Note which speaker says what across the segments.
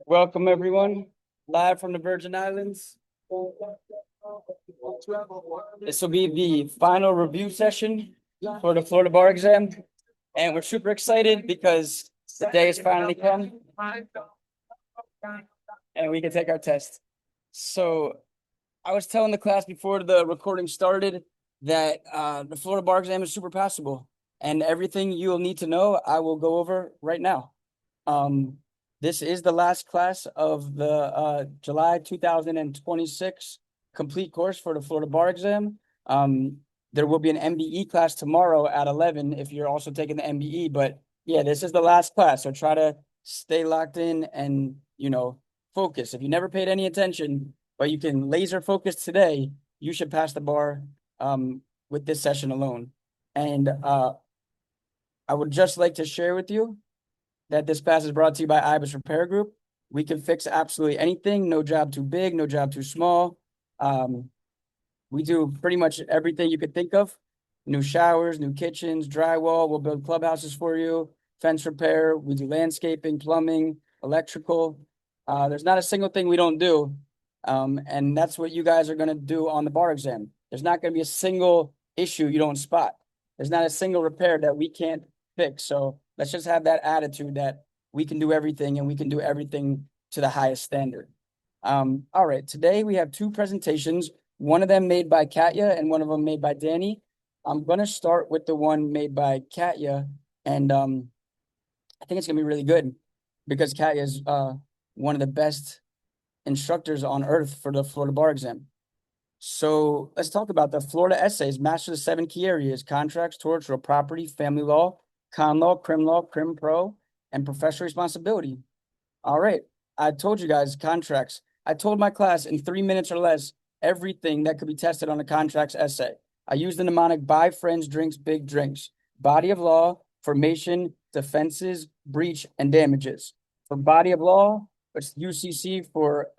Speaker 1: Welcome, everyone, live from the Virgin Islands. This will be the final review session for the Florida bar exam. And we're super excited because the day has finally come and we can take our test. So I was telling the class before the recording started that the Florida bar exam is super passable. And everything you'll need to know, I will go over right now. This is the last class of the July 2026 complete course for the Florida bar exam. There will be an MBE class tomorrow at 11 if you're also taking the MBE. But yeah, this is the last class. So try to stay locked in and, focus. If you never paid any attention, but you can laser focus today, you should pass the bar with this session alone. And I would just like to share with you that this class is brought to you by IBIS Repair Group. We can fix absolutely anything. No job too big, no job too small. We do pretty much everything you could think of. New showers, new kitchens, drywall. We'll build clubhouses for you. Fence repair. We do landscaping, plumbing, electrical. There's not a single thing we don't do. And that's what you guys are going to do on the bar exam. There's not going to be a single issue you don't spot. There's not a single repair that we can't fix. So let's just have that attitude that we can do everything and we can do everything to the highest standard. All right, today we have two presentations, one of them made by Katya and one of them made by Danny. I'm going to start with the one made by Katya, and I think it's going to be really good because Katya is one of the best instructors on earth for the Florida bar exam. So let's talk about the Florida essays. Master the 7 key areas: contracts, torts, real property, family law, con law, crim pro, and professional responsibility. All right. I told you guys contracts. I told my class in 3 minutes or less everything that could be tested on a contracts essay. I used the mnemonic buy friends, drinks, big drinks. Body of law, formation, defenses, breach, and damages. For body of law, it's UCC for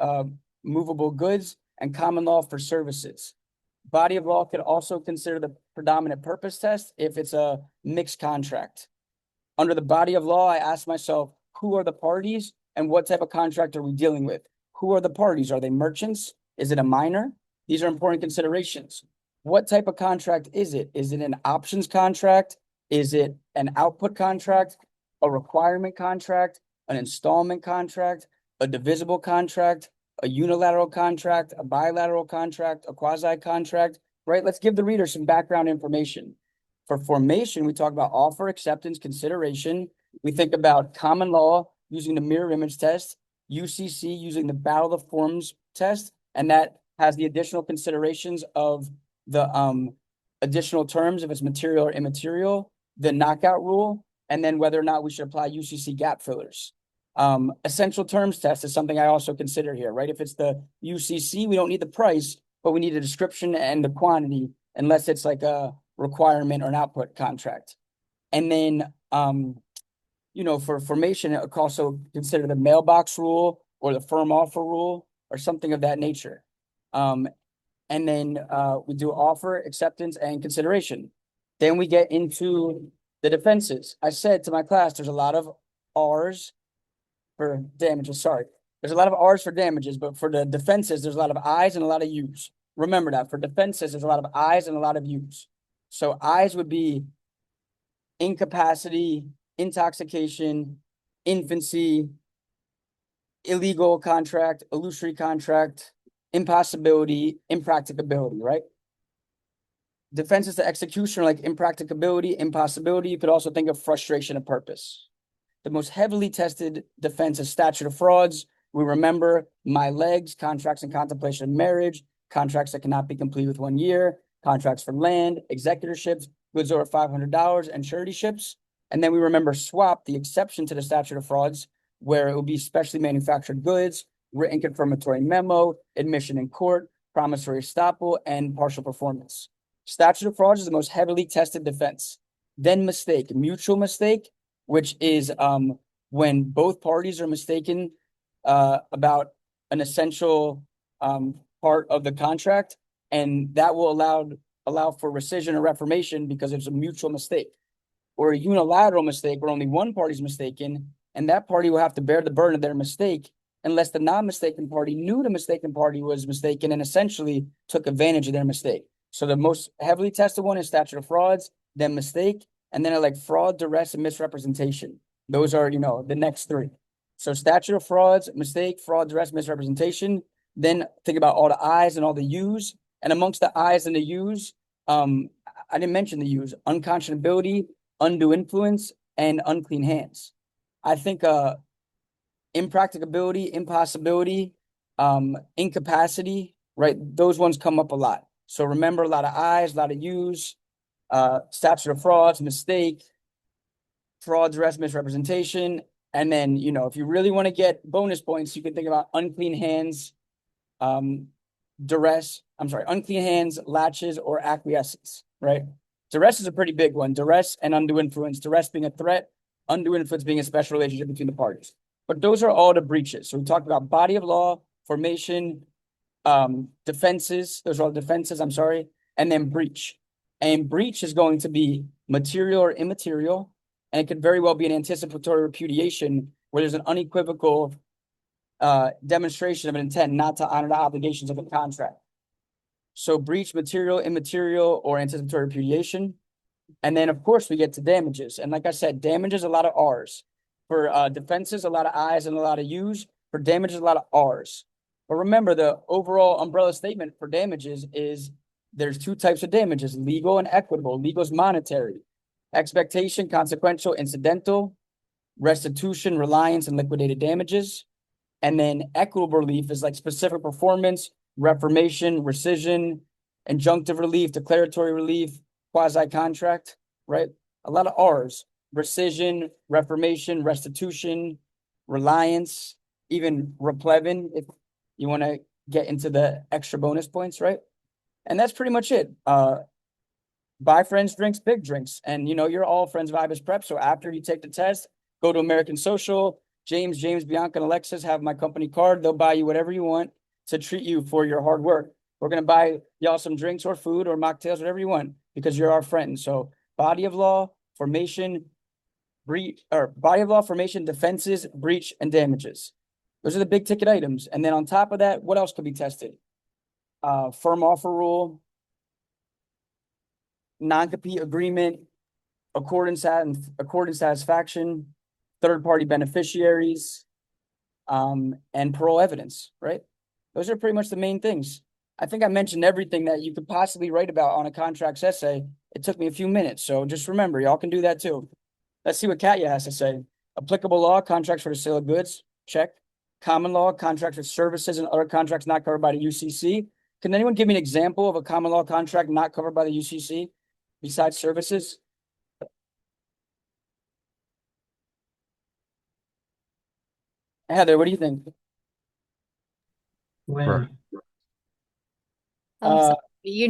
Speaker 1: movable goods and common law for services. Body of law could also consider the predominant purpose test if it's a mixed contract. Under the body of law, I asked myself, who are the parties and what type of contract are we dealing with? Who are the parties? Are they merchants? Is it a minor? These are important considerations. What type of contract is it? Is it an options contract? Is it an output contract, a requirement contract, an installment contract, a divisible contract, a unilateral contract, a bilateral contract, a quasi contract, right? Let's give the reader some background information. For formation, we talk about offer, acceptance, consideration. We think about common law using the mirror image test, UCC using the battle of the forms test, and that has the additional considerations of the additional terms, if it's material or immaterial, the knockout rule, and then whether or not we should apply UCC gap fillers. Essential terms test is something I also consider here, right? If it's the UCC, we don't need the price, but we need a description and the quantity, unless it's like a requirement or an output contract. And then, for formation, it could also consider the mailbox rule or the firm offer rule or something of that nature. And then we do offer, acceptance, and consideration. Then we get into the defenses. I said to my class, there's a lot of R's for damages. Sorry. There's a lot of R's for damages, but for the defenses, there's a lot of I's and a lot of U's. Remember that. For defenses, there's a lot of I's and a lot of U's. So I's would be incapacity, intoxication, infancy, illegal contract, illusory contract, impossibility, impracticability, right? Defenses to execution are like impracticability, impossibility. You could also think of frustration of purpose. The most heavily tested defense is statute of frauds. We remember my legs, contracts in contemplation of marriage, contracts that cannot be completed with 1 year, contracts for land, executorships, goods over $500, and suretyships. And then we remember swap, the exception to the statute of frauds, where it will be specially manufactured goods, written confirmatory memo, admission in court, promissory estoppel, and partial performance. Statute of frauds is the most heavily tested defense. Then mistake, mutual mistake, which is when both parties are mistaken about an essential part of the contract, and that will allow for rescission or reformation because it's a mutual mistake. Or a unilateral mistake where only one party is mistaken, and that party will have to bear the burden of their mistake unless the non-mistaken party knew the mistaken party was mistaken and essentially took advantage of their mistake. So the most heavily tested one is statute of frauds, then mistake, and then like fraud, duress, and misrepresentation. Those are, the next three. So statute of frauds, mistake, fraud, duress, misrepresentation. Then think about all the I's and all the U's. And amongst the I's and the U's, I didn't mention the U's: unconscionability, undue influence, and unclean hands. I think impracticability, impossibility, incapacity, right? Those ones come up a lot. So remember, a lot of I's, a lot of U's, statute of frauds, mistake, fraud, duress, misrepresentation. And then, if you really want to get bonus points, you can think about unclean hands, unclean hands, latches, or acquiescence, right? Duress is a pretty big one. Duress and undue influence. Duress being a threat, undue influence being a special relationship between the parties. But those are all the breaches. So we talked about body of law, formation, defenses. Those are all defenses, and then breach. And breach is going to be material or immaterial, and it could very well be an anticipatory repudiation where there's an unequivocal demonstration of an intent not to honor the obligations of a contract. So breach, material, immaterial, or anticipatory repudiation. And then, of course, we get to damages. And like I said, damages, a lot of R's. For defenses, a lot of I's and a lot of U's. For damages, a lot of R's. But remember, the overall umbrella statement for damages is there's two types of damages: legal and equitable. Legal is monetary. Expectation, consequential, incidental. Restitution, reliance, and liquidated damages. And then equitable relief is like specific performance, reformation, rescission, injunctive relief, declaratory relief, quasi-contract, right? A lot of R's: rescission, reformation, restitution, reliance, even replevin, if you want to get into the extra bonus points, right? And that's pretty much it. Buy friends drinks, big drinks. And, you're all friends of IBIS Prep. So after you take the test, go to American Social. James, Bianca, and Alexis have my company card. They'll buy you whatever you want to treat you for your hard work. We're going to buy y'all some drinks or food or mocktails, whatever you want, because you're our friends. So body of law, formation, defenses, breach, and damages. Those are the big ticket items. And then on top of that, what else could be tested? Firm offer rule, non-compete agreement, accord and satisfaction, third-party beneficiaries, and parole evidence, right? Those are pretty much the main things. I think I mentioned everything that you could possibly write about on a contracts essay. It took me a few minutes, so just remember, y'all can do that too. Let's see what Katya has to say. Applicable law, contracts for the sale of goods, check. Common law, contracts for services and other contracts not covered by the UCC. Can anyone give me an example of a common law contract not covered by the UCC besides services? Heather, what do you think?
Speaker 2: When
Speaker 3: I'm sorry.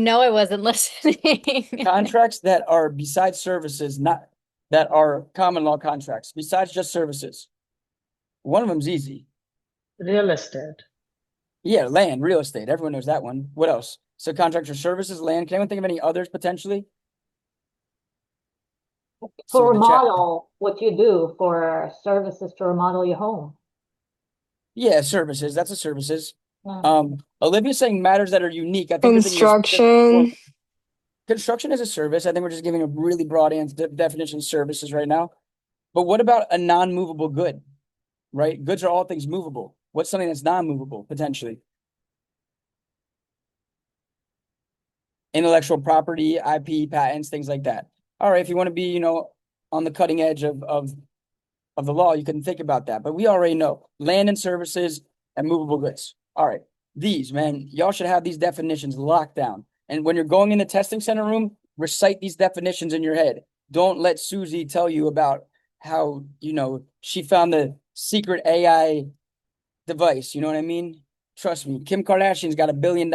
Speaker 3: I wasn't listening.
Speaker 1: Contracts that are besides services, not that are common law contracts, besides just services. One of them's easy.
Speaker 2: real estate,
Speaker 1: Yeah, land, real estate. Everyone knows that one. What else? So contracts for services, land. Can anyone think of any others potentially?
Speaker 4: To
Speaker 1: with the chat.
Speaker 4: remodel what you do for services to remodel your home.
Speaker 1: Yeah, services. That's a services.
Speaker 4: Yeah.
Speaker 1: Olivia's saying matters that are unique. I think you're thinking of
Speaker 5: Construction.
Speaker 1: construction is a service. I think we're just giving a really broad definition of services right now. But what about a non-movable good? Right? Goods are all things movable. What's something that's non-movable potentially? Intellectual property, IP, patents, things like that. All right, if you want to be, on the cutting edge of the law, you can think about that. But we already know land and services and movable goods. All right, these, man, y'all should have these definitions locked down. And when you're going in the testing center room, recite these definitions in your head. Don't let Susie tell you about how, she found the secret AI device. You know what I mean? Trust me, Kim Kardashian's got $1 billion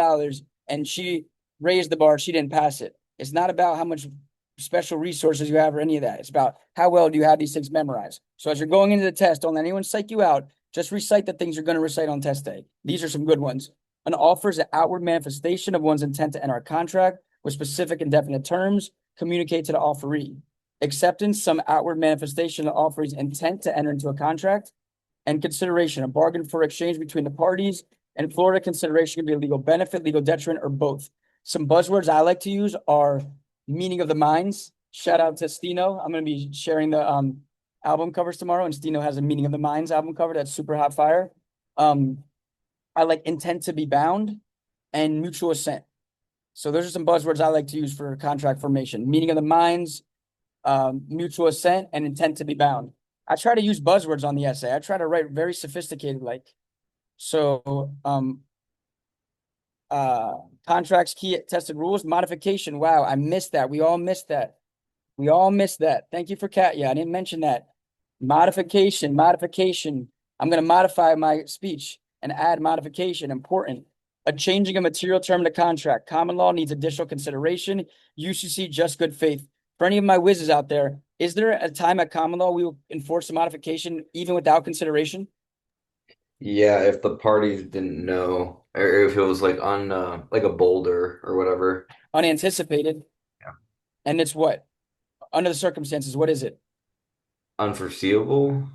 Speaker 1: and she raised the bar. She didn't pass it. It's not about how much special resources you have or any of that. It's about how well do you have these things memorized. So as you're going into the test, don't let anyone psych you out. Just recite the things you're going to recite on test day. These are some good ones. An offer is an outward manifestation of one's intent to enter a contract with specific and definite terms. Communicate to the offeree. Acceptance, some outward manifestation of the offeree's intent to enter into a contract. and consideration, a bargain for exchange between the parties. And Florida, consideration can be a legal benefit, legal detriment, or both. Some buzzwords I like to use are meeting of the minds. Shout out to Stino. I'm going to be sharing the album covers tomorrow, and Stino has a meaning of the minds album cover that's super hot fire. I like intent to be bound and mutual assent. So those are some buzzwords I like to use for contract formation: meeting of the minds, mutual assent, and intent to be bound. I try to use buzzwords on the essay. I try to write very sophisticated, like, so, contracts, key tested rules, modification. Wow, I missed that. We all missed that. We all missed that. Thank you for Katya. I didn't mention that. Modification. I'm going to modify my speech and add modification. Important. A changing a material term to contract. Common law needs additional consideration. UCC, just good faith. For any of my whizzes out there, is there a time at common law we will enforce a modification even without consideration?
Speaker 5: Yeah, if the parties didn't know, or if it was like on like a boulder or whatever.
Speaker 1: Unanticipated.
Speaker 5: Yeah.
Speaker 1: And it's what? Under the circumstances, what is it?
Speaker 5: Unforeseeable.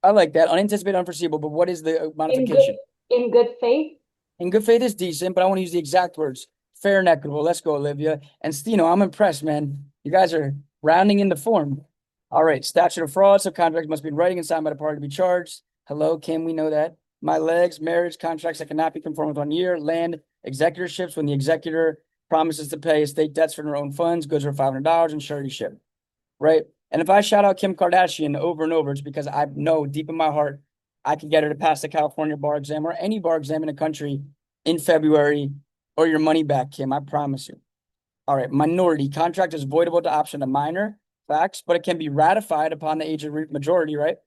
Speaker 1: I like that. Unanticipated, unforeseeable. But what is the modification?
Speaker 4: In good faith?
Speaker 1: In good faith is decent, but I want to use the exact words. Fair and equitable. Let's go, Olivia. And Stino, I'm impressed, man. You guys are rounding into form. All right. Statute of fraud. So contracts must be in writing and signed by the party to be charged. Hello, Kim. We know that. My legs, marriage, contracts that cannot be conformed with 1 year. Land, executorships when the executor promises to pay estate debts from their own funds, goods for $500, and suretyship. Right. And if I shout out Kim Kardashian over and over, it's because I know deep in my heart I can get her to pass the California bar exam or any bar exam in the country in February, or your money back, Kim. I promise you. All right. Minority. Contract is voidable to option to minor. Facts, but it can be ratified upon the age of majority, right?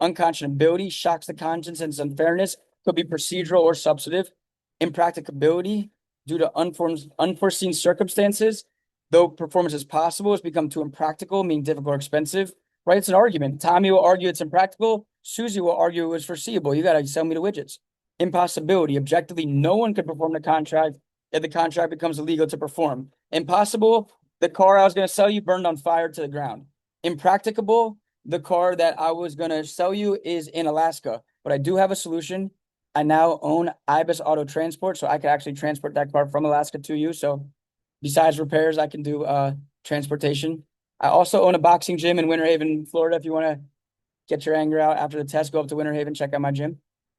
Speaker 1: Unconscionability shocks the conscience and unfairness, could be procedural or substantive. Impracticability due to unforeseen circumstances. Though performance is possible, it's become too impractical, meaning difficult or expensive, right? It's an argument. Tommy will argue it's impractical. Susie will argue it was foreseeable. You got to sell me the widgets. Impossibility. Objectively, no one could perform the contract if the contract becomes illegal to perform. Impossible. The car I was going to sell you burned on fire to the ground. Impracticable. The car that I was going to sell you is in Alaska, but I do have a solution. I now own Ibis Auto Transport, so I could actually transport that car from Alaska to you. So besides repairs, I can do transportation. I also own a boxing gym in Winter Haven, Florida. If you want to get your anger out after the test, go up to Winter Haven, check out my gym.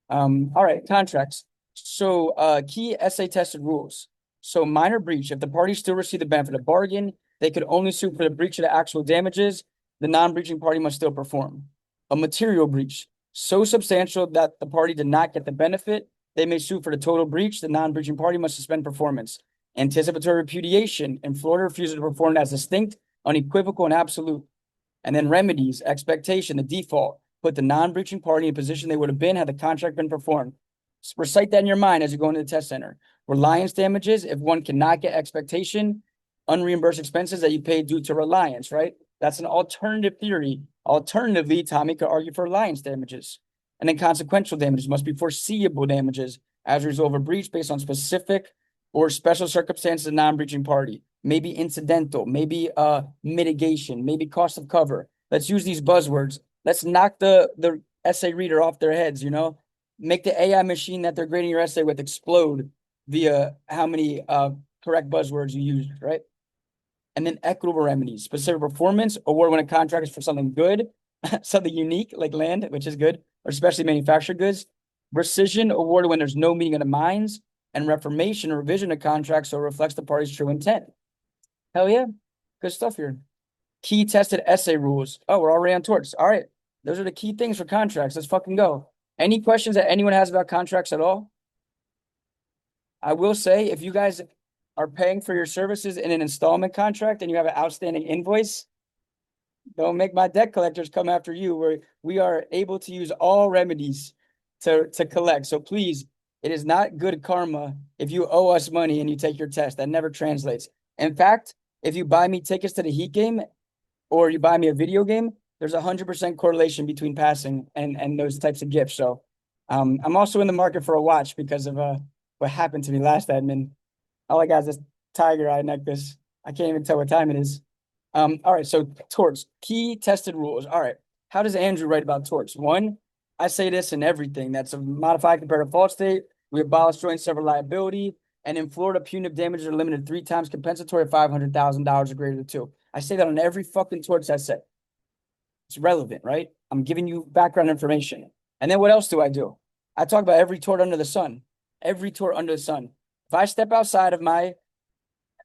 Speaker 1: All right, contracts. So key essay tested rules. So minor breach, if the parties still receive the benefit of bargain, they could only sue for the breach of the actual damages. The non-breaching party must still perform. A material breach, so substantial that the party did not get the benefit, they may sue for the total breach. The non-breaching party must suspend performance. Anticipatory repudiation, in Florida, refusal to perform as distinct, unequivocal, and absolute. And then remedies, expectation, the default, put the non-breaching party in a position they would have been had the contract been performed. Recite that in your mind as you go into the test center. Reliance damages, if one cannot get expectation, unreimbursed expenses that you paid due to reliance, right? That's an alternative theory. Alternatively, Tommy could argue for reliance damages. And then consequential damages must be foreseeable damages as a result of a breach based on specific or special circumstances of non-breaching party. Maybe incidental, maybe mitigation, maybe cost of cover. Let's use these buzzwords. Let's knock the essay reader off their heads, Make the AI machine that they're grading your essay with explode via how many correct buzzwords you used, right? And then equitable remedies, specific performance, award when a contract is for something good, something unique like land, which is good, or especially manufactured goods. Rescission, awarded when there's no meeting of the minds, and reformation or revision of contracts so it reflects the party's true intent. Hell yeah. Good stuff here. Key tested essay rules. Oh, we're already on torts. All right. Those are the key things for contracts. Let's fucking go. Any questions that anyone has about contracts at all? I will say, if you guys are paying for your services in an installment contract and you have an outstanding invoice, don't make my debt collectors come after you, where we are able to use all remedies to collect. So please, it is not good karma if you owe us money and you take your test. That never translates. In fact, if you buy me tickets to the Heat game or you buy me a video game, there's 100% correlation between passing and those types of gifts. So I'm also in the market for a watch because of what happened to me last admin. All I got is this tiger eye necklace. I can't even tell what time it is. All right, so torts, key tested rules. All right, how does Andrew write about torts? One, I say this in everything. That's a modified comparative fault state. We abolish joint and several liability. And in Florida, punitive damages are limited 3 times compensatory of $500,000 or greater than 2. I say that on every fucking torts essay. It's relevant, right? I'm giving you background information. And then what else do? I talk about every tort under the sun. Every tort under the sun. If I step outside of my,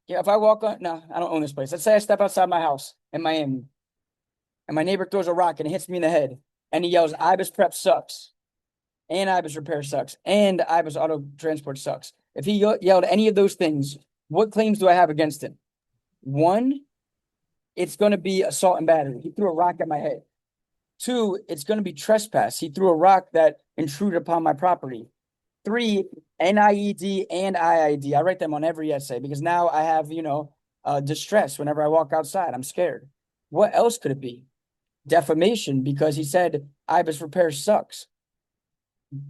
Speaker 1: if I walk on, no, I don't own this place. Let's say I step outside my house in Miami and my neighbor throws a rock and it hits me in the head and he yells, IBIS prep sucks and IBIS repair sucks and IBIS auto transport sucks. If he yelled any of those things, what claims do I have against him? One, it's going to be assault and battery. He threw a rock at my head. 2, it's going to be trespass. He threw a rock that intruded upon my property. 3, NIED and IID. I write them on every essay because now I have, distress whenever I walk outside. I'm scared. What else could it be? Defamation because he said IBIS repair sucks.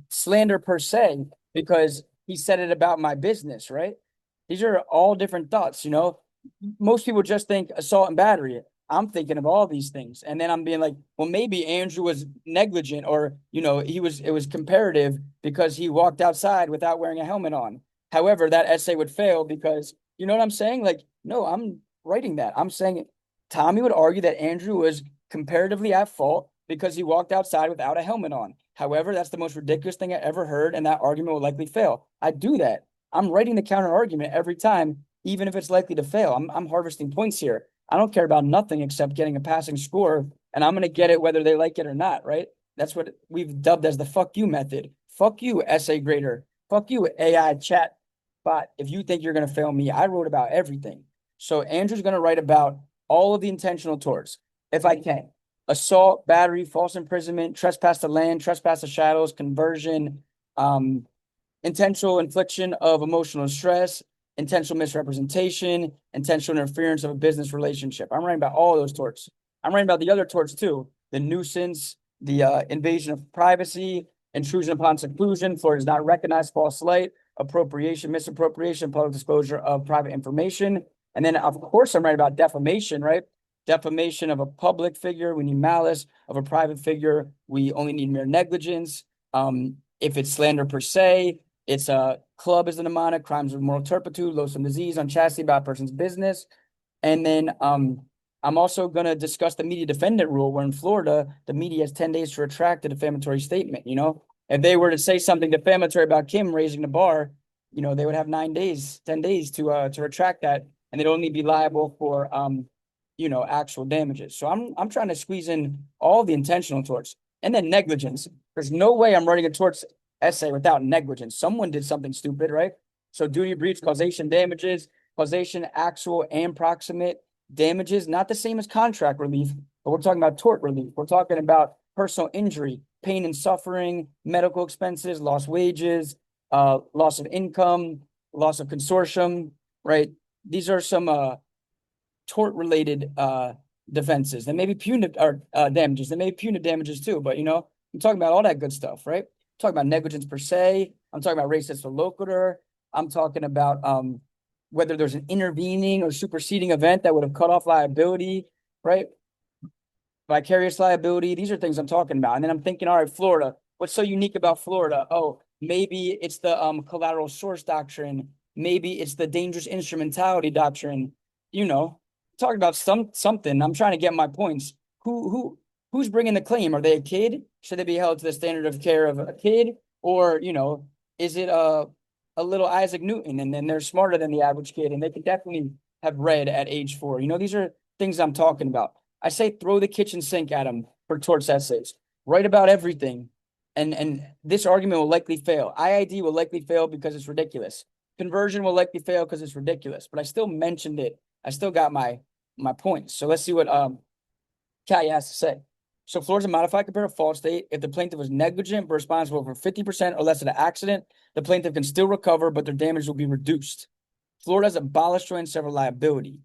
Speaker 1: Slander per se because he said it about my business, right? These are all different thoughts, Most people just think assault and battery. I'm thinking of all these things. And then I'm being like, well, maybe Andrew was negligent or, it was comparative because he walked outside without wearing a helmet on. However, that essay would fail because, you know what I'm saying? Like, no, I'm writing that. I'm saying Tommy would argue that Andrew was comparatively at fault because he walked outside without a helmet on. However, that's the most ridiculous thing I ever heard, and that argument will likely fail. I do that. I'm writing the counter argument every time, even if it's likely to fail. I'm harvesting points here. I don't care about nothing except getting a passing score, and I'm going to get it whether they like it or not, right? That's what we've dubbed as the fuck you method. Fuck you, essay grader. Fuck you, AI chat bot. If you think you're going to fail me, I wrote about everything. So Andrew's going to write about all of the intentional torts, if I can. Assault, battery, false imprisonment, trespass to land, trespass to shadows, conversion, intentional infliction of emotional stress, intentional misrepresentation, intentional interference of a business relationship. I'm writing about all those torts. I'm writing about the other torts too. The nuisance, the invasion of privacy, intrusion upon seclusion, Florida does not recognize false light, appropriation, misappropriation, public disclosure of private information. And then, of course, I'm writing about defamation, right? Defamation of a public figure, we need malice. Of a private figure, we only need mere negligence. If it's slander per se, it's a club is the mnemonic, crimes of moral turpitude, loathsome disease, unchastity about a person's business. And then I'm also going to discuss the media defendant rule, where in Florida, the media has 10 days to retract a defamatory statement. If they were to say something defamatory about Kim raising the bar, they would have 10 days to retract that, and they'd only be liable for actual damages. So I'm trying to squeeze in all the intentional torts and then negligence. There's no way I'm writing a torts essay without negligence. Someone did something stupid, right? So duty breach, causation, damages, causation, actual and proximate damages, not the same as contract relief, but we're talking about tort relief. We're talking about personal injury, pain and suffering, medical expenses, lost wages, loss of income, loss of consortium, right? These are some tort-related defenses. There may be punitive or damages. There may be punitive damages too, but I'm talking about all that good stuff, right? I'm talking about negligence per se. I'm talking about res ipsa loquitur. I'm talking about whether there's an intervening or superseding event that would have cut off liability, right? Vicarious liability. These are things I'm talking about. And then I'm thinking, all right, Florida. What's so unique about Florida? Oh, maybe it's the collateral source doctrine. Maybe it's the dangerous instrumentality doctrine. Talking about something. I'm trying to get my points. Who's bringing the claim? Are they a kid? Should they be held to the standard of care of a kid? Or, is it a little Isaac Newton and then they're smarter than the average kid and they could definitely have read at age 4? These are things I'm talking about. I say throw the kitchen sink at them for torts essays. Write about everything. And this argument will likely fail. IID will likely fail because it's ridiculous. Conversion will likely fail because it's ridiculous. But I still mentioned it. I still got my points. So let's see what Callie has to say. So Florida's a modified comparative fault state. If the plaintiff was negligent but responsible for 50% or less of the accident, the plaintiff can still recover, but their damage will be reduced. Florida has abolished joint and several liability,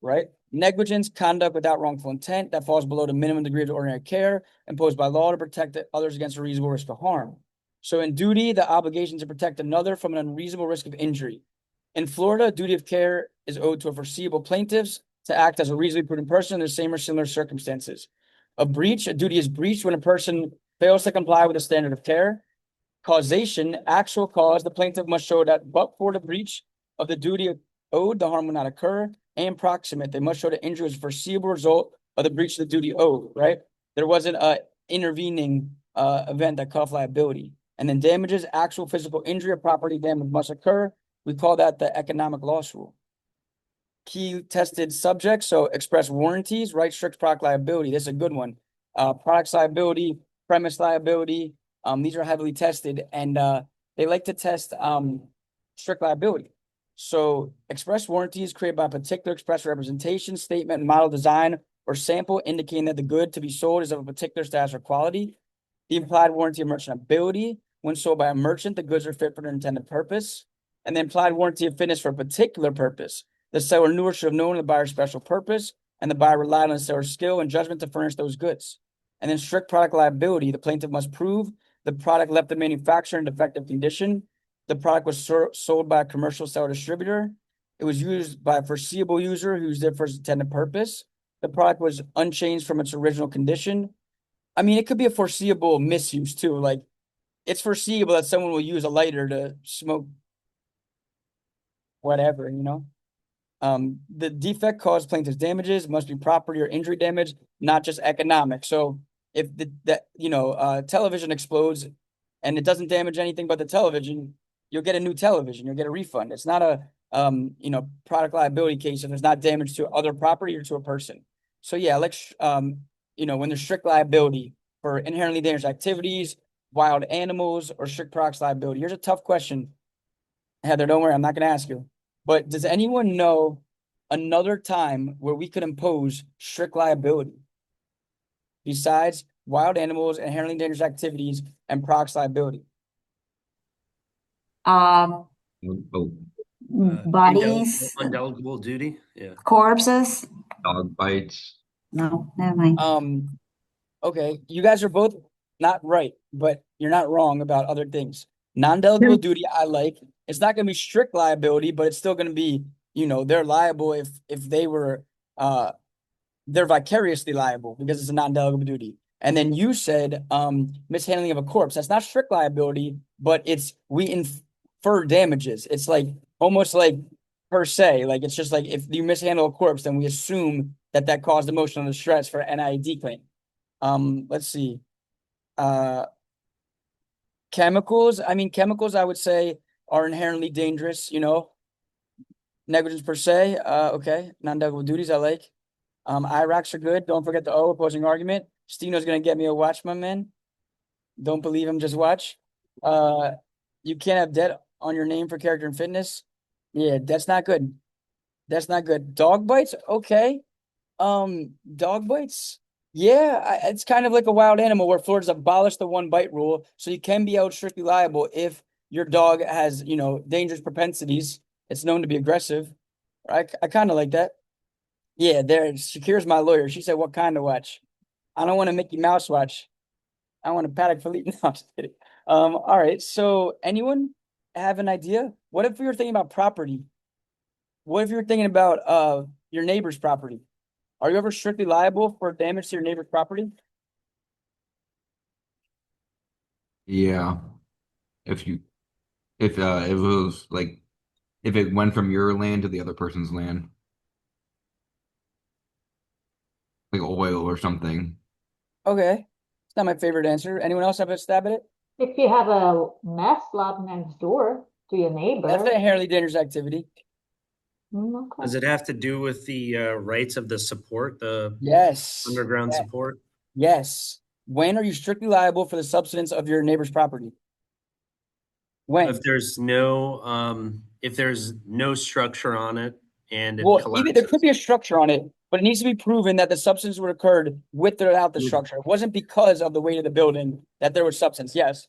Speaker 1: right? Negligence, conduct without wrongful intent that falls below the minimum degree of ordinary care imposed by law to protect others against a reasonable risk of harm. So in duty, the obligation to protect another from an unreasonable risk of injury. In Florida, duty of care is owed to a foreseeable plaintiffs to act as a reasonably prudent person in the same or similar circumstances. A duty is breached when a person fails to comply with the standard of care. Causation, actual cause, the plaintiff must show that but for the breach of the duty owed, the harm will not occur. And proximate, they must show the injury was a foreseeable result of the breach of the duty owed, right? There wasn't a intervening event that caused liability. And then damages, actual physical injury or property damage must occur. We call that the economic loss rule. Key tested subjects, so express warranties, right? Strict product liability. This is a good one. Products liability, premise liability. These are heavily tested, and they like to test strict liability. So express warranties created by a particular express representation, statement, model design, or sample indicating that the good to be sold is of a particular status or quality. The implied warranty of merchantability. When sold by a merchant, the goods are fit for their intended purpose. And the implied warranty of fitness for a particular purpose. The seller knew or should have known the buyer's special purpose, and the buyer relied on the seller's skill and judgment to furnish those goods. And then strict product liability. The plaintiff must prove the product left the manufacturer in defective condition. The product was sold by a commercial seller distributor. It was used by a foreseeable user who used it for its intended purpose. The product was unchanged from its original condition. I mean, it could be a foreseeable misuse too. Like, it's foreseeable that someone will use a lighter to smoke whatever, you know? The defect caused plaintiff's damages must be property or injury damage, not just economic. So if television explodes and it doesn't damage anything but the television, you'll get a new television. You'll get a refund. It's not a product liability case if there's not damage to other property or to a person. So yeah, when there's strict liability for inherently dangerous activities, wild animals, or strict products liability. Here's a tough question, Heather. Don't worry, I'm not going to ask you. But does anyone know another time where we could impose strict liability besides wild animals, inherently dangerous activities, and products liability?
Speaker 6: Oh,
Speaker 4: Bodies,
Speaker 6: Undeligible duty. Yeah.
Speaker 4: corpses.
Speaker 5: Dog bites.
Speaker 4: No, never mind.
Speaker 1: Okay, you guys are both not right, but you're not wrong about other things. Non-delegable duty, I like. It's not going to be strict liability, but it's still going to be, they're liable if they were, they're vicariously liable because it's a non-delegable duty. And then you said, mishandling of a corpse. That's not strict liability, but we infer damages. It's like almost like per se, like it's just like if you mishandle a corpse, then we assume that caused emotional distress for an NID claim. Let's see. Chemicals. I mean, chemicals, I would say, are inherently dangerous, negligence per se. Okay. Non-delegable duties, I like. IRACs are good. Don't forget the opposing argument. Stino's gonna get me a watch, my man. Don't believe him, just watch. You can't have debt on your name for character and fitness. Yeah, that's not good. That's not good. Dog bites, okay. Dog bites. Yeah, it's kind of like a wild animal where Florida's abolished the one bite rule, so you can be held strictly liable if your dog has, dangerous propensities. It's known to be aggressive. I kind of like that. Yeah, there. Shakira's my lawyer. She said, "What kind of watch? I don't want a Mickey Mouse watch. I want a Patek Philippe." No, I'm just kidding. All right. So, anyone have an idea? What if we were thinking about property? What if you were thinking about your neighbor's property? Are you ever strictly liable for damage to your neighbor's property?
Speaker 5: Yeah. If it was like if it went from your land to the other person's land, like oil or something.
Speaker 1: Okay. It's not my favorite answer. Anyone else have a stab at it?
Speaker 4: If you have a meth lab next door to your neighbor.
Speaker 1: That's an inherently dangerous activity.
Speaker 4: Okay.
Speaker 6: Does it have to do with the rights of the support, the
Speaker 1: Yes.
Speaker 6: underground support?
Speaker 1: Yes. When are you strictly liable for the subsidence of your neighbor's property? When?
Speaker 6: If there's no structure on it and it
Speaker 1: Well,
Speaker 6: collapses.
Speaker 1: there could be a structure on it, but it needs to be proven that the substance would occurred with or without the structure. It wasn't because of the weight of the building that there was substance. Yes.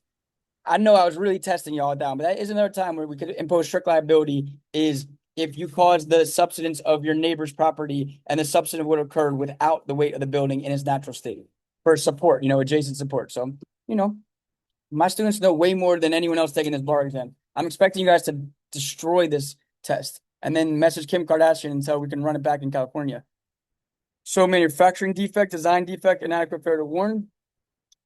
Speaker 1: I know I was really testing y'all down, but that is another time where we could impose strict liability is if you cause the subsidence of your neighbor's property and the subsidence would occur without the weight of the building in its natural state for support, adjacent support. So, my students know way more than anyone else taking this bar exam. I'm expecting you guys to destroy this test and then message Kim Kardashian until we can run it back in California. So manufacturing defect, design defect, inadequate failure to warn.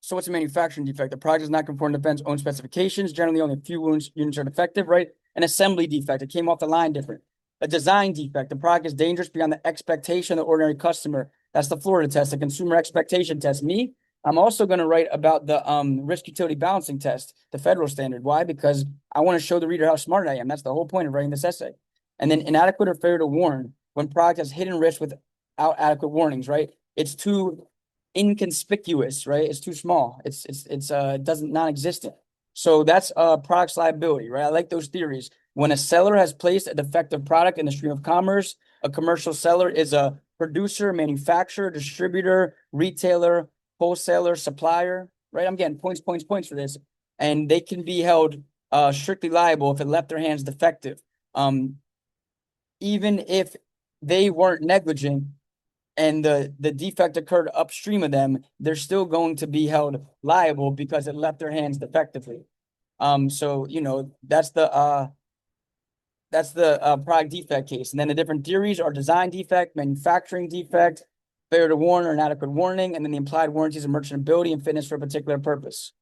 Speaker 1: So what's a manufacturing defect? The product does not conform to defense own specifications. Generally, only a few units are defective, right? An assembly defect. It came off the line different. A design defect. The product is dangerous beyond the expectation of the ordinary customer. That's the Florida test, the consumer expectation test. Me, I'm also going to write about the risk utility balancing test, the federal standard. Why? Because I want to show the reader how smart I am. That's the whole point of writing this essay. And then inadequate or failure to warn when product has hidden risk without adequate warnings, right? It's too inconspicuous, right? It's too small. It doesn't non-existent. So that's product's liability, right? I like those theories. When a seller has placed a defective product in the stream of commerce, a commercial seller is a producer, manufacturer, distributor, retailer, wholesaler, supplier, right? I'm getting points for this. And they can be held strictly liable if it left their hands defective. Even if they weren't negligent and the defect occurred upstream of them, they're still going to be held liable because it left their hands defectively. So you know that's the product defect case. And then the different theories are design defect, manufacturing defect, failure to warn or inadequate warning, and then the implied warranties of merchantability and fitness for a particular purpose.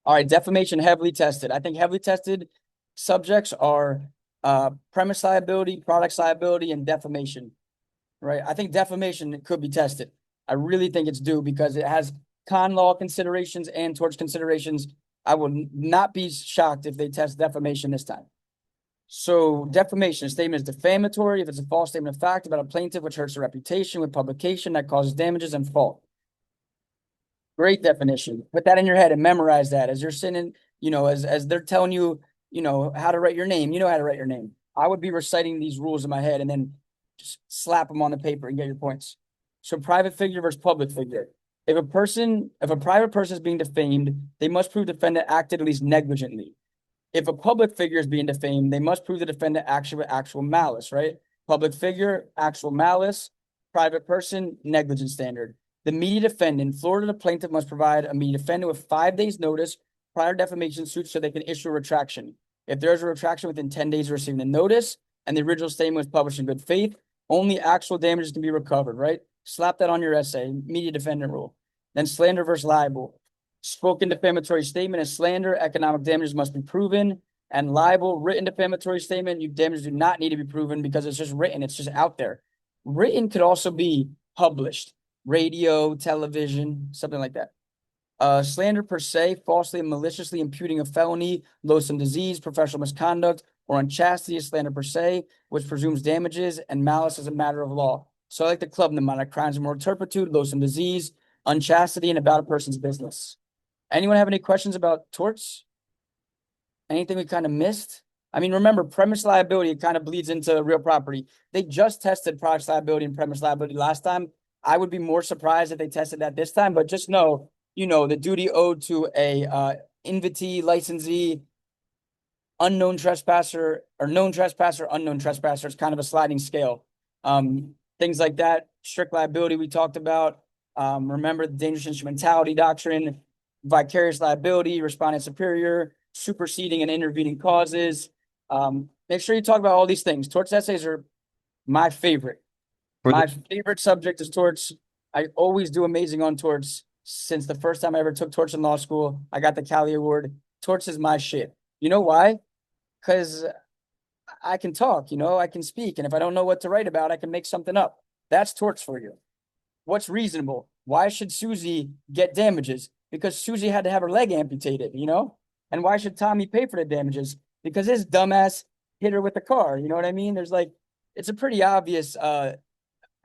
Speaker 1: All right, defamation heavily tested. I think heavily tested subjects are premise liability, products liability, and defamation, right? I think defamation could be tested. I really think it's due because it has con law considerations and torts considerations. I would not be shocked if they test defamation this time. So defamation, a statement is defamatory if it's a false statement of fact about a plaintiff which hurts the reputation with publication that causes damages and fault. Great definition. Put that in your head and memorize that as you're sitting, as they're telling you, how to write your name. You know how to write your name. I would be reciting these rules in my head and then just slap them on the paper and get your points. So private figure versus public figure. If a private person is being defamed, they must prove the defendant acted at least negligently. If a public figure is being defamed, they must prove the defendant acted with actual malice, right? Public figure, actual malice. Private person, negligence standard. The media defendant, Florida, the plaintiff must provide a media defendant with 5 days notice prior defamation suit so they can issue a retraction. If there's a retraction within 10 days of receiving the notice and the original statement was published in good faith, only actual damages can be recovered, right? Slap that on your essay, media defendant rule. Then slander versus libel. Spoken defamatory statement is slander. Economic damages must be proven. And libel, written defamatory statement, damages do not need to be proven because it's just written. It's just out there. Written could also be published. Radio, television, something like that. Slander per se, falsely and maliciously imputing a felony, loathsome disease, professional misconduct, or unchastity is slander per se, which presumes damages, and malice is a matter of law. So I like to club them on like crimes of moral turpitude, loathsome disease, unchastity, and about a person's business. Anyone have any questions about torts? Anything we kind of missed? I mean, remember, premise liability, it kind of bleeds into real property. They just tested product liability and premise liability last time. I would be more surprised if they tested that this time, but just know, the duty owed to a invitee, licensee, unknown trespasser, or known trespasser, unknown trespasser. It's kind of a sliding scale. Things like that, strict liability we talked about. Remember the dangerous instrumentality doctrine, vicarious liability, respondent superior, superseding and intervening causes. Make sure you talk about all these things. Torts essays are my favorite. My favorite subject is torts. I always do amazing on torts. Since the first time I ever took torts in law school, I got the Cali Award. Torts is my shit. You know why? Because I can talk, I can speak. And if I don't know what to write about, I can make something up. That's torts for you. What's reasonable? Why should Susie get damages? Because Susie had to have her leg amputated, And why should Tommy pay for the damages? Because his dumbass hit her with the car. You know what I mean? It's a pretty obvious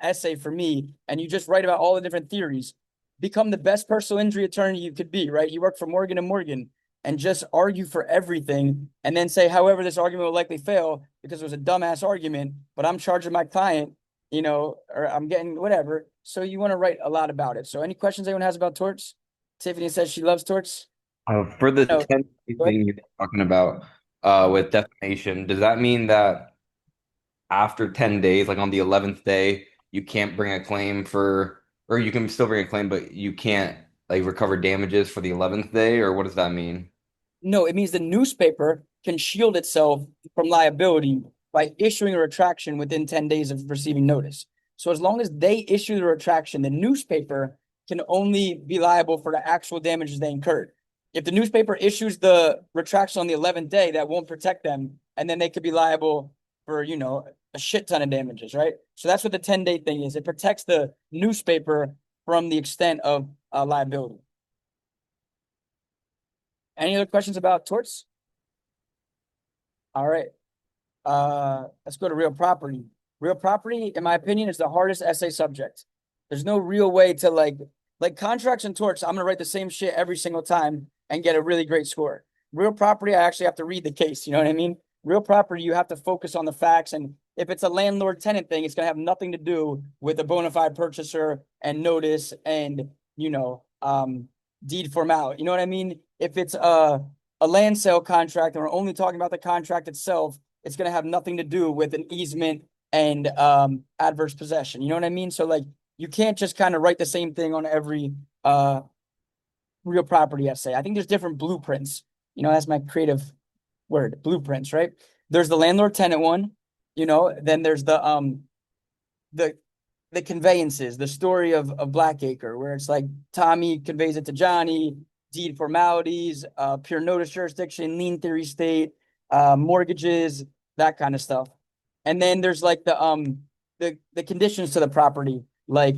Speaker 1: essay for me. And you just write about all the different theories. Become the best personal injury attorney you could be, right? You work for Morgan & Morgan and just argue for everything and then say, however, this argument will likely fail because it was a dumbass argument, but I'm charging my client, or I'm getting whatever. So you want to write a lot about it. So any questions anyone has about torts? Tiffany says she loves torts.
Speaker 5: For the
Speaker 1: No.
Speaker 5: 10 thing you're talking about with defamation, does that mean that after 10 days, like on the 11th day, you can't bring a claim or you can still bring a claim, but you can't like recover damages for the 11th day, or what does that mean?
Speaker 1: No, it means the newspaper can shield itself from liability by issuing a retraction within 10 days of receiving notice. So as long as they issue the retraction, the newspaper can only be liable for the actual damages they incurred. If the newspaper issues the retraction on the 11th day, that won't protect them, and then they could be liable for, you know, a shit ton of damages, right? So that's what the 10-day thing is. It protects the newspaper from the extent of liability. Any other questions about torts? All right. Let's go to real property. Real property, in my opinion, is the hardest essay subject. There's no real way to like contracts and torts. I'm gonna write the same shit every single time and get a really great score. Real property, I actually have to read the case. You know what I mean? Real property, you have to focus on the facts. And if it's a landlord-tenant thing, it's gonna have nothing to do with a bona fide purchaser and notice and, you know, deed formality. You know what I mean? If it's a land sale contract and we're only talking about the contract itself, it's going to have nothing to do with an easement and adverse possession. You know what I mean? So like you can't just kind of write the same thing on every real property essay. I think there's different blueprints. You know, that's my creative word, blueprints, right? There's the landlord tenant one, you know, then there's the conveyances, the story of Blackacre, where it's like Tommy conveys it to Johnny, deed formalities, pure notice jurisdiction, lien theory state, mortgages, that kind of stuff. And then there's like the conditions to the property, like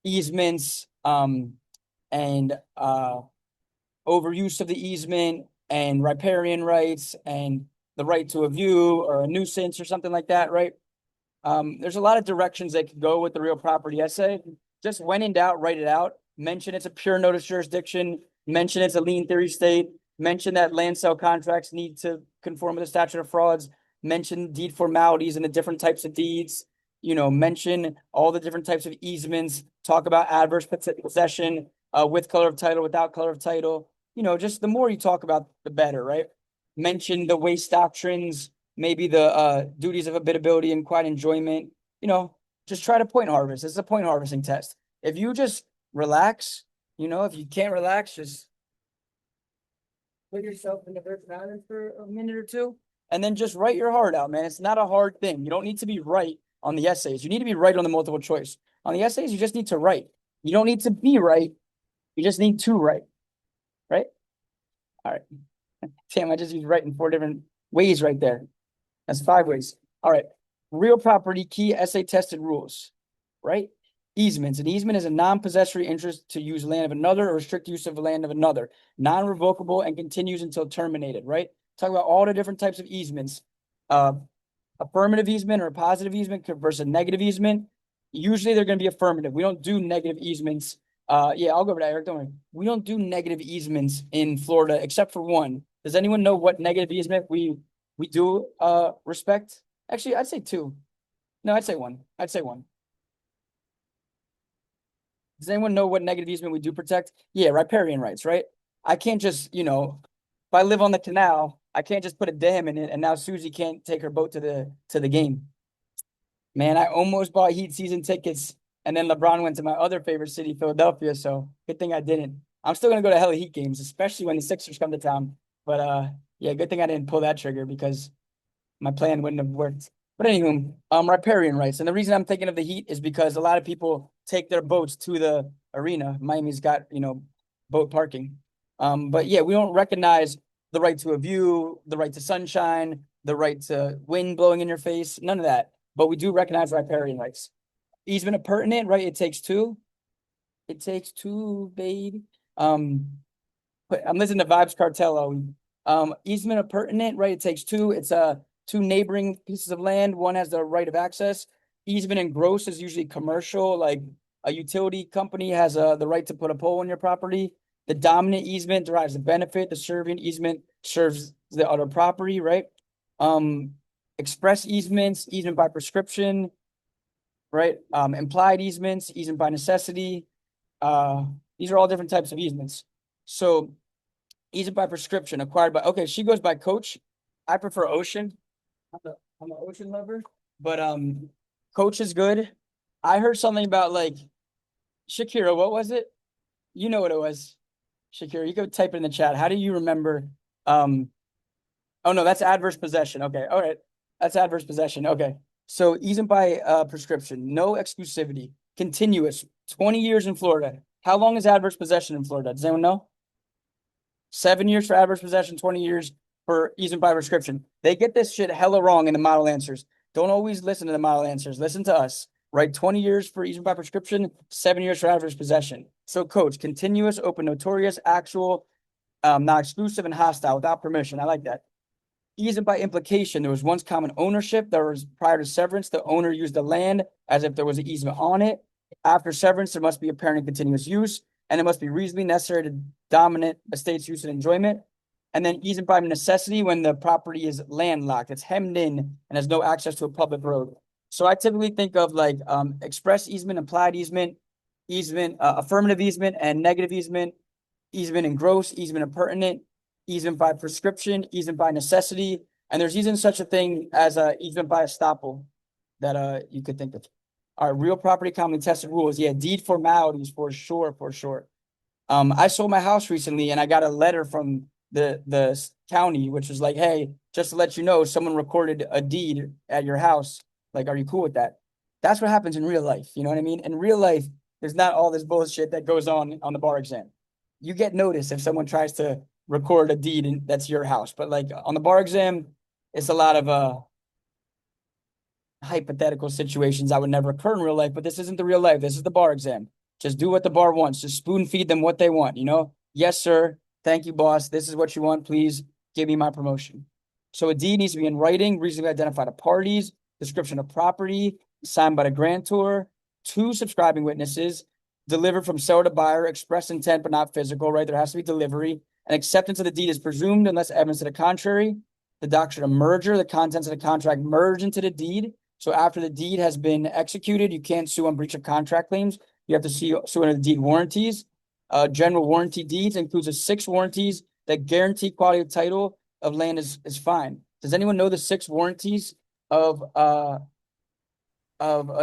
Speaker 1: easements, and overuse of the easement and riparian rights and the right to a view or a nuisance or something like that, right? There's a lot of directions that could go with the real property essay. Just when in doubt, write it out. Mention it's a pure notice jurisdiction. Mention it's a lien theory state. Mention that land sale contracts need to conform with the statute of frauds. Mention deed formalities and the different types of deeds. You know, mention all the different types of easements. Talk about adverse possession, with color of title, without color of title. You know, just the more you talk about, the better, right? Mention the waste doctrines, maybe the duties of habitability and quiet enjoyment. You know, just try to point harvest. This is a point harvesting test. If you just relax, you know, if you can't relax, just put yourself in the Virgin Islands for a minute or two, and then just write your heart out, man. It's not a hard thing. You don't need to be right on the essays. You need to be right on the multiple choice. On the essays, you just need to write. You don't need to be right. You just need to write. Right? All right. Damn, I just used write in 4 different ways right there. That's 5 ways. All right. Real property key essay tested rules. Right? Easements. An easement is a non-possessory interest to use land of another or restrict use of the land of another. Non-revocable and continues until terminated, right? Talk about all the different types of easements. Affirmative easement or a positive easement versus a negative easement. Usually they're going to be affirmative. We don't do negative easements. Yeah, I'll go over that, Eric. Don't worry. We don't do negative easements in Florida except for one. Does anyone know what negative easement we do respect? Actually, I'd say 2. No, I'd say 1. I'd say 1. Does anyone know what negative easement we do protect? Yeah, riparian rights, right? I can't just, you know, if I live on the canal, I can't just put a dam in it and now Susie can't take her boat to the game. Man, I almost bought Heat season tickets and then LeBron went to my other favorite city, Philadelphia, so good thing I didn't. I'm still gonna go to hella Heat games, especially when the Sixers come to town. But yeah, good thing I didn't pull that trigger because my plan wouldn't have worked. But anywho, riparian rights. And the reason I'm thinking of the Heat is because a lot of people take their boats to the arena. Miami's got, you know, boat parking. But yeah, we don't recognize the right to a view, the right to sunshine, the right to wind blowing in your face, none of that. But we do recognize riparian rights. Easement appurtenant, right? It takes 2. It takes 2, babe. But I'm listening to Vibes Cartel. Easement appurtenant, right? It takes 2. It's 2 neighboring pieces of land. One has the right of access. Easement and gross is usually commercial, like a utility company has the right to put a pole on your property. The dominant easement derives the benefit. The serving easement serves the other property, right? Express easements, easement by prescription, right? Implied easements, easement by necessity. These are all different types of easements. So easement by prescription acquired by, okay, she goes by Coach. I prefer Ocean. I'm an Ocean lover, but Coach is good. I heard something about like Shakira. What was it? You know what it was, Shakira. You could type it in the chat. How do you remember? Oh no, that's adverse possession. Okay, all right, that's adverse possession. Okay, so easement by prescription, no exclusivity, continuous, 20 years in Florida. How long is adverse possession in Florida? Does anyone know? 7 years for adverse possession, 20 years for easement by prescription. They get this shit hella wrong in the model answers. Don't always listen to the model answers. Listen to us. Right? 20 years for easement by prescription, 7 years for adverse possession. So, coach, continuous, open, notorious, actual, not exclusive, and hostile without permission. I like that. Easement by implication. There was once common ownership. There was prior to severance, the owner used the land as if there was an easement on it. After severance, there must be apparent and continuous use, and it must be reasonably necessary to dominant estate's use and enjoyment. And then easement by necessity when the property is landlocked, it's hemmed in and has no access to a public road. So I typically think of like express easement, implied easement, affirmative easement, and negative easement, easement in gross, easement impertinent, easement by prescription, easement by necessity, and there's even such a thing as easement by estoppel that you could think of. All right, real property commonly tested rules. Yeah, deed formalities for sure, for sure. I sold my house recently and I got a letter from the county, which was like, hey, just to let you know, someone recorded a deed at your house. Like, are you cool with that? That's what happens in real life. You know what I mean? In real life, there's not all this bullshit that goes on the bar exam. You get noticed if someone tries to record a deed and that's your house. But like on the bar exam, it's a lot of hypothetical situations that would never occur in real life, but this isn't the real life. This is the bar exam. Just do what the bar wants. Just spoon feed them what they want, you know? Yes, sir. Thank you, boss. This is what you want. Please give me my promotion. So a deed needs to be in writing, reasonably identify the parties, description of property, signed by the grantor, 2 subscribing witnesses, delivered from seller to buyer, express intent but not physical, right? There has to be delivery. And acceptance of the deed is presumed unless evidence to the contrary. The doctrine of merger, the contents of the contract merge into the deed. So after the deed has been executed, you can't sue on breach of contract claims. You have to sue under the deed warranties. General warranty deeds includes the 6 warranties that guarantee quality of title of land is fine. Does anyone know the 6 warranties of a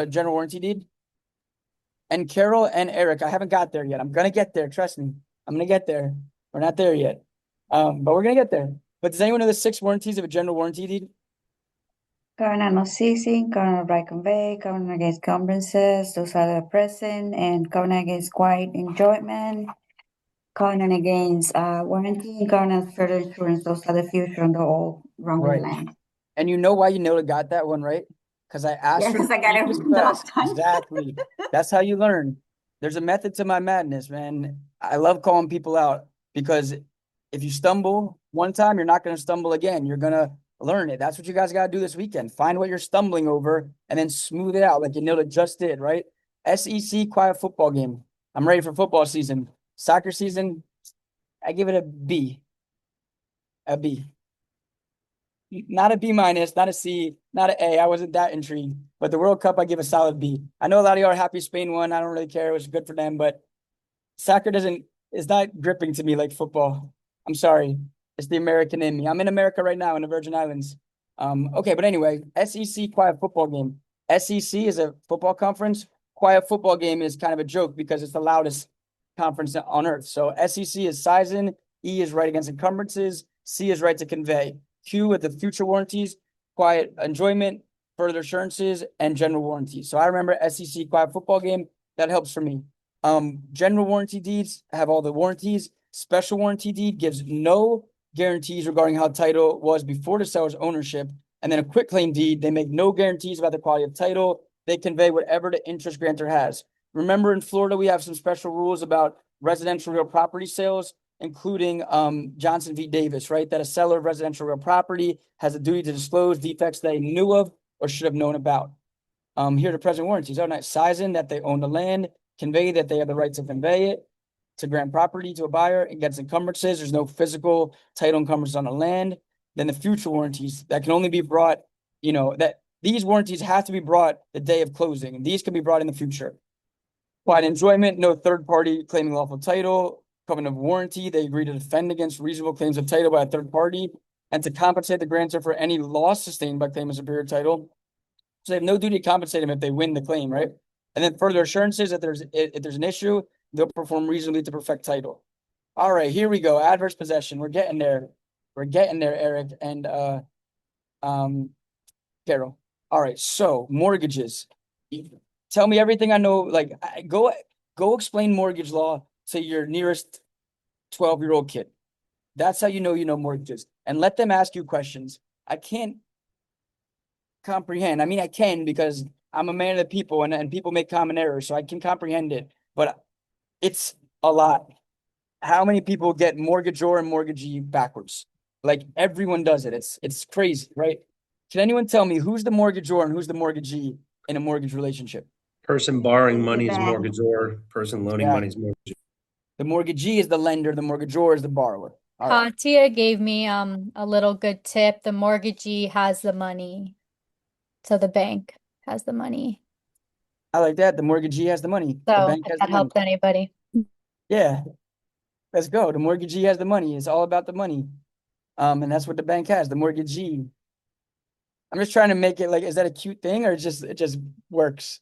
Speaker 1: general warranty deed? And Carol and Eric, I haven't got there yet. I'm gonna get there. Trust me. I'm gonna get there. We're not there yet. But we're gonna get there. But does anyone know the 6 warranties of a general warranty deed?
Speaker 7: Covenant of ceasing, covenant of right convey, covenant against encumbrances, those are the present, and covenant against quiet enjoyment, covenant against warranty, and covenant of further insurance, those are the future on the old wrongly
Speaker 1: Right.
Speaker 7: land.
Speaker 1: And you know why you know got that one right? Because I asked
Speaker 7: Yeah,
Speaker 1: you
Speaker 7: because I got it
Speaker 1: previous
Speaker 7: wrong the
Speaker 1: class.
Speaker 7: last time.
Speaker 1: Exactly. That's how you learn. There's a method to my madness, man. I love calling people out because if you stumble one time, you're not going to stumble again. You're going to learn it. That's what you guys got to do this weekend. Find what you're stumbling over and then smooth it out like you know it just did, right? SEC quiet football game. I'm ready for football season. Soccer season, I give it a B. A B. Not a B minus, not a C, not an A. I wasn't that intrigued. But the World Cup, I give a solid B. I know a lot of y'all are happy Spain won. I don't really care. It was good for them, but soccer it's not gripping to me like football. I'm sorry. It's the American in me. I'm in America right now in the Virgin Islands. Okay, but anyway, SEC quiet football game. SEC is a football conference. Quiet football game is kind of a joke because it's the loudest conference on earth. So SEC is sizing, E is right against encumbrances, C is right to convey. Q with the future warranties, quiet enjoyment, further assurances, and general warranties. So I remember SEC quiet football game. That helps for me. General warranty deeds have all the warranties. Special warranty deed gives no guarantees regarding how title was before the seller's ownership. And then a quick claim deed, they make no guarantees about the quality of title. They convey whatever the interest grantor has. Remember in Florida, we have some special rules about residential real property sales, including Johnson v. Davis, right? That a seller of residential real property has a duty to disclose defects they knew of or should have known about. Here are the present warranties. Oh, nice. Sizing that they own the land, convey that they have the right to convey it, to grant property to a buyer against encumbrances. There's no physical title encumbrance on the land. Then the future warranties that can only be brought, that these warranties have to be brought the day of closing. These can be brought in the future. Quiet enjoyment, no third party claiming lawful title. Covenant of warranty, they agree to defend against reasonable claims of title by a third party and to compensate the grantor for any loss sustained by claim of superior title. So they have no duty to compensate them if they win the claim, right? And then further assurances that if there's an issue, they'll perform reasonably to perfect title. All right, here we go. Adverse possession. We're getting there. We're getting there, Eric and Carol. All right, so mortgages. Tell me everything I know. Like, Go explain mortgage law to your nearest 12-year-old kid. That's how you know mortgages. And let them ask you questions. I can't comprehend. I mean, I can because I'm a man of the people and people make common errors, so I can comprehend it. But it's a lot. How many people get mortgagor and mortgagee backwards? Like everyone does it. It's crazy, right? Can anyone tell me who's the mortgagor and who's the mortgagee in a mortgage relationship?
Speaker 6: Person borrowing
Speaker 7: The
Speaker 6: money is
Speaker 7: bank.
Speaker 6: mortgagor, person loaning money is mortgagor.
Speaker 1: The mortgagee is the lender, the mortgagor is the borrower. All right.
Speaker 3: Katia gave me a little good tip. The mortgagee has the money. So the bank has the money.
Speaker 1: I like that. The mortgagee has the money. The
Speaker 3: So
Speaker 1: bank
Speaker 3: if
Speaker 1: has the
Speaker 3: that
Speaker 1: money.
Speaker 3: helped anybody.
Speaker 1: Yeah. Let's go. The mortgagee has the money. It's all about the money. And that's what the bank has, the mortgagee. I'm just trying to make it like, is that a cute thing or it just works?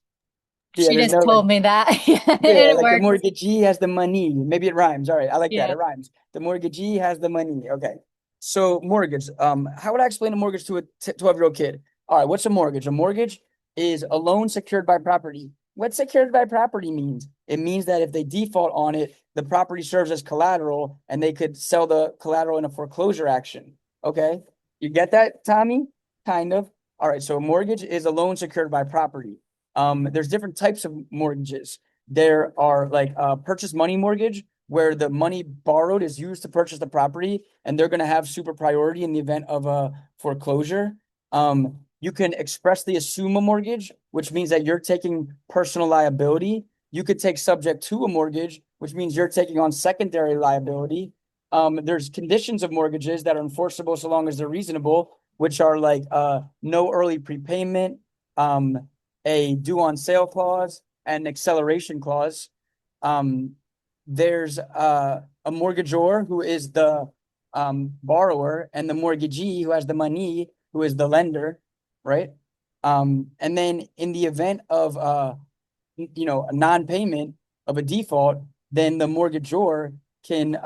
Speaker 1: Yeah,
Speaker 3: She
Speaker 1: there's
Speaker 3: just
Speaker 1: no like,
Speaker 3: told me that. And
Speaker 1: yeah,
Speaker 3: it
Speaker 1: like the
Speaker 3: works.
Speaker 1: mortgagee has the money. Maybe it rhymes. All right, I like that.
Speaker 3: Yeah.
Speaker 1: It rhymes. The mortgagee has the money. Okay. So mortgage. How would I explain a mortgage to a 12-year-old kid? All right, what's a mortgage? A mortgage is a loan secured by property. What secured by property means? It means that if they default on it, the property serves as collateral and they could sell the collateral in a foreclosure action. Okay. You get that, Tommy? Kind of. All right. So a mortgage is a loan secured by property. There's different types of mortgages. There are like a purchase money mortgage where the money borrowed is used to purchase the property and they're going to have super priority in the event of a foreclosure. You can expressly assume a mortgage, which means that you're taking personal liability. You could take subject to a mortgage, which means you're taking on secondary liability. There's conditions of mortgages that are enforceable so long as they're reasonable, which are like no early prepayment, a due on sale clause, and acceleration clause. There's a mortgagor who is the borrower, and the mortgagee who has the money, who is the lender, right? And then in the event of a non-payment of a default, then the mortgagor can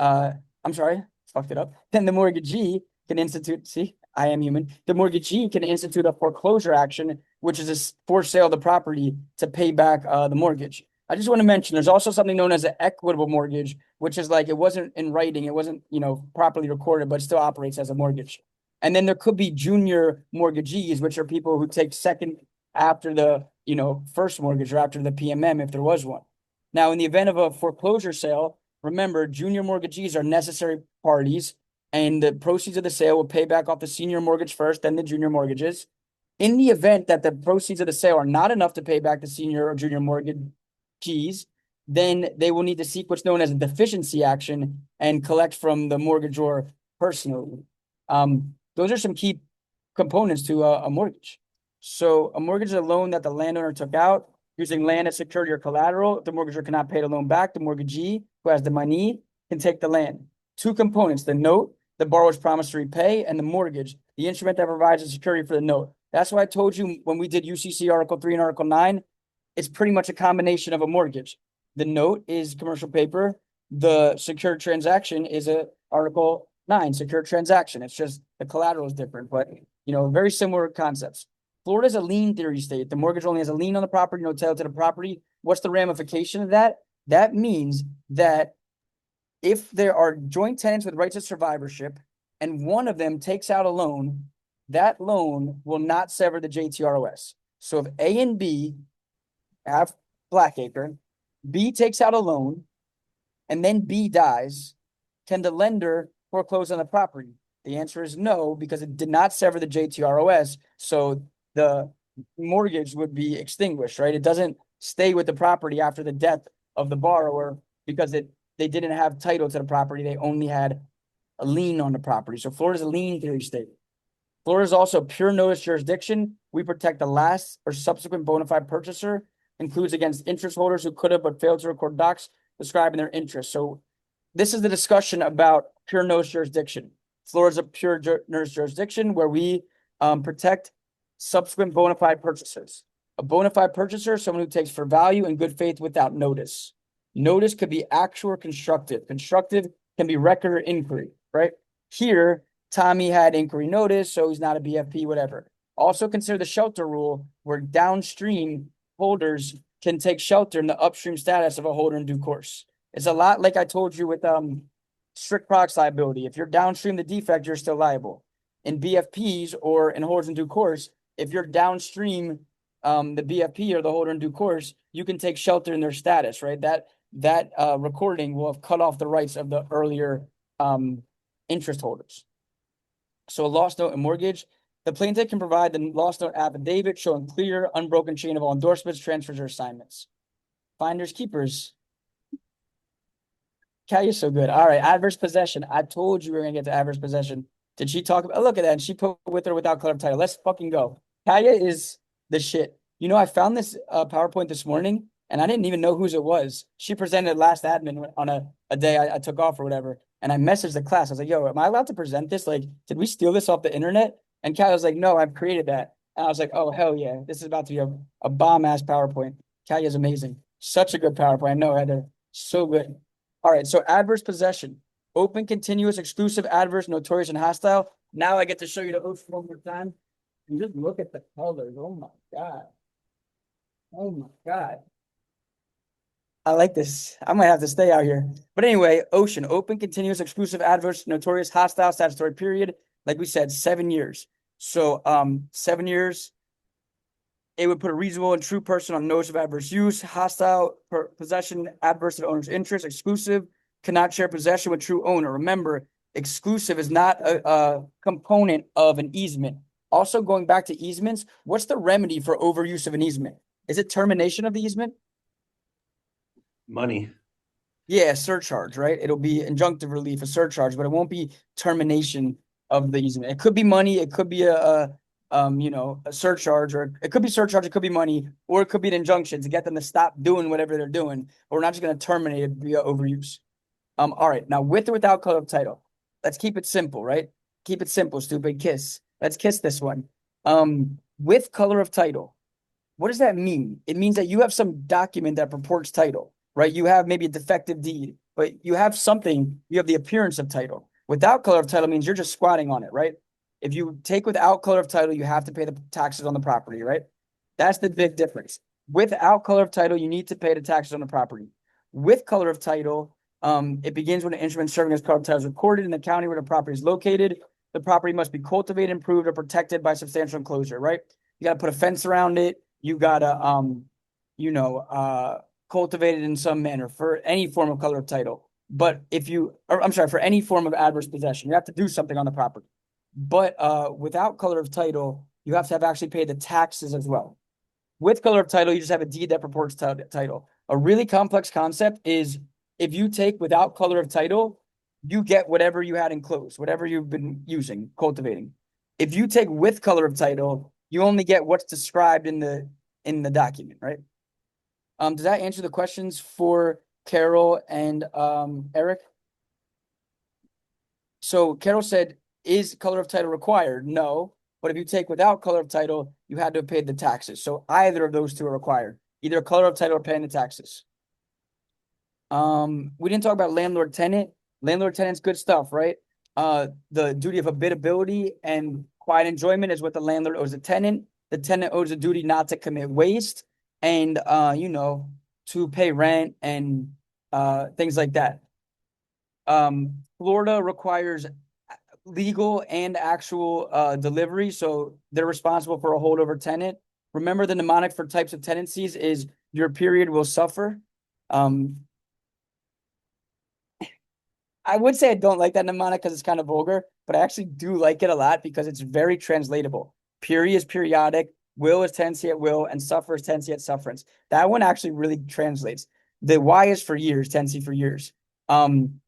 Speaker 1: I'm sorry, fucked it up. Then the mortgagee can institute, see, I am human. The mortgagee can institute a foreclosure action, which is a for sale of the property to pay back the mortgage. I just want to mention there's also something known as an equitable mortgage, which is like it wasn't in writing, it wasn't, properly recorded, but it still operates as a mortgage. And then there could be junior mortgagees, which are people who take second after the, first mortgage or after the PMM if there was one. Now, in the event of a foreclosure sale, remember, junior mortgagees are necessary parties, and the proceeds of the sale will pay back off the senior mortgage first, then the junior mortgages. In the event that the proceeds of the sale are not enough to pay back the senior or junior mortgagees, then they will need to seek what's known as a deficiency action and collect from the mortgagor personally. Those are some key components to a mortgage. So a mortgage is a loan that the landowner took out using land as security or collateral. If the mortgagor cannot pay the loan back, the mortgagee, who has the money, can take the land. Two components: the note, the borrower's promise to repay, and the mortgage, the instrument that provides the security for the note. That's why I told you when we did UCC Article 3 and Article 9, it's pretty much a combination of a mortgage. The note is commercial paper. The secured transaction is a Article 9 secured transaction. It's just the collateral is different, but very similar concepts. Florida is a lien theory state. The mortgage only has a lien on the property, no title to the property. What's the ramification of that? That means that if there are joint tenants with rights of survivorship and one of them takes out a loan, that loan will not sever the JTROS. So if A and B have Blackacre, B takes out a loan, and then B dies, can the lender foreclose on the property? The answer is no, because it did not sever the JTROS. So the mortgage would be extinguished, right? It doesn't stay with the property after the death of the borrower because they didn't have title to the property. They only had a lien on the property. So Florida's a lien theory state. Florida is also pure notice jurisdiction. We protect the last or subsequent bona fide purchaser, includes against interest holders who could have but failed to record docs describing their interest. So this is the discussion about pure notice jurisdiction. Florida's a pure notice jurisdiction where we protect subsequent bona fide purchasers. A bona fide purchaser is someone who takes for value in good faith without notice. Notice could be actual or constructive. Constructive can be record or inquiry, right? Here, Tommy had inquiry notice, so he's not a BFP, whatever. Also consider the shelter rule, where downstream holders can take shelter in the upstream status of a holder in due course. It's a lot like I told you with strict products liability. If you're downstream the defect, you're still liable. In BFPs or in holders in due course, if you're downstream the BFP or the holder in due course, you can take shelter in their status, right? That recording will have cut off the rights of the earlier interest holders. So a lost note and mortgage, the plaintiff can provide the lost note affidavit showing clear, unbroken chain of all endorsements, transfers, or assignments. Finders, keepers. Kaya is so good. All right, adverse possession. I told you we were gonna get to adverse possession. Did she talk about? Oh, look at that. And she put with or without color of title. Let's fucking go. Kaya is the shit. You know, I found this PowerPoint this morning, and I didn't even know whose it was. She presented last admin on a day I took off or whatever. And I messaged the class. I was like, yo, am I allowed to present this? Like, did we steal this off the internet? And Kaya was like, no, I've created that. And I was like, oh, hell yeah. This is about to be a bomb-ass PowerPoint. Kaya is amazing. Such a good PowerPoint. I know, Heather. So good. All right, so adverse possession. Open, continuous, exclusive, adverse, notorious, and hostile. Now I get to show you the oath one more time. And just look at the colors. Oh my God. Oh my God. I like this. I might have to stay out here. But anyway, ocean, open, continuous, exclusive, adverse, notorious, hostile, statutory period. Like we said, 7 years. So 7 years, it would put a reasonable and true person on notice of adverse use, hostile possession, adverse to the owner's interest, exclusive, cannot share possession with true owner. Remember, exclusive is not a component of an easement. Also, going back to easements, what's the remedy for overuse of an easement? Is it termination of the easement?
Speaker 6: Money.
Speaker 1: Yeah, surcharge, right? It'll be injunctive relief, a surcharge, but it won't be termination of the easement. It could be money, it could be a surcharge, or it could be surcharge, it could be money, or it could be an injunction to get them to stop doing whatever they're doing. But we're not just going to terminate it via overuse. All right, now with or without color of title. Let's keep it simple, right? Keep it simple, stupid. Kiss. Let's kiss this one. With color of title. What does that mean? It means that you have some document that purports title, right? You have maybe a defective deed, but you have something, you have the appearance of title. Without color of title means you're just squatting on it, right? If you take without color of title, you have to pay the taxes on the property, right? That's the big difference. Without color of title, you need to pay the taxes on the property. With color of title, it begins when the instrument serving as color of title is recorded in the county where the property is located. The property must be cultivated, improved, or protected by substantial enclosure, right? You got to put a fence around it. You got to, cultivate it in some manner for any form of color of title. But for any form of adverse possession, you have to do something on the property. But without color of title, you have to have actually paid the taxes as well. With color of title, you just have a deed that purports title. A really complex concept is if you take without color of title, you get whatever you had enclosed, whatever you've been using, cultivating. If you take with color of title, you only get what's described in the document, right? Does that answer the questions for Carol and Eric? So Carol said, is color of title required? No. But if you take without color of title, you had to have paid the taxes. So either of those two are required, either color of title or paying the taxes. We didn't talk about landlord tenant. Landlord tenant's good stuff, right? The duty of habitability and quiet enjoyment is what the landlord owes the tenant. The tenant owes a duty not to commit waste and to pay rent and things like that. Florida requires legal and actual delivery, so they're responsible for a holdover tenant. Remember, the mnemonic for types of tenancies is your period will suffer. I would say I don't like that mnemonic because it's kind of vulgar, but I actually do like it a lot because it's very translatable. Period is periodic, will is tenancy at will, and suffer is tenancy at sufferance. That one actually really translates. The Y is for years, tenancy for years. And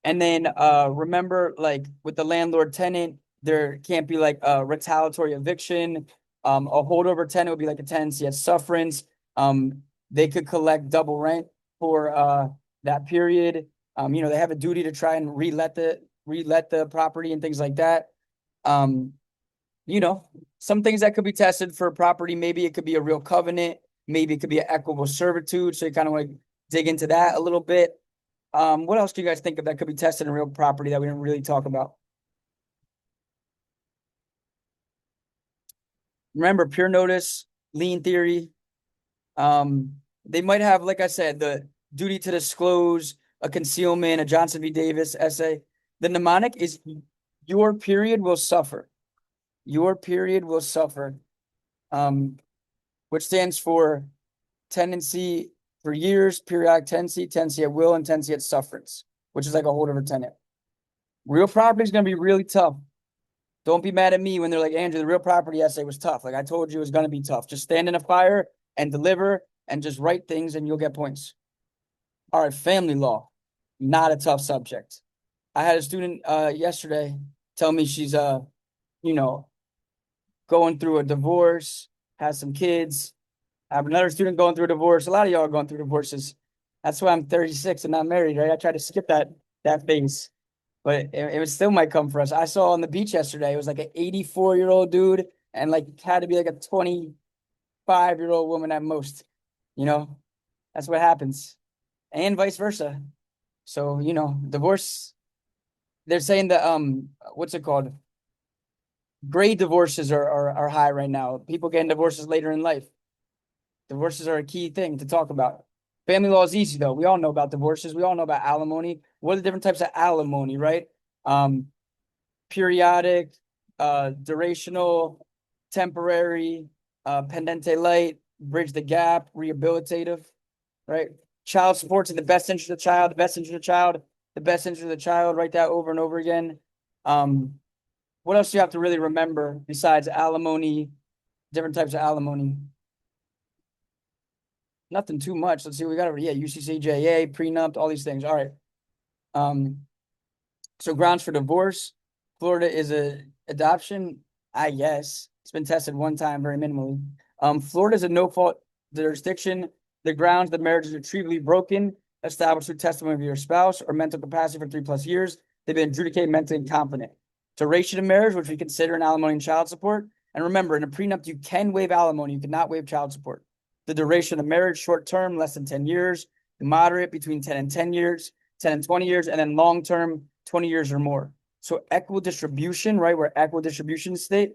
Speaker 1: then remember, like with the landlord tenant, there can't be like a retaliatory eviction. A holdover tenant would be like a tenancy at sufferance. They could collect double rent for that period. They have a duty to try and relet the property and things like that. Some things that could be tested for property, maybe it could be a real covenant, maybe it could be an equitable servitude. So you kind of want to dig into that a little bit. What else do you guys think of that could be tested in real property that we didn't really talk about? Remember, pure notice, lien theory. They might have, like I said, the duty to disclose, a concealment, a Johnson v. Davis essay. The mnemonic is your period will suffer. Your period will suffer. Which stands for tendency for years, periodic tendency, tendency at will, and tendency at sufferance, which is like a whole different tenet. Real property is going to be really tough. Don't be mad at me when they're like, Andrew, the real property essay was tough. Like I told you, it was going to be tough. Just stand in a fire and deliver and just write things and you'll get points. All right, family law, not a tough subject. I had a student yesterday tell me she's you know, going through a divorce, has some kids. I have another student going through a divorce. A lot of y'all are going through divorces. That's why I'm 36 and not married, right? I tried to skip that phase, but it still might come for us. I saw on the beach yesterday, it was like an 84-year-old dude and like had to be like a 25-year-old woman at most. You know, that's what happens, and vice versa. So, divorce, they're saying that what's it called? Gray divorces are high right now. People getting divorces later in life. Divorces are a key thing to talk about. Family law is easy though. We all know about divorces. We all know about alimony. What are the different types of alimony, right? Periodic, durational, temporary, pendente light, bridge the gap, rehabilitative, right? Child support's in the best interest of the child, the best interest of the child, the best interest of the child. Write that over and over again. What else do you have to really remember besides alimony, different types of alimony? Nothing too much. Let's see what we got over. Yeah, UCCJA, prenup, all these things. All right. So grounds for divorce. Florida is a adoption, I guess. It's been tested one time, very minimally. Florida is a no-fault jurisdiction. The grounds the marriage is retrievably broken, established through testimony of your spouse or mental capacity for 3+ years. They've been adjudicated mentally incompetent. Duration of marriage, which we consider in alimony and child support. And remember, in a prenup, you can waive alimony. You cannot waive child support. The duration of marriage, short term, less than 10 years, moderate, between 10 and 10 years, 10 and 20 years, and then long term, 20 years or more. So equitable distribution, right? Where equitable distribution state,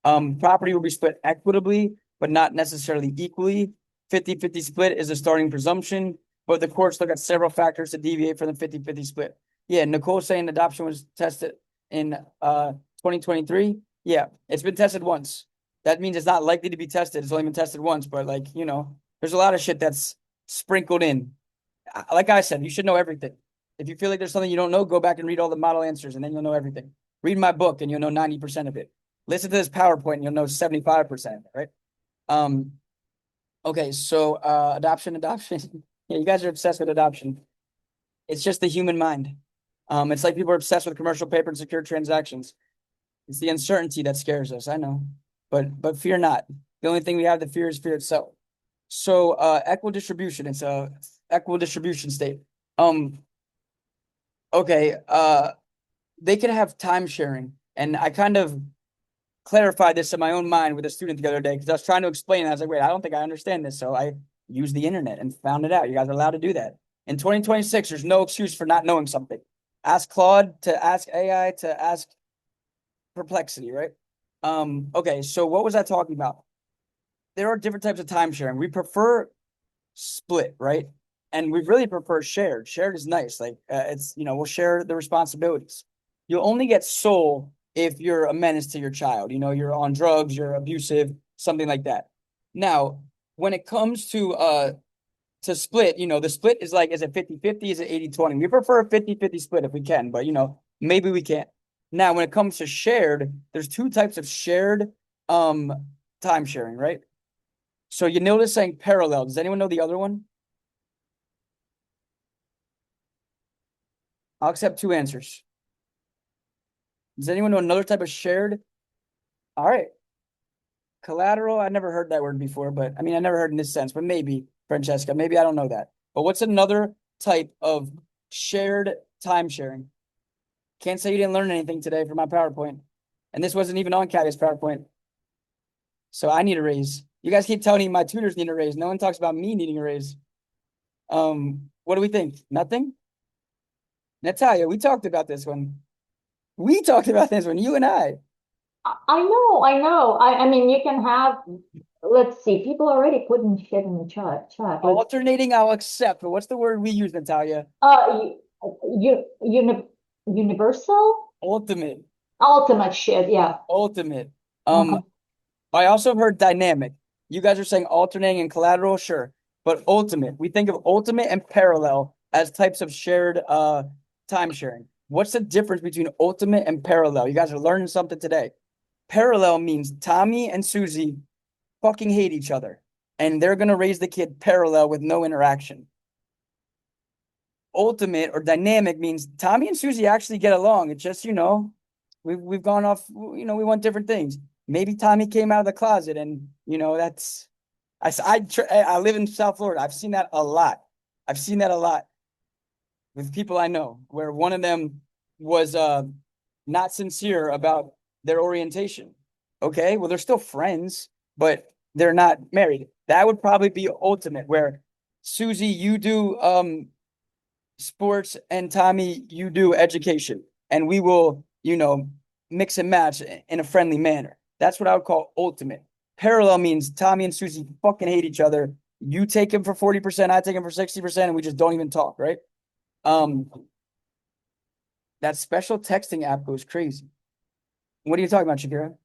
Speaker 1: property will be split equitably, but not necessarily equally. 50-50 split is a starting presumption, but the courts look at several factors to deviate from the 50-50 split. Yeah, Nicole's saying adoption was tested in 2023. Yeah, it's been tested once. That means it's not likely to be tested. It's only been tested once, but there's a lot of shit that's sprinkled in. Like I said, you should know everything. If you feel like there's something you don't know, go back and read all the model answers and then you'll know everything. Read my book and you'll know 90% of it. Listen to this PowerPoint and you'll know 75%, right? Okay, so adoption. Yeah, you guys are obsessed with adoption. It's just the human mind. It's like people are obsessed with commercial paper and secure transactions. It's the uncertainty that scares us, I know. But fear not. The only thing we have to fear is fear itself. So equitable distribution, it's a equitable distribution state. Okay, they could have time sharing. And I kind of clarified this in my own mind with a student the other day because I was trying to explain it. I was like, wait, I don't think I understand this. So I used the internet and found it out. You guys are allowed to do that. In 2026, there's no excuse for not knowing something. Ask Claude to ask AI to ask Perplexity, right? Okay, so what was I talking about? There are different types of time sharing. We prefer split, right? And we really prefer shared. Shared is nice. Like it's, we'll share the responsibilities. You'll only get sole if you're a menace to your child. You're on drugs, you're abusive, something like that. Now, when it comes to split, the split is like, is it 50-50? Is it 80-20? We prefer a 50-50 split if we can, but maybe we can't. Now, when it comes to shared, there's two types of shared time sharing, right? So you notice saying parallel. Does anyone know the other one? I'll accept two answers. Does anyone know another type of shared? All right. Collateral, I never heard that word before, but I never heard in this sense, but maybe, Francesca, maybe I don't know that. But what's another type of shared time sharing? Can't say you didn't learn anything today from my PowerPoint. And this wasn't even on Caddy's PowerPoint. So I need a raise. You guys keep telling me my tutors need a raise. No one talks about me needing a raise. What do we think? Nothing? Natalia, we talked about this one. You and I.
Speaker 4: I know. I mean, you can have let's see, people already putting shit in the chat.
Speaker 1: Alternating, I'll accept, but what's the word we use, Natalia?
Speaker 4: Universal?
Speaker 1: Ultimate.
Speaker 4: Ultimate shit, yeah.
Speaker 1: Ultimate.
Speaker 4: Uh-huh.
Speaker 1: I also heard dynamic. You guys are saying alternating and collateral, sure. But ultimate, we think of ultimate and parallel as types of shared time sharing. What's the difference between ultimate and parallel? You guys are learning something today. Parallel means Tommy and Susie fucking hate each other, and they're gonna raise the kid parallel with no interaction. Ultimate or dynamic means Tommy and Susie actually get along. It's just, we've gone off, we want different things. Maybe Tommy came out of the closet and, that's, I live in South Florida. I've seen that a lot. I've seen that a lot with people I know where one of them was not sincere about their orientation. Okay, well, they're still friends, but they're not married. That would probably be ultimate, where Susie, you do sports, and Tommy, you do education, and we will, mix and match in a friendly manner. That's what I would call ultimate. Parallel means Tommy and Susie fucking hate each other. You take him for 40%, I take him for 60%, and we just don't even talk, right? That special texting app goes crazy. What are you talking about, Shakira?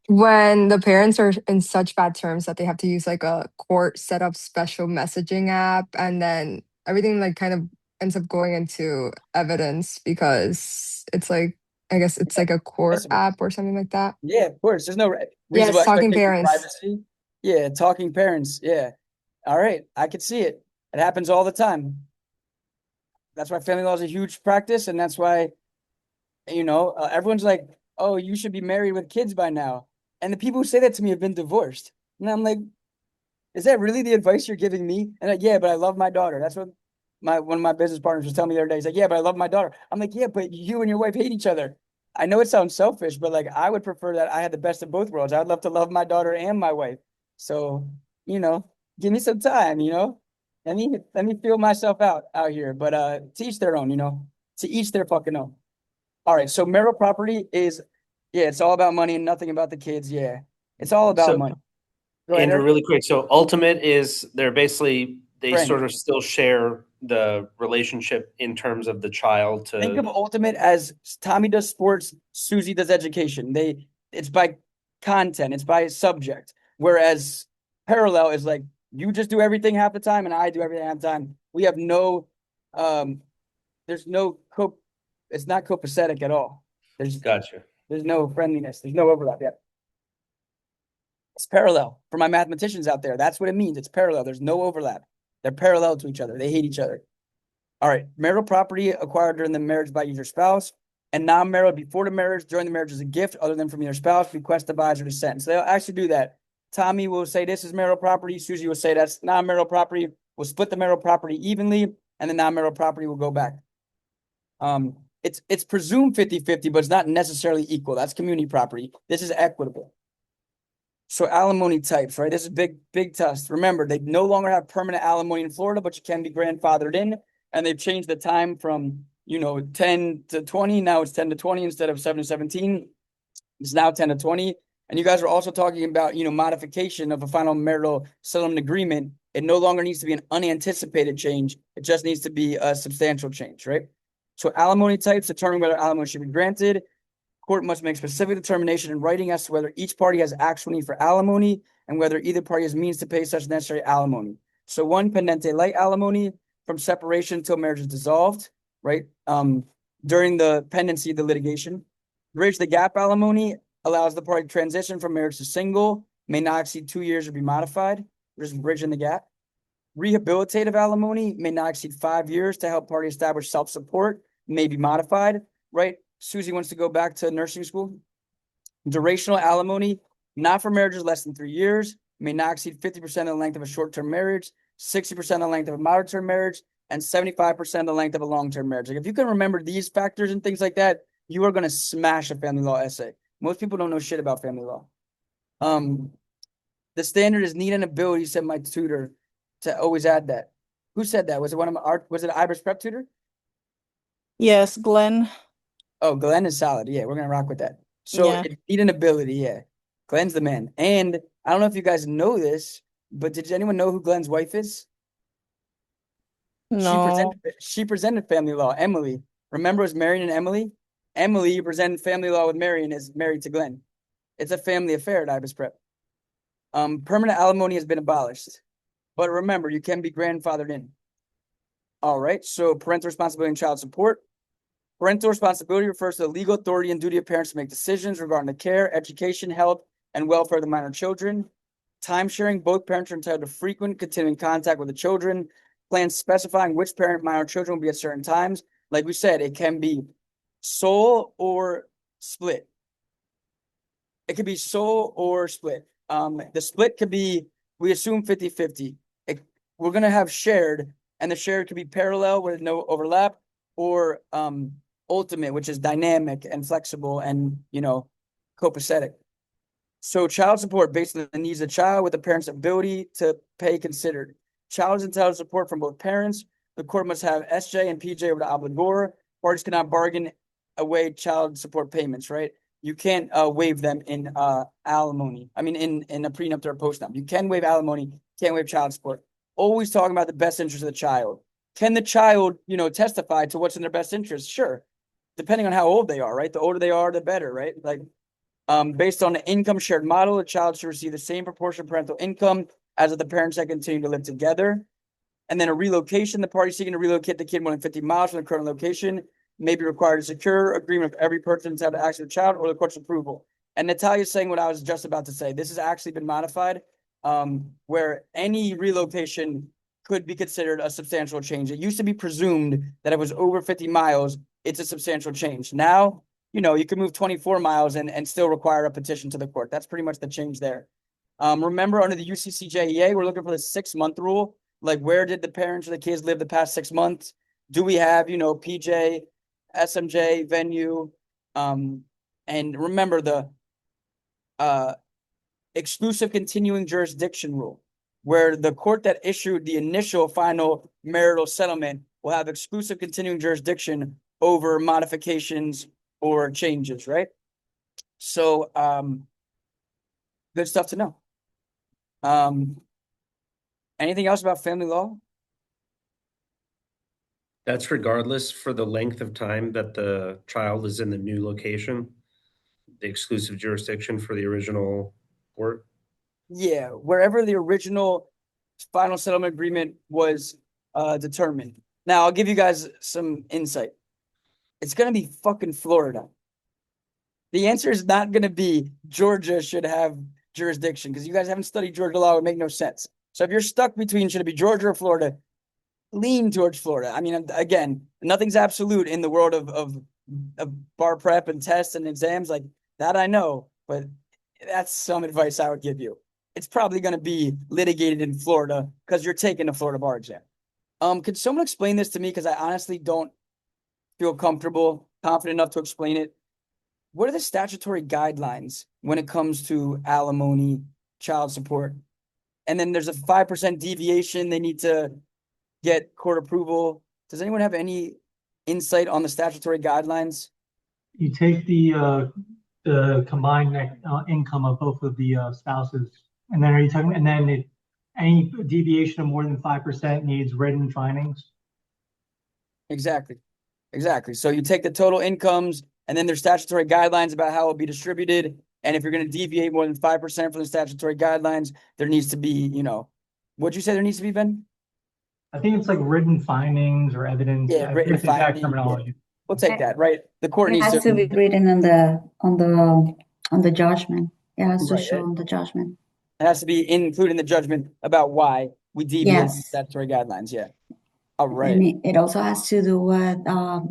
Speaker 8: When the parents are in such bad terms that they have to use like a court set up special messaging app, and then everything like kind of ends up going into evidence because it's like, I guess it's like a court app or something like that.
Speaker 1: Yeah, of course. There's no reasonable
Speaker 8: Yes, talking
Speaker 1: expectation of
Speaker 8: parents.
Speaker 1: privacy. Yeah, talking parents. Yeah. All right. I could see it. It happens all the time. That's why family law is a huge practice. And that's why, everyone's like, oh, you should be married with kids by now. And the people who say that to me have been divorced. And I'm like, is that really the advice you're giving me? And like, yeah, but I love my daughter. That's what one of my business partners was telling me the other day. He's like, yeah, but I love my daughter. I'm like, yeah, but you and your wife hate each other. I know it sounds selfish, but like I would prefer that I had the best of both worlds. I'd love to love my daughter and my wife. So, give me some time, let me feel myself out here. But to each their own, to each their fucking own. All right. So marital property is, yeah, it's all about money and nothing about the kids. Yeah. It's all about
Speaker 6: So,
Speaker 1: money. Go ahead,
Speaker 6: Andrew,
Speaker 1: Eric.
Speaker 6: really quick. So ultimate is they're basically they
Speaker 1: Friend.
Speaker 6: sort of still share the relationship in terms of the child to
Speaker 1: Think of ultimate as Tommy does sports, Susie does education. It's by content, it's by subject. Whereas parallel is like you just do everything half the time and I do everything half the time. We have no there's no it's not copacetic at all.
Speaker 6: Gotcha.
Speaker 1: There's no friendliness, there's no overlap yet. It's parallel for my mathematicians out there. That's what it means. It's parallel. There's no overlap. They're parallel to each other. They hate each other. All right. Marital property acquired during the marriage by either spouse, and non-marital before the marriage, during the marriage as a gift other than from either spouse, bequest, devise, or descent. So they'll actually do that. Tommy will say this is marital property. Susie will say that's non-marital property. We'll split the marital property evenly, and the non-marital property will go back. It's presumed 50-50, but it's not necessarily equal. That's community property. This is equitable. So alimony types, right? This is big test. Remember, they no longer have permanent alimony in Florida, but you can be grandfathered in. And they've changed the time from, 10 to 20. Now it's 10 to 20 instead of 7 to 17. It's now 10 to 20. And you guys are also talking about, modification of a final marital settlement agreement. It no longer needs to be an unanticipated change. It just needs to be a substantial change, right? So alimony types determine whether alimony should be granted. Court must make specific determination in writing as to whether each party has actual need for alimony and whether either party has means to pay such necessary alimony. So one, pendente light alimony from separation until marriage is dissolved, right? During the pendency of the litigation. Bridge the gap alimony allows the party to transition from marriage to single, may not exceed 2 years or be modified. Just bridging the gap. Rehabilitative alimony may not exceed 5 years to help party establish self-support, may be modified, right? Susie wants to go back to nursing school. Durational alimony, not for marriages less than 3 years, may not exceed 50% of the length of a short-term marriage, 60% of the length of a moderate-term marriage, and 75% of the length of a long-term marriage. Like if you can remember these factors and things like that, you are going to smash a family law essay. Most people don't know shit about family law. The standard is need and ability, said my tutor, to always add that. Who said that? Was it was it an Ibris prep tutor?
Speaker 9: Yes, Glenn.
Speaker 1: Oh, Glenn is solid. Yeah, we're gonna rock with that. So
Speaker 9: Yeah.
Speaker 1: need an ability, yeah. Glenn's the man. And I don't know if you guys know this, but did anyone know who Glenn's wife is?
Speaker 9: No.
Speaker 1: She presented family law. Emily. Remember, it was Marion and Emily? Emily presented family law with Marion, is married to Glenn. It's a family affair at IBIS Prep. Permanent alimony has been abolished. But remember, you can be grandfathered in. All right, so parental responsibility and child support. Parental responsibility refers to the legal authority and duty of parents to make decisions regarding the care, education, health, and welfare of the minor children. Time sharing, both parents are entitled to frequent continuing contact with the children. Plans specifying which parent minor children will be at certain times. Like we said, it can be sole or split. It could be sole or split. The split could be, we assume 50-50. We're going to have shared, and the shared could be parallel with no overlap, or ultimate, which is dynamic and flexible and, copacetic. So child support based on the needs of the child with the parent's ability to pay considered. Child is entitled to support from both parents. The court must have SJ and PJ over the obligor. Parties cannot bargain away child support payments, right? You can't waive them in alimony. I mean, in a prenup or a postnup. You can waive alimony, can't waive child support. Always talking about the best interest of the child. Can the child, testify to what's in their best interest? Sure. Depending on how old they are, right? The older they are, the better, right? Like, based on the income shared model, the child should receive the same proportion of parental income as of the parents that continue to live together. And then a relocation, the party seeking to relocate the kid more than 50 miles from the current location may be required to secure agreement of every person to have access to the child or the court's approval. And Natalia's saying what I was just about to say. This has actually been modified, where any relocation could be considered a substantial change. It used to be presumed that it was over 50 miles, it's a substantial change. Now, you can move 24 miles and still require a petition to the court. That's pretty much the change there. Remember, under the UCCJEA, we're looking for the 6-month rule. Like, where did the parents or the kids live the past 6 months? Do we have, PJ, SMJ, venue? And remember the exclusive continuing jurisdiction rule, where the court that issued the initial final marital settlement will have exclusive continuing jurisdiction over modifications or changes, right? So, good stuff to know. Anything else about family law?
Speaker 6: That's regardless for the length of time that the child is in the new location, the exclusive jurisdiction for the original court.
Speaker 1: Yeah, wherever the original final settlement agreement was determined. Now, I'll give you guys some insight. It's going to be fucking Florida. The answer is not going to be Georgia should have jurisdiction, because you guys haven't studied Georgia law. It would make no sense. So if you're stuck between should it be Georgia or Florida, lean towards Florida. I mean, again, nothing's absolute in the world of bar prep and tests and exams like that. I know, but that's some advice I would give you. It's probably going to be litigated in Florida because you're taking a Florida bar exam. Could someone explain this to me? Because I honestly don't feel confident enough to explain it. What are the statutory guidelines when it comes to alimony, child support? And then there's a 5% deviation. They need to get court approval. Does anyone have any insight on the statutory guidelines?
Speaker 10: You take the combined income of both of the spouses, and then any deviation of more than 5% needs written findings.
Speaker 1: Exactly. So you take the total incomes, and then there's statutory guidelines about how it will be distributed. And if you're going to deviate more than 5% from the statutory guidelines, there needs to be, what'd you say there needs to be, Ben?
Speaker 10: I think it's like written findings or evidence.
Speaker 1: Yeah, written
Speaker 10: exact
Speaker 1: findings.
Speaker 10: terminology.
Speaker 1: Yeah. We'll take that, right? The court
Speaker 7: It
Speaker 1: needs
Speaker 7: has to be written on the judgment. It has to
Speaker 1: Right.
Speaker 7: show on the judgment.
Speaker 1: It has to be included in the judgment about why we deviate from
Speaker 7: Yes.
Speaker 1: statutory guidelines. Yeah. All right.
Speaker 7: And it also has to do with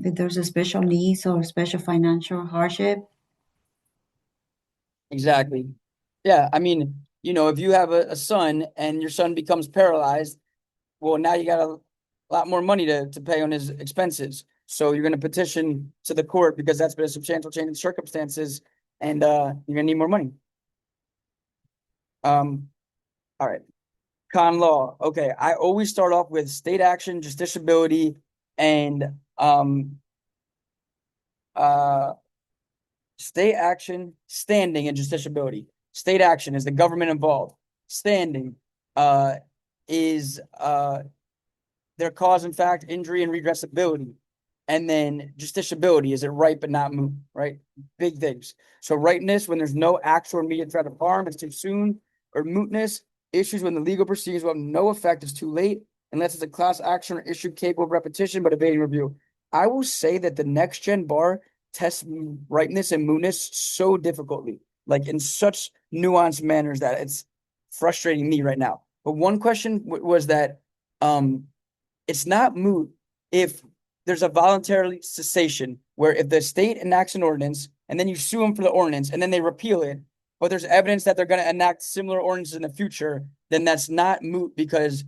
Speaker 7: if there's a special needs or special financial hardship.
Speaker 1: Exactly. Yeah. I mean, if you have a son and your son becomes paralyzed, well, now you got a lot more money to pay on his expenses. So you're going to petition to the court because that's been a substantial change in circumstances, and you're going to need more money. All right. Con law. Okay. I always start off with state action, justiciability, and state action, standing, and justiciability. State action, is the government involved? Standing, is their cause and fact, injury and redressability. And then justiciability, is it right but not moot, right? Big things. So rightness, when there's no actual immediate threat of harm, it's too soon. Or mootness, issues when the legal proceedings will have no effect, it's too late, unless it's a class action or issue capable of repetition but evading review. I will say that the next gen bar tests rightness and mootness so difficultly, like in such nuanced manners that it's frustrating me right now. But one question was that it's not moot if there's a voluntary cessation, where if the state enacts an ordinance and then you sue them for the ordinance and then they repeal it, but there's evidence that they're going to enact similar ordinances in the future, then that's not moot because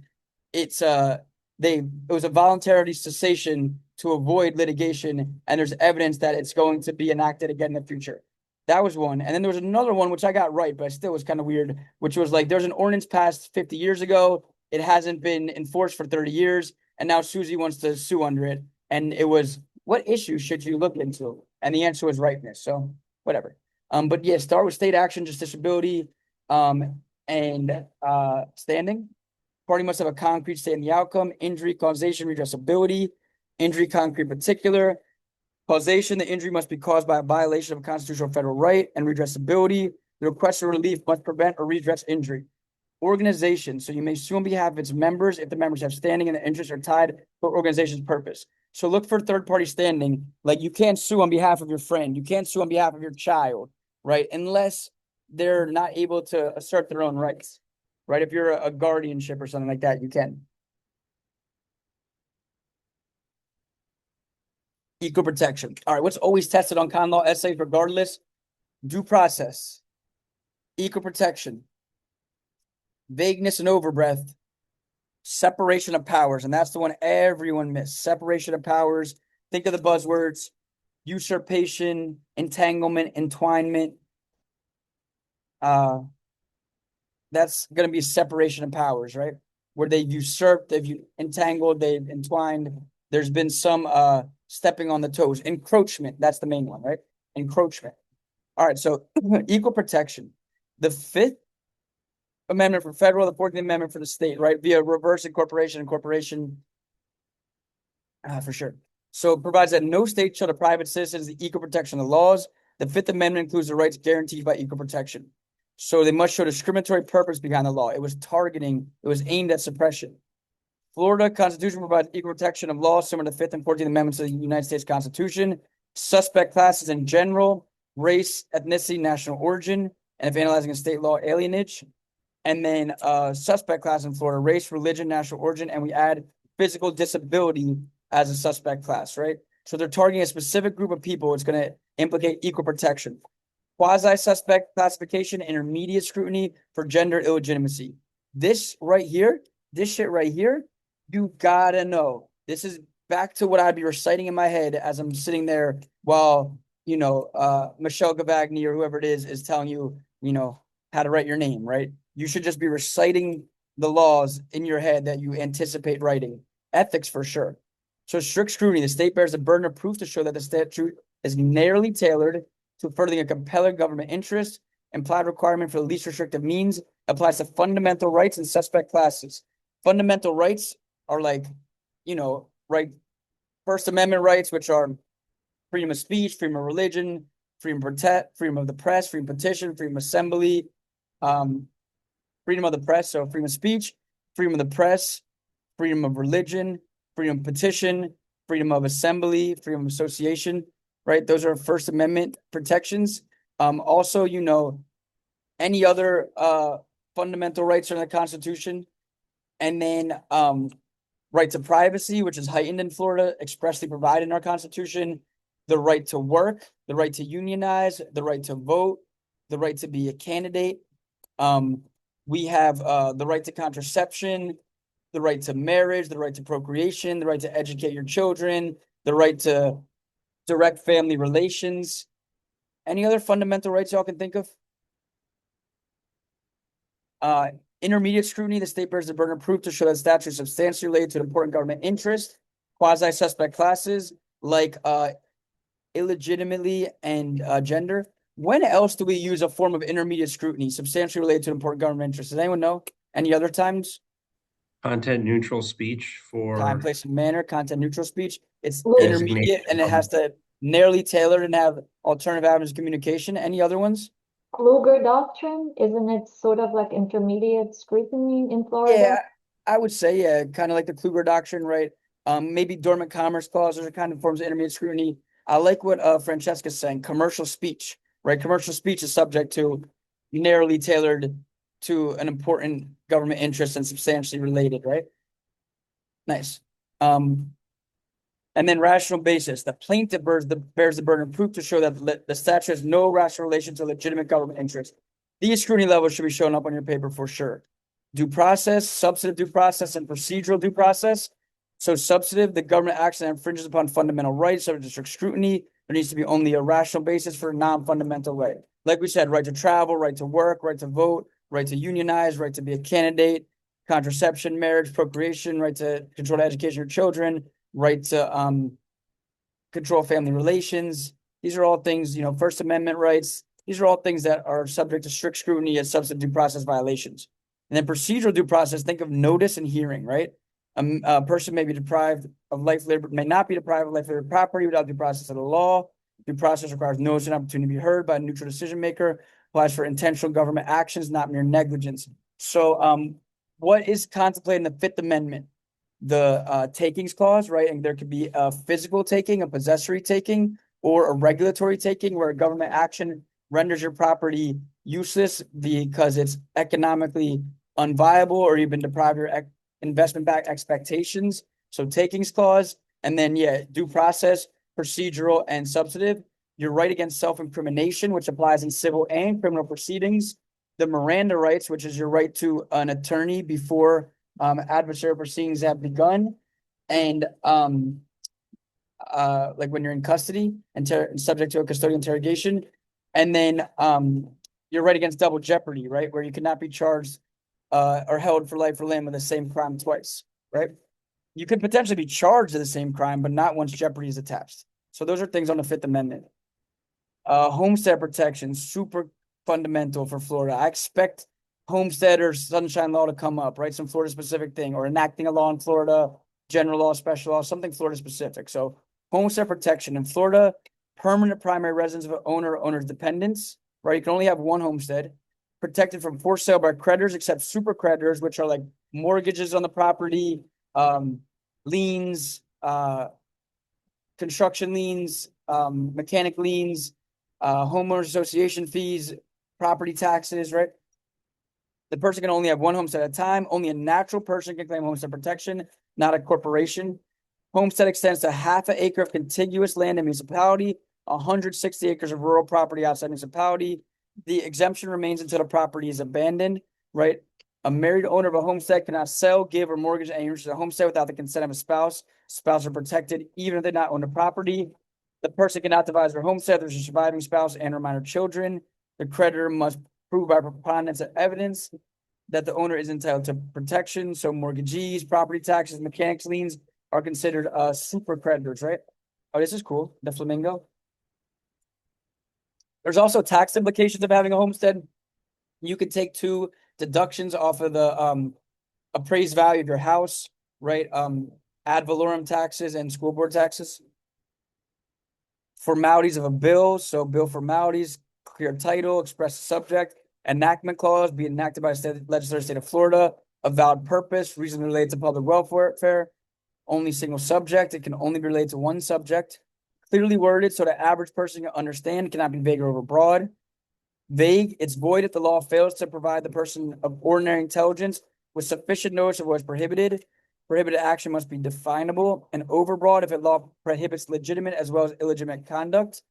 Speaker 1: it's it was a voluntary cessation to avoid litigation, and there's evidence that it's going to be enacted again in the future. That was one. And then there was another one which I got right, but still was kind of weird, which was like there's an ordinance passed 50 years ago. It hasn't been enforced for 30 years, and now Susie wants to sue under it. And it was, what issue should you look into? And the answer was rightness. So whatever. But yeah, start with state action, justiciability, and standing. Party must have a concrete stake in the outcome, injury, causation, redressability, injury, concrete, particular. Causation, the injury must be caused by a violation of a constitutional federal right, and redressability, the request for relief must prevent or redress injury. Organization, so you may sue on behalf of its members if the members have standing and the interests are tied to organization's purpose. So look for third-party standing. Like you can't sue on behalf of your friend. You can't sue on behalf of your child, right? Unless they're not able to assert their own rights, right? If you're a guardianship or something like that, you can. Equal protection. All right, what's always tested on common law essays regardless? Due process, equal protection, vagueness and overbreath, separation of powers, and that's the one everyone missed. Separation of powers. Think of the buzzwords: usurpation, entanglement, entwinement. That's going to be separation of powers, right? Where they've usurped, they've entangled, they've entwined. There's been some stepping on the toes. Encroachment, that's the main one, right? Encroachment. All right, so equal protection. The Fifth Amendment for federal, the 14th Amendment for the state, right? Via reverse incorporation, for sure. So it provides that no state shall deprive its citizens the equal protection of the laws. The Fifth Amendment includes the rights guaranteed by equal protection. So they must show discriminatory purpose behind the law. It was targeting, it was aimed at suppression. Florida Constitution provides equal protection of law similar to the Fifth and 14th Amendments of the United States Constitution. Suspect classes in general, race, ethnicity, national origin, and if analyzing a state law, alienage. And then suspect class in Florida, race, religion, national origin, and we add physical disability as a suspect class, right? So they're targeting a specific group of people. It's going to implicate equal protection. Quasi-suspect classification, intermediate scrutiny for gender illegitimacy. This right here, this shit right here, you gotta know. This is back to what I'd be reciting in my head as I'm sitting there while, Michelle Gavagni or whoever it is telling you, how to write your name, right? You should just be reciting the laws in your head that you anticipate writing. Ethics for sure. So strict scrutiny, the state bears the burden of proof to show that the statute is narrowly tailored to furthering a compelling government interest. Implied requirement for the least restrictive means applies to fundamental rights and suspect classes. Fundamental rights are like, right, First Amendment rights, which are freedom of speech, freedom of religion, freedom of the press, freedom of petition, freedom of assembly, freedom of the press, so freedom of speech, freedom of the press, freedom of religion, freedom of petition, freedom of assembly, freedom of association, right? Those are First Amendment protections. Also, any other fundamental rights are in the Constitution. And then right to privacy, which is heightened in Florida, expressly provided in our Constitution. The right to work, the right to unionize, the right to vote, the right to be a candidate. We have the right to contraception, the right to marriage, the right to procreation, the right to educate your children, the right to direct family relations. Any other fundamental rights y'all can think of? Intermediate scrutiny, the state bears the burden of proof to show that statute is substantially related to an important government interest. Quasi-suspect classes like illegitimately and gender. When else do we use a form of intermediate scrutiny substantially related to important government interests? Does anyone know? Any other times?
Speaker 6: Content neutral speech
Speaker 1: Time,
Speaker 6: for
Speaker 1: place, and manner, content neutral speech. It's
Speaker 4: Well-
Speaker 1: intermediate and it has to narrowly tailor and have alternative avenues of communication. Any other ones?
Speaker 4: Kluger doctrine, isn't it sort of like intermediate scrutiny in Florida?
Speaker 1: Yeah, I would say, yeah, kind of like the Kluger doctrine, right? Maybe dormant commerce clauses are kind of forms of intermediate scrutiny. I like what Francesca's saying, commercial speech, right? Commercial speech is subject to narrowly tailored to an important government interest and substantially related, right? Nice. And then rational basis. The plaintiff bears the burden of proof to show that the statute has no rational relation to legitimate government interest. These scrutiny levels should be shown up on your paper for sure. Due process, substantive due process, and procedural due process. So substantive, the government action that infringes upon fundamental rights subject to strict scrutiny. There needs to be only a rational basis for a non-fundamental right. Like we said, right to travel, right to work, right to vote, right to unionize, right to be a candidate, contraception, marriage, procreation, right to control the education of children, right to control family relations. These are all things, First Amendment rights. These are all things that are subject to strict scrutiny as substantive due process violations. And then procedural due process, think of notice and hearing, right? A person may be deprived of life, liberty, may not be deprived of life, liberty, property without due process of the law. Due process requires notice and opportunity to be heard by a neutral decision maker, applies for intentional government actions, not mere negligence. So what is contemplated in the Fifth Amendment? The takings clause, right? And there could be a physical taking, a possessory taking, or a regulatory taking where a government action renders your property useless because it's economically unviable or you've been deprived of your investment back expectations. So takings clause, and then due process, procedural, and substantive. Your right against self-incrimination, which applies in civil and criminal proceedings. The Miranda rights, which is your right to an attorney before adversarial proceedings have begun, and like when you're in custody and subject to a custodial interrogation, and then you're right against double jeopardy, right, where you cannot be charged or held for life or limb with the same crime twice, right? You could potentially be charged of the same crime, but not once jeopardy is attached. So those are things on the Fifth Amendment. Homestead protection, super fundamental for Florida. I expect homestead or sunshine law to come up, right? Some Florida specific thing, or enacting a law in Florida, general law, special law, something Florida specific. So homestead protection in Florida, permanent primary residence of an owner or owner's dependents, right? You can only have one homestead, protected from forced sale by creditors, except super creditors, which are like mortgages on the property, liens, construction liens, mechanic liens, homeowners association fees, property taxes, right? The person can only have one homestead at a time. Only a natural person can claim homestead protection, not a corporation. Homestead extends to half an acre of contiguous land in municipality, 160 acres of rural property outside municipality. The exemption remains until the property is abandoned, right? A married owner of a homestead cannot sell, give, or mortgage any interest in a homestead without the consent of a spouse. Spouses are protected even if they not own the property. The person cannot devise their homestead. There's a surviving spouse and or minor children. The creditor must prove by preponderance of evidence that the owner is entitled to protection. So mortgagees, property taxes, mechanics liens are considered super creditors, right? Oh, this is cool. The flamingo. There's also tax implications of having a homestead. You could take 2 deductions off of the appraised value of your house, right? Ad valorem taxes and school board taxes. Formalities of a bill, so bill formalities, clear title, express subject, enactment clause, be enacted by the state legislature of the state of Florida, a valid purpose, reasonably related to public welfare, only single subject, it can only be related to one subject, clearly worded so the average person can understand, cannot be vague or overbroad. Vague, it's void if the law fails to provide the person of ordinary intelligence with sufficient notice of what is prohibited. Prohibited action must be definable, and overbroad if a law prohibits legitimate as well as illegitimate conduct.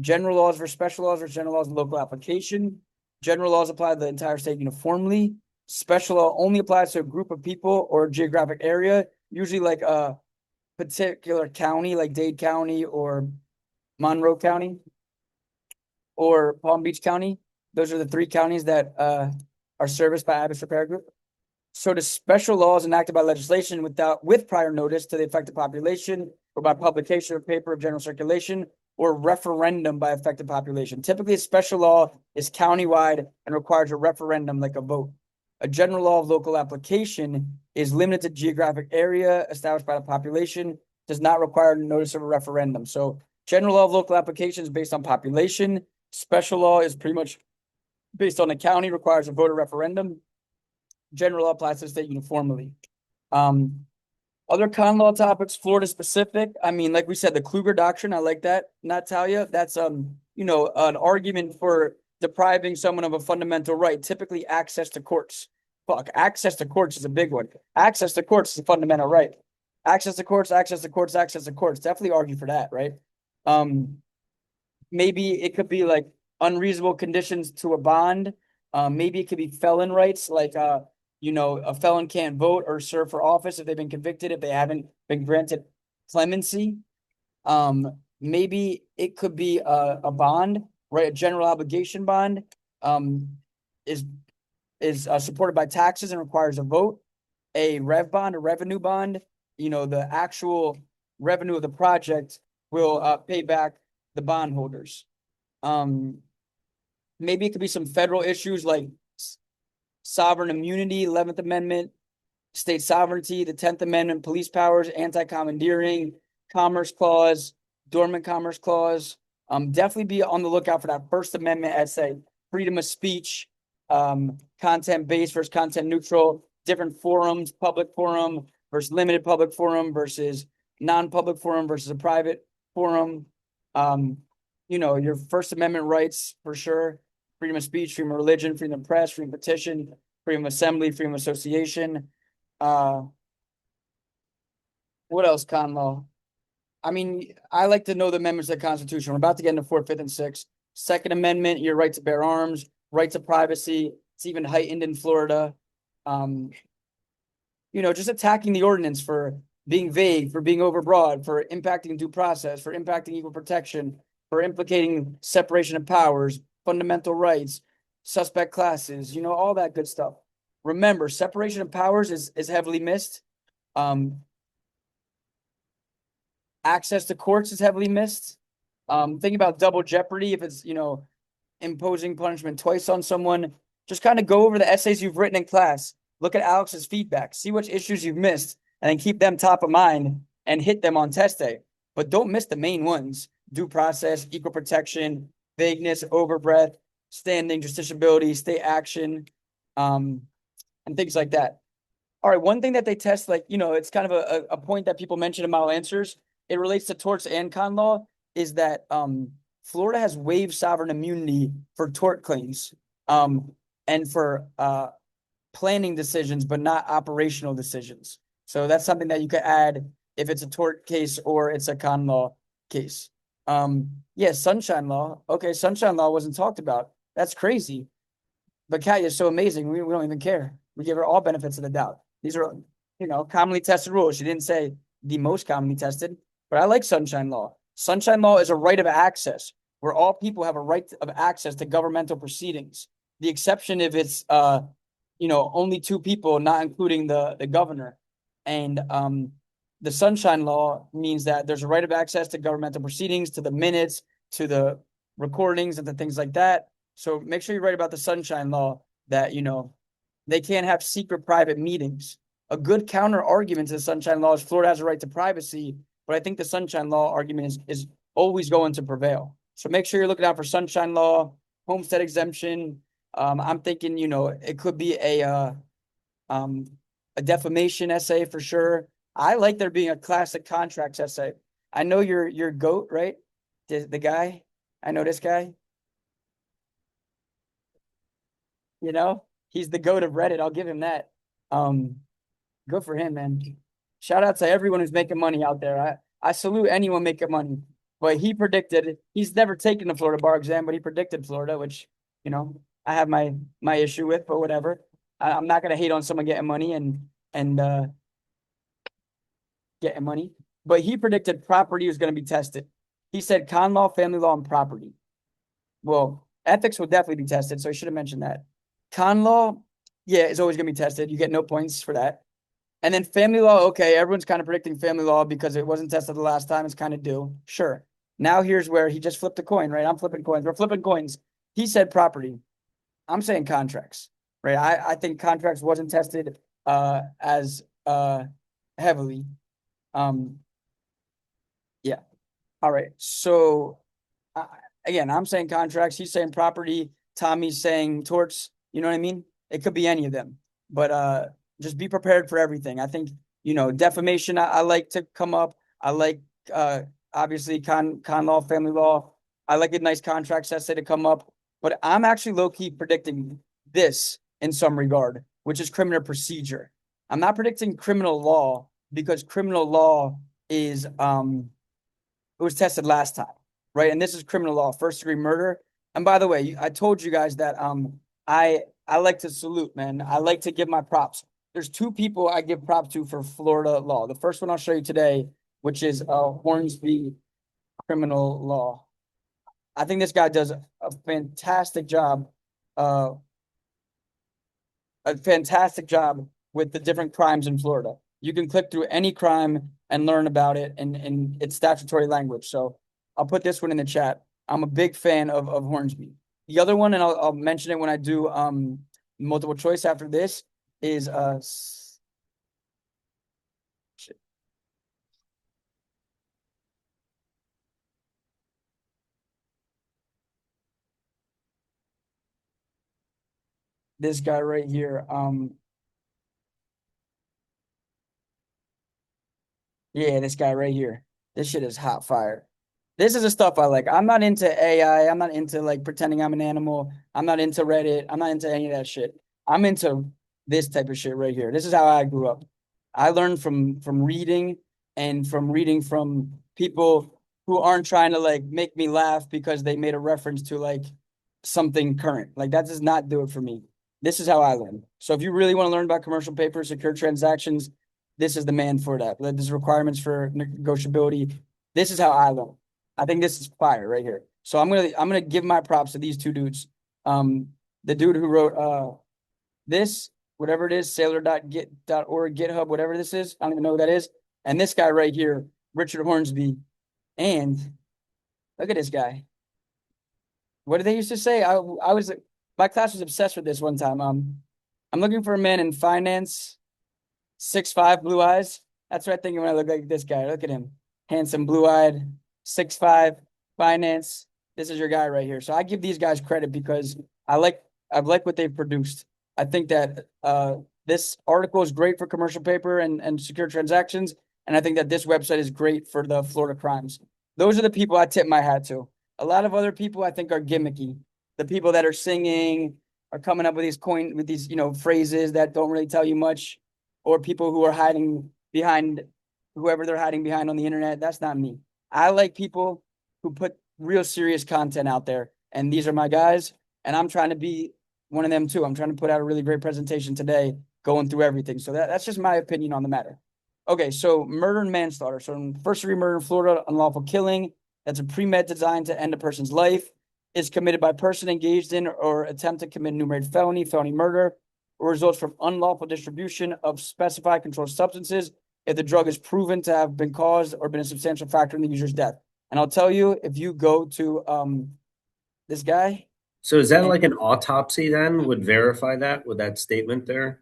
Speaker 1: General laws versus special laws versus general laws and local application. General laws apply to the entire state uniformly. Special law only applies to a group of people or a geographic area, usually like a particular county, like Dade County or Monroe County or Palm Beach County. Those are the 3 counties that are serviced by Abbott Repair Group. So the special laws enacted by legislation with prior notice to the affected population or by publication of paper of general circulation or referendum by affected population. Typically, a special law is countywide and requires a referendum, like a vote. A general law of local application is limited to geographic area established by the population, does not require notice of a referendum. So general law of local application is based on population. Special law is pretty much based on the county, requires a vote or referendum. General law applies to the state uniformly. Other con law topics, Florida specific. I mean, like we said, the Kluger Doctrine, I like that, Natalia. That's an argument for depriving someone of a fundamental right, typically access to courts. Fuck, access to courts is a big one. Access to courts is a fundamental right. Access to courts, access to courts, access to courts. Definitely argue for that, right? Maybe it could be like unreasonable conditions to a bond. Maybe it could be felon rights, like a felon can't vote or serve for office if they've been convicted, if they haven't been granted clemency. Maybe it could be a bond, right? A general obligation bond is supported by taxes and requires a vote. A rev bond, a revenue bond, the actual revenue of the project will pay back the bondholders. Maybe it could be some federal issues like sovereign immunity, 11th Amendment, state sovereignty, the 10th Amendment, police powers, anti-commandeering, commerce clause, dormant commerce clause. Definitely be on the lookout for that First Amendment essay, freedom of speech, content-based versus content neutral, different forums, public forum versus limited public forum versus non-public forum versus a private forum. Your First Amendment rights for sure. Freedom of speech, freedom of religion, freedom of press, freedom of petition, freedom of assembly, freedom of association. What else, con law? I mean, I like to know the amendments to the Constitution. We're about to get into 4th, 5th, and 6th. Second Amendment, your right to bear arms, right to privacy. It's even heightened in Florida. Just attacking the ordinance for being vague, for being overbroad, for impacting due process, for impacting equal protection, for implicating separation of powers, fundamental rights, suspect classes, all that good stuff. Remember, separation of powers is heavily missed. Access to courts is heavily missed. Think about double jeopardy. If it's, imposing punishment twice on someone, just kind of go over the essays you've written in class. Look at Alex's feedback, see which issues you've missed, and then keep them top of mind and hit them on test day. But don't miss the main ones: due process, equal protection, vagueness, overbreadth, standing, justiciability, state action, and things like that. All right, one thing that they test, it's kind of a point that people mention in model answers. It relates to torts and con law, is that Florida has waived sovereign immunity for tort claims and for planning decisions, but not operational decisions. So that's something that you could add if it's a tort case or it's a con law case. Sunshine law. Okay, sunshine law wasn't talked about. That's crazy. But Katya is so amazing. We don't even care. We give her all benefits of the doubt. These are, commonly tested rules. She didn't say the most commonly tested, but I like sunshine law. Sunshine law is a right of access where all people have a right of access to governmental proceedings. The exception if it's, only two people, not including the governor. And the sunshine law means that there's a right of access to governmental proceedings, to the minutes, to the recordings and the things like that. So make sure you write about the sunshine law that, they can't have secret private meetings. A good counter argument to the sunshine law is Florida has a right to privacy, but I think the sunshine law argument is always going to prevail. So make sure you're looking out for sunshine law, homestead exemption. I'm thinking, it could be a defamation essay for sure. I like there being a classic contracts essay. I know you're GOAT, right? The guy. I know this guy. He's the GOAT of Reddit. I'll give him that. Good for him, man. Shout out to everyone who's making money out there. I salute anyone making money. But he predicted, he's never taken the Florida bar exam, but he predicted Florida, which, I have my issue with, but whatever. I'm not gonna hate on someone getting money and getting money. But he predicted property was gonna be tested. He said con law, family law, and property. Well, ethics will definitely be tested, so I should have mentioned that. Con law, yeah, is always gonna be tested. You get no points for that. And then family law, okay, everyone's kind of predicting family law because it wasn't tested the last time. It's kind of due. Sure. Now here's where he just flipped a coin, right? I'm flipping coins. We're flipping coins. He said property. I'm saying contracts, right? I think contracts wasn't tested as heavily. Yeah. All right. So uh, again, I'm saying contracts. He's saying property. Tommy's saying torts. You know what I mean? It could be any of them, but just be prepared for everything. I think defamation. I like to come up. I like obviously con law, family law. I like a nice contract essay to come up, but I'm actually low key predicting this in some regard, which is criminal procedure. I'm not predicting criminal law because criminal law is it was tested last time, right? And this is criminal law, first degree murder. And by the way, I told you guys that I like to salute, man. I like to give my props. There's two people I give props to for Florida law. The first one I'll show you today, which is Hornsby criminal law. I think this guy does a fantastic job, a fantastic job with the different crimes in Florida. You can click through any crime and learn about it in its statutory language. So I'll put this one in the chat. I'm a big fan of Hornsby. The other one, and I'll mention it when I do multiple choice after this, is shit. This guy right here. Yeah, this guy right here. This shit is hot fire. This is the stuff I like. I'm not into AI. I'm not into like pretending I'm an animal. I'm not into Reddit. I'm not into any of that shit. I'm into this type of shit right here. This is how I grew up. I learned from reading and from reading from people who aren't trying to like make me laugh because they made a reference to like something current. Like that does not do it for me. This is how I learn. So if you really want to learn about commercial paper, secure transactions, this is the man for that. There's requirements for negotiability. This is how I learn. I think this is fire right here. So I'm gonna give my props to these two dudes. The dude who wrote this, whatever it is, sailor.git.org, GitHub, whatever this is, I don't even know what that is. And this guy right here, Richard Hornsby. And look at this guy. What did they used to say? My class was obsessed with this one time. I'm looking for a man in finance, 6'5", blue eyes. That's what I'm thinking when I look like this guy. Look at him. Handsome, blue-eyed, 6'5", finance. This is your guy right here. So I give these guys credit because I like what they've produced. I think that this article is great for commercial paper and secure transactions. And I think that this website is great for the Florida crimes. Those are the people I tip my hat to. A lot of other people I think are gimmicky. The people that are singing are coming up with these phrases that don't really tell you much, or people who are hiding behind whoever they're hiding behind on the internet. That's not me. I like people who put real serious content out there, and these are my guys, and I'm trying to be one of them too. I'm trying to put out a really great presentation today, going through everything. So that's just my opinion on the matter. Okay, so murder and manslaughter. So first degree murder in Florida, unlawful killing. That's a pre-med designed to end a person's life. Is committed by person engaged in or attempt to commit enumerated felony murder, or results from unlawful distribution of specified controlled substances if the drug is proven to have been caused or been a substantial factor in the user's death. And I'll tell you, if you go to this guy.
Speaker 6: So is that like an autopsy then would verify that with that statement there?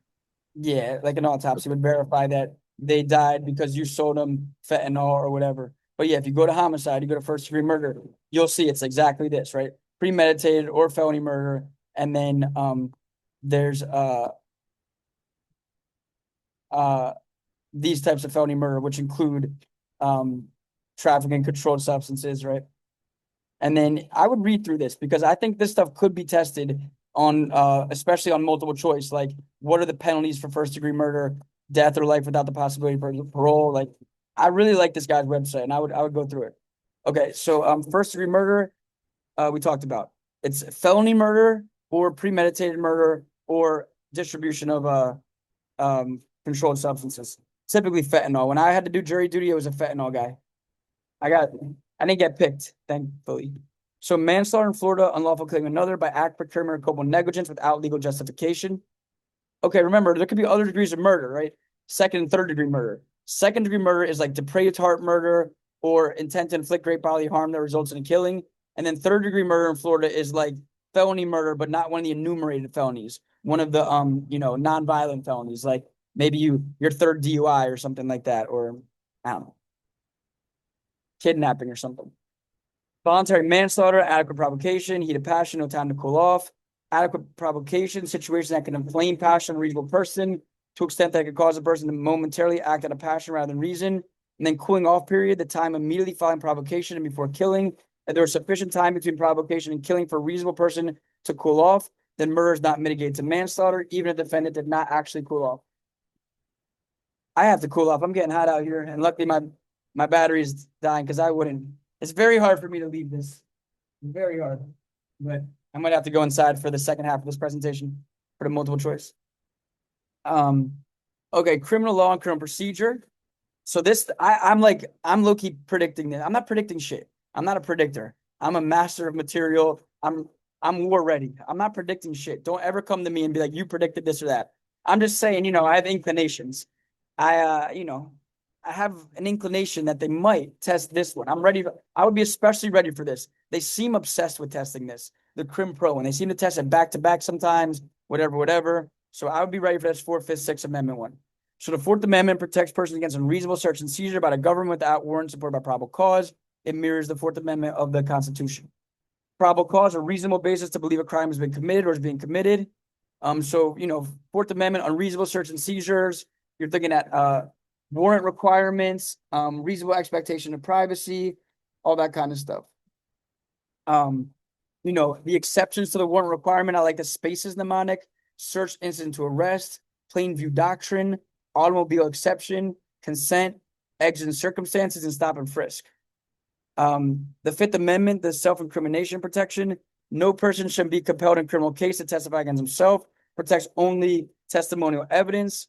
Speaker 1: Yeah, like an autopsy would verify that they died because you sold them fentanyl or whatever. But yeah, if you go to homicide, you go to first degree murder, you'll see it's exactly this, right? Premeditated or felony murder. And then there's these types of felony murder, which include trafficking controlled substances, right? And then I would read through this because I think this stuff could be tested on especially on multiple choice. Like, what are the penalties for first degree murder, death or life without the possibility of parole? Like, I really like this guy's website, and I would go through it. Okay, so first degree murder, we talked about. It's felony murder or premeditated murder or distribution of controlled substances. Typically fentanyl. When I had to do jury duty, it was a fentanyl guy. I didn't get picked, thankfully. So manslaughter in Florida, unlawful killing another by act, procurement, or culpable negligence without legal justification. Okay, remember, there could be other degrees of murder, right? Second and third degree murder. Second degree murder is like depraved heart murder or intent to inflict great bodily harm that results in killing. And then third degree murder in Florida is like felony murder, but not one of the enumerated felonies. One of the non-violent felonies, like maybe your third DUI or something like that, or I don't know, kidnapping or something. Voluntary manslaughter, adequate provocation, heat of passion, no time to cool off. Adequate provocation, situation that can inflame passion of a reasonable person to extent that it could cause a person to momentarily act out of passion rather than reason. And then cooling off period, the time immediately following provocation and before killing. If there is sufficient time between provocation and killing for a reasonable person to cool off, then murder is not mitigated to manslaughter, even if the defendant did not actually cool off. I have to cool off. I'm getting hot out here, and luckily my battery is dying because I wouldn't. It's very hard for me to leave this. Very hard. But I might have to go inside for the second half of this presentation for the multiple choice. Okay, criminal law and criminal procedure. So this, I'm low-key predicting this. I'm not predicting shit. I'm not a predictor. I'm a master of material. I'm war ready. I'm not predicting shit. Don't ever come to me and be like, you predicted this or that. I'm just saying, I have inclinations. I have an inclination that they might test this one. I'm ready. I would be especially ready for this. They seem obsessed with testing this, the Crim Pro, and they seem to test it back to back sometimes, whatever. So I would be ready for this 4th, 5th, 6th Amendment one. So the 4th Amendment protects persons against unreasonable search and seizure by the government without warrant supported by probable cause. It mirrors the 4th Amendment of the Constitution. Probable cause, a reasonable basis to believe a crime has been committed or is being committed. So 4th Amendment, unreasonable search and seizures. You're thinking at warrant requirements, reasonable expectation of privacy, all that kind of stuff. The exceptions to the warrant requirement, I like the spaces mnemonic, search incident to arrest, plain view doctrine, automobile exception, consent, exigent circumstances, and stop and frisk. The 5th Amendment, the self-incrimination protection, no person should be compelled in criminal case to testify against himself, protects only testimonial evidence.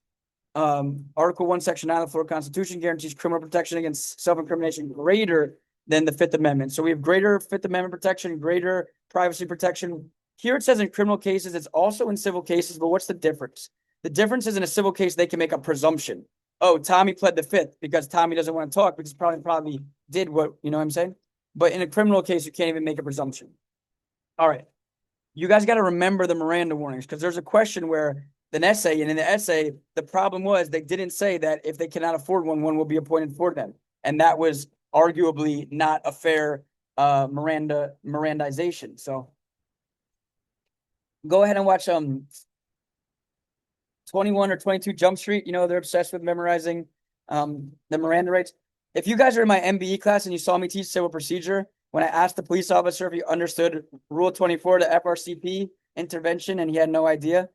Speaker 1: Article 1, Section 9 of the Florida Constitution guarantees criminal protection against self-incrimination greater than the 5th Amendment. So we have greater 5th Amendment protection, greater privacy protection. Here it says in criminal cases, it's also in civil cases, but what's the difference? The difference is in a civil case, they can make a presumption. Oh, Tommy pled the 5th because Tommy doesn't want to talk because probably did what, you know what I'm saying? But in a criminal case, you can't even make a presumption. All right. You guys got to remember the Miranda warnings because there's a question where an essay, and in the essay, the problem was they didn't say that if they cannot afford one will be appointed for them. And that was arguably not a fair Mirandization. So go ahead and watch 21 or 22 Jump Street. They're obsessed with memorizing the Miranda rights. If you guys are in my MBE class and you saw me teach civil procedure, when I asked the police officer if he understood Rule 24, the FRCP intervention, and he had no idea,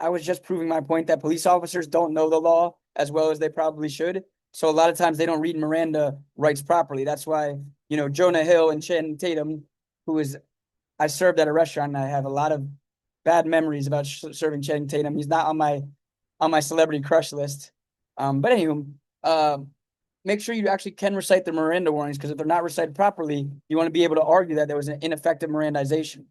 Speaker 1: I was just proving my point that police officers don't know the law as well as they probably should. So a lot of times they don't read Miranda rights properly. That's why, Jonah Hill and Channing Tatum, I served at a restaurant and I have a lot of bad memories about serving Channing Tatum. He's not on my celebrity crush list. But anyway, make sure you actually can recite the Miranda warnings because if they're not recited properly, you want to be able to argue that there was an ineffective Mirandization.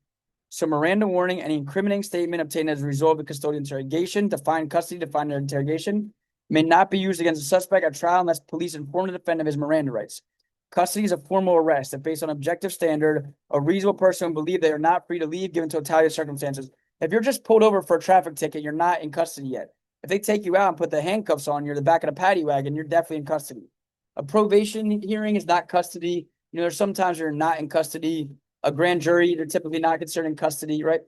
Speaker 1: So Miranda warning, any incriminating statement obtained as a result of a custodial interrogation, defined custody, defined interrogation, may not be used against a suspect at trial unless police inform the defendant of his Miranda rights. Custody is a formal arrest that based on objective standard, a reasonable person will believe they are not free to leave given totality of circumstances. If you're just pulled over for a traffic ticket, you're not in custody yet. If they take you out and put the handcuffs on you, the back of the paddy wagon, you're definitely in custody. A probation hearing is not custody. There's sometimes you're not in custody. A grand jury, they're typically not considered in custody, right?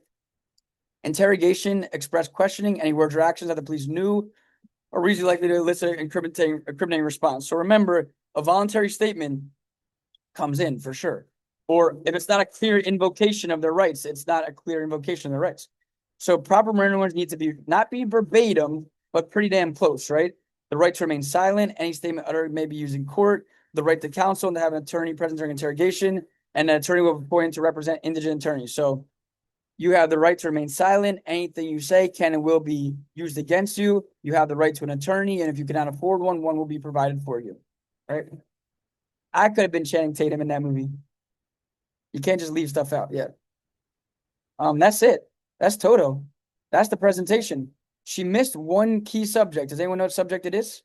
Speaker 1: Interrogation, express questioning, any words or actions that the police knew are reasonably likely to elicit an incriminating response. So remember, a voluntary statement comes in for sure. Or if it's not a clear invocation of their rights, it's not a clear invocation of their rights. So proper Miranda warnings need to not be verbatim, but pretty damn close, right? The right to remain silent, any statement uttered may be used in court, the right to counsel and to have an attorney present during interrogation, and an attorney will be appointed to represent indigent attorneys. So you have the right to remain silent. Anything you say can and will be used against you. You have the right to an attorney, and if you cannot afford one will be provided for you, right? I could have been Channing Tatum in that movie. You can't just leave stuff out. Yeah. That's it. That's Toto. That's the presentation. She missed one key subject. Does anyone know what subject it is?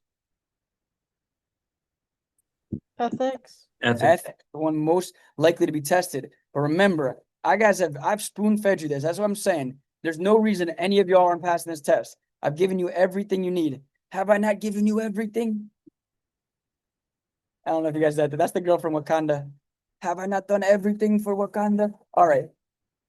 Speaker 9: Ethics.
Speaker 6: Ethics.
Speaker 1: The one most likely to be tested. But remember, I've spoon fed you this. That's what I'm saying. There's no reason any of y'all aren't passing this test. I've given you everything you need. Have I not given you everything? I don't know if you guys did that. That's the girl from Wakanda. Have I not done everything for Wakanda? All right.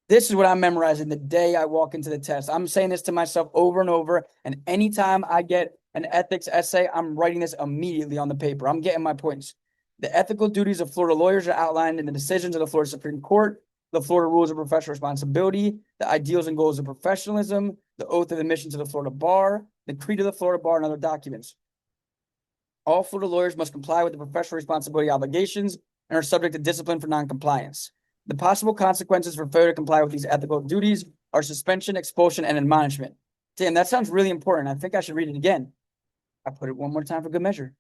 Speaker 1: This is what I'm memorizing the day I walk into the test. I'm saying this to myself over and over. And anytime I get an ethics essay, I'm writing this immediately on the paper. I'm getting my points. The ethical duties of Florida lawyers are outlined in the decisions of the Florida Supreme Court, the Florida Rules of Professional Responsibility, the ideals and goals of professionalism, the oath of admission to the Florida Bar, the creed of the Florida Bar, and other documents. All Florida lawyers must comply with the professional responsibility obligations and are subject to discipline for noncompliance. The possible consequences for failure to comply with these ethical duties are suspension, expulsion, and admonishment. Damn, that sounds really important. I think I should read it again. I put it one more time for good measure.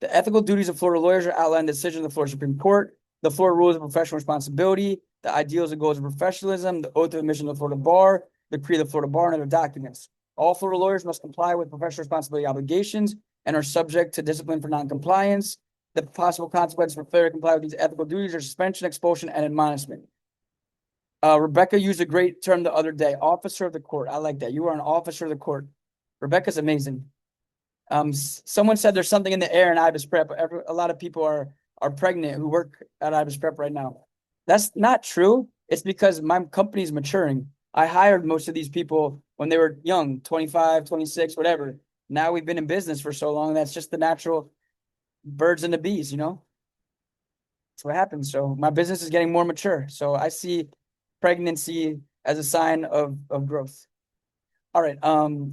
Speaker 1: The ethical duties of Florida lawyers are outlined in the decision of the Florida Supreme Court, the Florida Rules of Professional Responsibility, the ideals and goals of professionalism, the oath of admission to the Florida Bar, the creed of the Florida Bar, and other documents. All Florida lawyers must comply with professional responsibility obligations and are subject to discipline for noncompliance. The possible consequences for failure to comply with these ethical duties are suspension, expulsion, and admonishment. Rebecca used a great term the other day, officer of the court. I like that. You are an officer of the court. Rebecca's amazing. Someone said there's something in the air in IBIS Prep. A lot of people are pregnant who work at IBIS Prep right now. That's not true. It's because my company's maturing. I hired most of these people when they were young, 25, 26, whatever. Now we've been in business for so long. That's just the natural birds and the bees, you know? That's what happens. So my business is getting more mature. So I see pregnancy as a sign of growth. All right.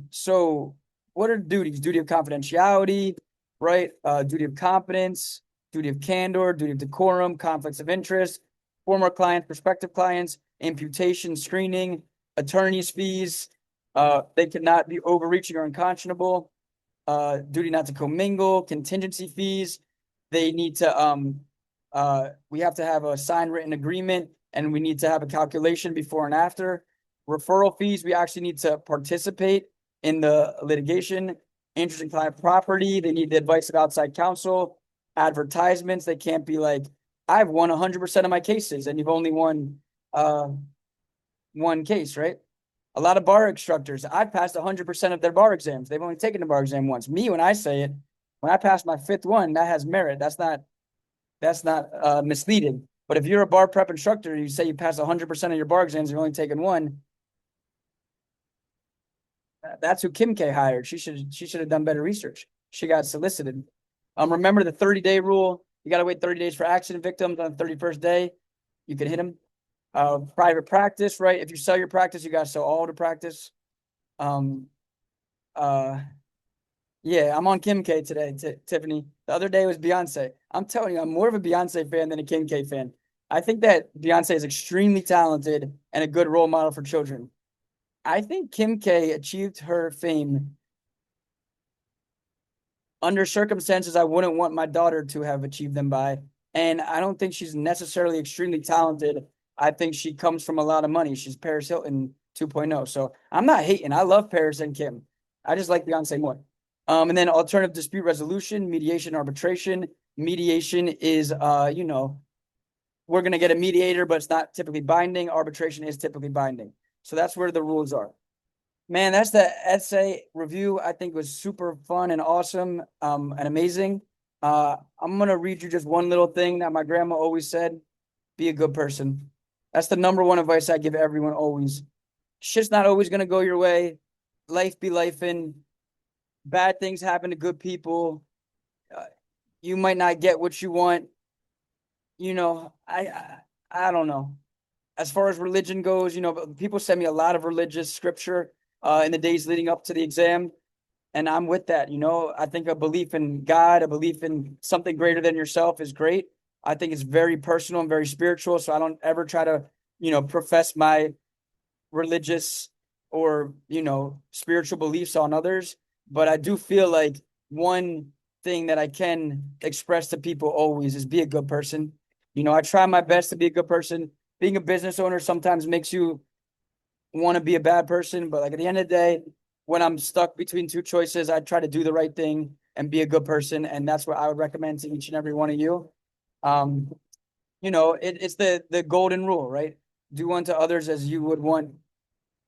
Speaker 1: So what are duties? Duty of confidentiality, right? Duty of competence, duty of candor, duty of decorum, conflicts of interest, former clients, prospective clients, imputation, screening, attorney's fees. They cannot be overreaching or unconscionable. Duty not to commingle, contingency fees. They need to we have to have a signed written agreement, and we need to have a calculation before and after. Referral fees, we actually need to participate in the litigation. Interest in client property, they need the advice of outside counsel. Advertisements, they can't be like, I've won 100% of my cases, and you've only won one case, right? A lot of bar instructors, I've passed 100% of their bar exams. They've only taken the bar exam once. Me, when I say it, when I passed my 5th one, that has merit. That's not misleading. But if you're a bar prep instructor, you say you pass 100% of your bar exams, you've only taken one. That's who Kim K hired. She should have done better research. She got solicited. Remember the 30-day rule. You got to wait 30 days for accident victims. On the 31st day, you can hit them. Private practice, right? If you sell your practice, you got to sell all the practice. Yeah, I'm on Kim K today, Tiffany. The other day was Beyonce. I'm telling you, I'm more of a Beyonce fan than a Kim K fan. I think that Beyonce is extremely talented and a good role model for children. I think Kim K achieved her fame under circumstances I wouldn't want my daughter to have achieved them by. And I don't think she's necessarily extremely talented. I think she comes from a lot of money. She's Paris Hilton 2.0. So I'm not hating. I love Paris and Kim. I just like Beyonce more. And then alternative dispute resolution, mediation, arbitration. Mediation is, we're going to get a mediator, but it's not typically binding. Arbitration is typically binding. So that's where the rules are. Man, that's the essay review. I think was super fun and awesome and amazing. I'm going to read you just one little thing that my grandma always said. Be a good person. That's the number one advice I give everyone always. Shit's not always going to go your way. Life be lifing. Bad things happen to good people. You might not get what you want. I don't know. As far as religion goes, people send me a lot of religious scripture in the days leading up to the exam. And I'm with that. I think a belief in God, a belief in something greater than yourself is great. I think it's very personal and very spiritual. So I don't ever try to, profess my religious or, spiritual beliefs on others. But I do feel like one thing that I can express to people always is be a good person. I try my best to be a good person. Being a business owner sometimes makes you want to be a bad person. But like at the end of the day, when I'm stuck between two choices, I try to do the right thing and be a good person. And that's what I would recommend to each and every one of you. Um, it's the golden rule, right? Do unto others as you would want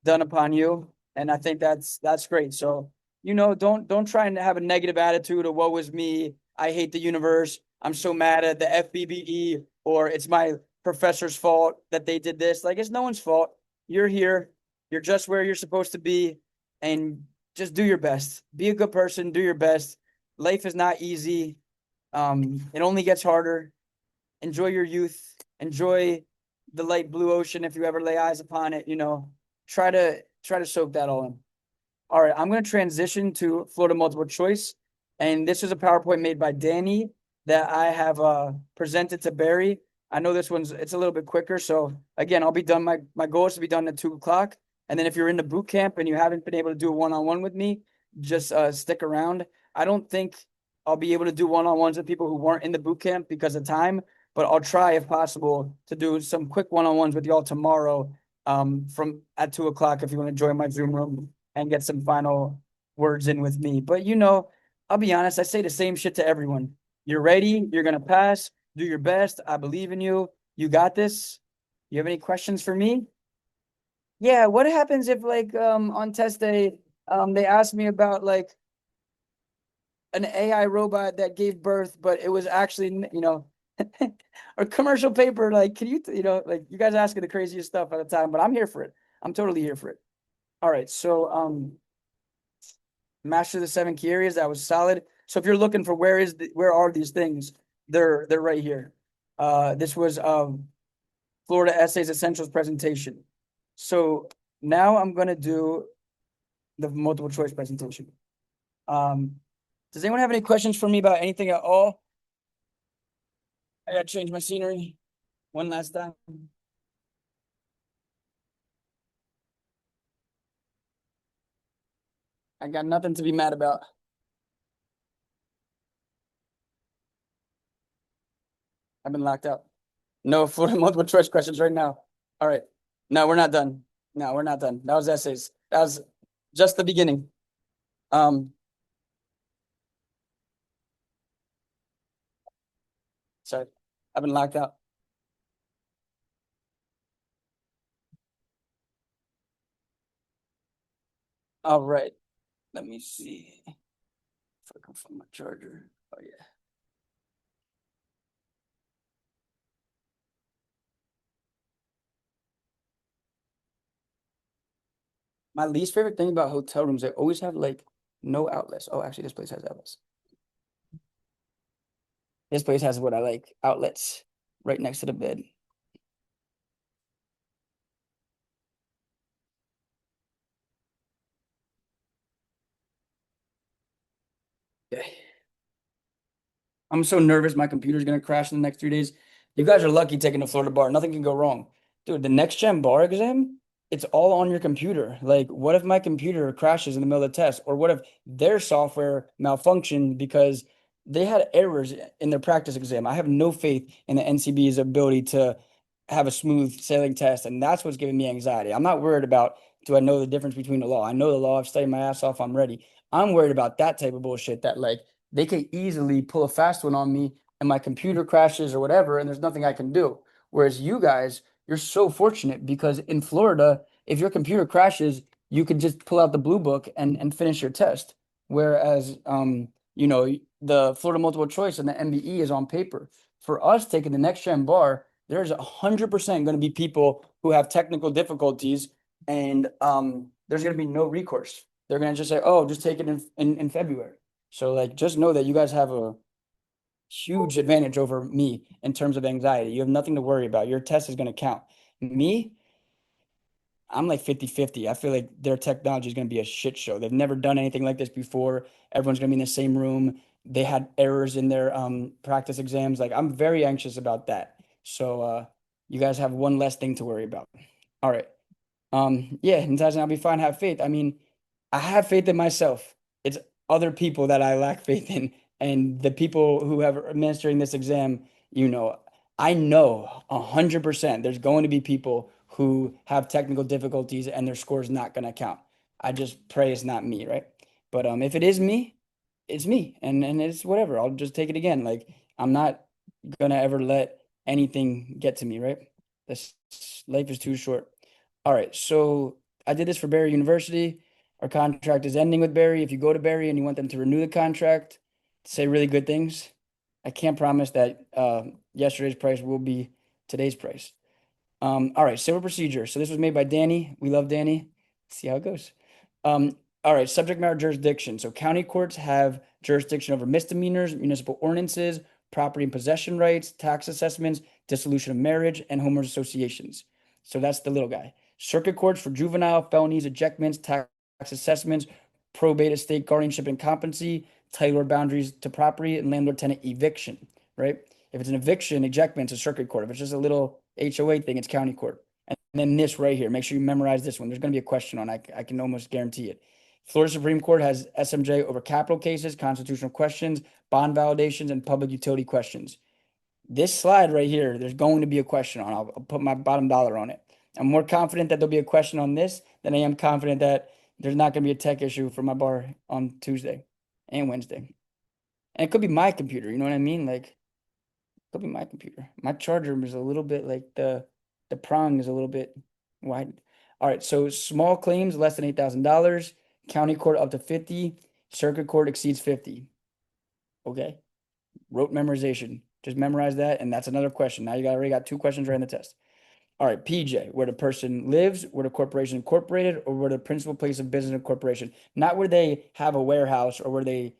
Speaker 1: done upon you. And I think that's great. So, don't try and have a negative attitude of woe is me. I hate the universe. I'm so mad at the FBBE, or it's my professor's fault that they did this. Like, it's no one's fault. You're here. You're just where you're supposed to be, and just do your best. Be a good person. Do your best. Life is not easy. It only gets harder. Enjoy your youth. Enjoy the light blue ocean if you ever lay eyes upon it. Try to soak that all in. All right, I'm going to transition to Florida multiple choice, and this is a PowerPoint made by Danny that I have presented to Barry. I know it's a little bit quicker, so again, I'll be done. My goal is to be done at 2 o'clock, and then if you're in the boot camp and you haven't been able to do a one-on-one with me, just stick around. I don't think I'll be able to do one-on-ones with people who weren't in the boot camp because of time, but I'll try if possible to do some quick one-on-ones with y'all tomorrow from at 2 o'clock if you want to join my Zoom room and get some final words in with me. But I'll be honest, I say the same shit to everyone. You're ready, you're gonna pass, do your best. I believe in you. You got this. You have any questions for me? Yeah, what happens if like on test day they asked me about like an AI robot that gave birth, but it was actually, or commercial paper, like can you like you guys asking the craziest stuff at the time, but I'm here for it. I'm totally here for it. All right, so master the 7 key areas, that was solid. So if you're looking for where are these things, they're right here. This was Florida Essays Essentials presentation. So now I'm gonna do the multiple choice presentation. Does anyone have any questions for me about anything at all? I gotta change my scenery one last time. I got nothing to be mad about. I've been locked out. No Florida multiple choice questions right now. All right. No, we're not done. No, we're not done. That was essays. That was just the beginning. Sorry. I've been locked out. All right. Let me see if I can find my charger. Oh yeah. My least favorite thing about hotel rooms, they always have like no outlets. Oh, actually, this place has outlets. This place has what I like, outlets right next to the bed. Okay. I'm so nervous my computer's gonna crash in the next 3 days. You guys are lucky taking the Florida bar. Nothing can go wrong. Dude, the next gen bar exam, it's all on your computer. Like, what if my computer crashes in the middle of the test? Or what if their software malfunctioned because they had errors in their practice exam? I have no faith in the NCB's ability to have a smooth sailing test, and that's what's giving me anxiety. I'm not worried about do I know the difference between the law? I know the law, I've studied my ass off, I'm ready. I'm worried about that type of bullshit that like they could easily pull a fast one on me and my computer crashes or whatever, and there's nothing I can do. Whereas you guys, you're so fortunate because in Florida, if your computer crashes, you could just pull out the blue book and finish your test. Whereas, the Florida multiple choice and the MBE is on paper. For us taking the next gen bar, there's 100% going to be people who have technical difficulties, and there's going to be no recourse. They're going to just say, "Oh, just take it in February." So like just know that you guys have a huge advantage over me in terms of anxiety. You have nothing to worry about. Your test is going to count. Me, I'm like 50-50. I feel like their technology is going to be a shit show. They've never done anything like this before. Everyone's going to be in the same room. They had errors in their practice exams. Like I'm very anxious about that. So you guys have one less thing to worry about. All right. Yeah, and Tyson, I'll be fine. Have faith. I mean, I have faith in myself. It's other people that I lack faith in, and the people who have administering this exam, I know 100% there's going to be people who have technical difficulties and their score is not going to count. I just pray it's not me, right? But if it is me, it's me, and it's whatever. I'll just take it again. Like I'm not gonna ever let anything get to me, right? This life is too short. All right, so I did this for Barry University. Our contract is ending with Barry. If you go to Barry and you want them to renew the contract, say really good things. I can't promise that yesterday's price will be today's price. All right, civil procedure. So this was made by Danny. We love Danny. See how it goes. All right, subject matter jurisdiction. So county courts have jurisdiction over misdemeanors, municipal ordinances, property and possession rights, tax assessments, dissolution of marriage, and homeowners associations. So that's the little guy. Circuit courts for juvenile, felonies, ejectments, tax assessments, probate, estate, guardianship, and competency, title or boundaries to property, and landlord-tenant eviction, right? If it's an eviction, ejectment, it's a circuit court. If it's just a little HOA thing, it's county court. And then this right here, make sure you memorize this one. There's going to be a question on it. I can almost guarantee it. Florida Supreme Court has SMJ over capital cases, constitutional questions, bond validations, and public utility questions. This slide right here, there's going to be a question on. I'll put my bottom dollar on it. I'm more confident that there'll be a question on this than I am confident that there's not going to be a tech issue for my bar on Tuesday and Wednesday. And it could be my computer, you know what I mean? Like, it could be my computer. My charger is a little bit like the prong is a little bit wide. All right, so small claims less than $8,000, county court up to 50, circuit court exceeds 50. Okay. Rote memorization. Just memorize that, and that's another question. Now you already got 2 questions right in the test. All right, PJ, where the person lives, where the corporation incorporated, or where the principal place of business of corporation. Not where they have a warehouse or where they,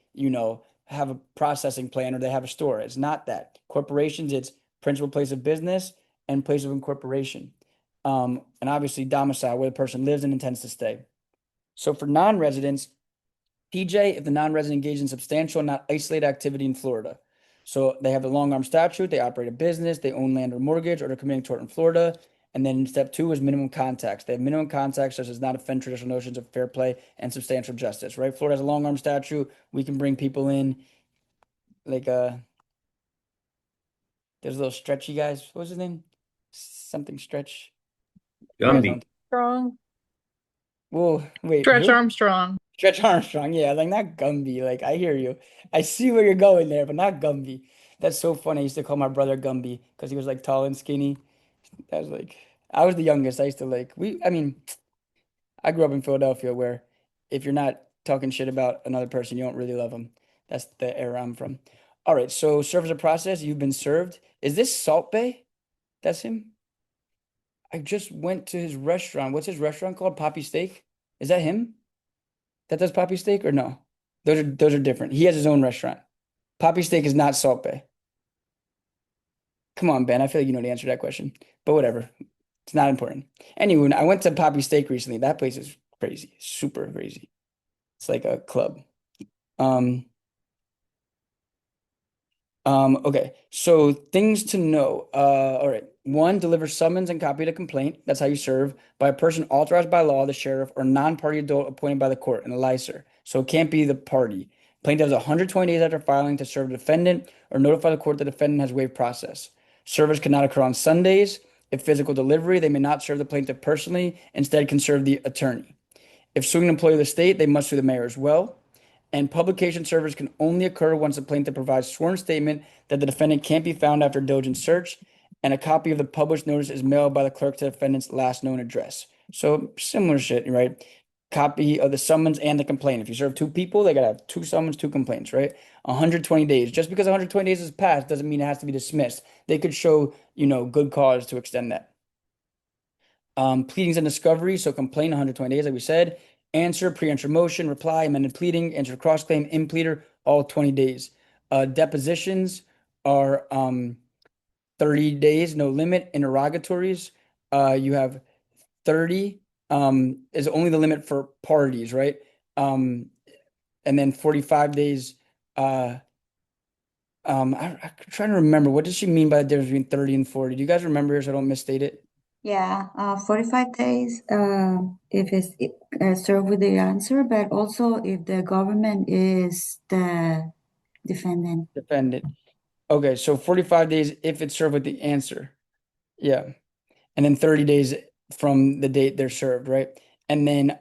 Speaker 1: have a processing plant or they have a store. It's not that. Corporations, it's principal place of business and place of incorporation. And obviously domicile, where the person lives and intends to stay. So for non-residents, PJ, if the non-resident engaged in substantial, not isolated activity in Florida. So they have the long arm statute, they operate a business, they own land or mortgage, or they're committing tort in Florida. And then step 2 is minimum contacts. They have minimum contacts such as not offend traditional notions of fair play and substantial justice, right? Florida has a long arm statute. We can bring people in like there's little stretchy guys. What was his name? Something stretch. You guys
Speaker 6: Gumby.
Speaker 1: don't-
Speaker 9: Strong.
Speaker 1: Whoa, wait,
Speaker 9: Stretch
Speaker 1: who?
Speaker 9: Armstrong.
Speaker 1: Stretch Armstrong, yeah, like not Gumby. Like I hear you. I see where you're going there, but not Gumby. That's so funny. I used to call my brother Gumby because he was like tall and skinny. I was the youngest. I used to I grew up in Philadelphia where if you're not talking shit about another person, you don't really love them. That's the era I'm from. All right, so serve as a process. You've been served. Is this Salt Bay? That's him. I just went to his restaurant. What's his restaurant called? Poppy Steak? Is that him? That does Poppy Steak or no? Those are different. He has his own restaurant. Poppy Steak is not Salt Bay. Come on, Ben. I feel like you know the answer to that question, but whatever. It's not important. Anyway, I went to Poppy Steak recently. That place is crazy, super crazy. It's like a club. Okay, so things to know. All right. 1, deliver summons and copy the complaint. That's how you serve by a person authorized by law, the sheriff, or non-party adult appointed by the court, and a licer. So it can't be the party. Plaintiff has 120 days after filing to serve the defendant or notify the court the defendant has waived process. Service cannot occur on Sundays. If physical delivery, they may not serve the plaintiff personally, instead can serve the attorney. If suing an employee of the state, they must sue the mayor as well. And publication service can only occur once the plaintiff provides sworn statement that the defendant can't be found after diligent search, and a copy of the published notice is mailed by the clerk to the defendant's last known address. So similar shit, right? Copy of the summons and the complaint. If you serve 2 people, they gotta have 2 summons, 2 complaints, right? 120 days. Just because 120 days has passed doesn't mean it has to be dismissed. They could show, good cause to extend that. Pleadings and discovery. So complaint 120 days, like we said. Answer, pre-answer motion, reply, amended pleading, answer cross-claim, impleader, all 20 days. Depositions are 30 days, no limit. Interrogatories, you have 30 is only the limit for parties, right? And then 45 days. I'm trying to remember, what does she mean by the difference between 30 and 40? Do you guys remember here so I don't misstate it?
Speaker 7: Yeah, 45 days if it's served with the answer, but also if the government is the defendant.
Speaker 1: Defendant. Okay, so 45 days if it's served with the answer. Yeah. And then 30 days from the date they're served, right? And then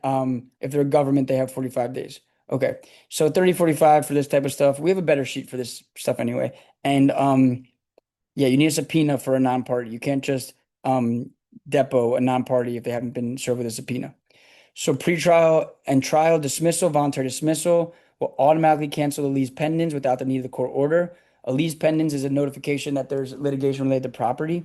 Speaker 1: if they're a government, they have 45 days. Okay. So 30, 45 for this type of stuff. We have a better sheet for this stuff anyway. And Yeah, you need a subpoena for a non-party. You can't just depot a non-party if they haven't been served with a subpoena. So pretrial and trial dismissal, voluntary dismissal will automatically cancel the lease pendens without the need of the court order. A lease pendens is a notification that there's litigation related to property.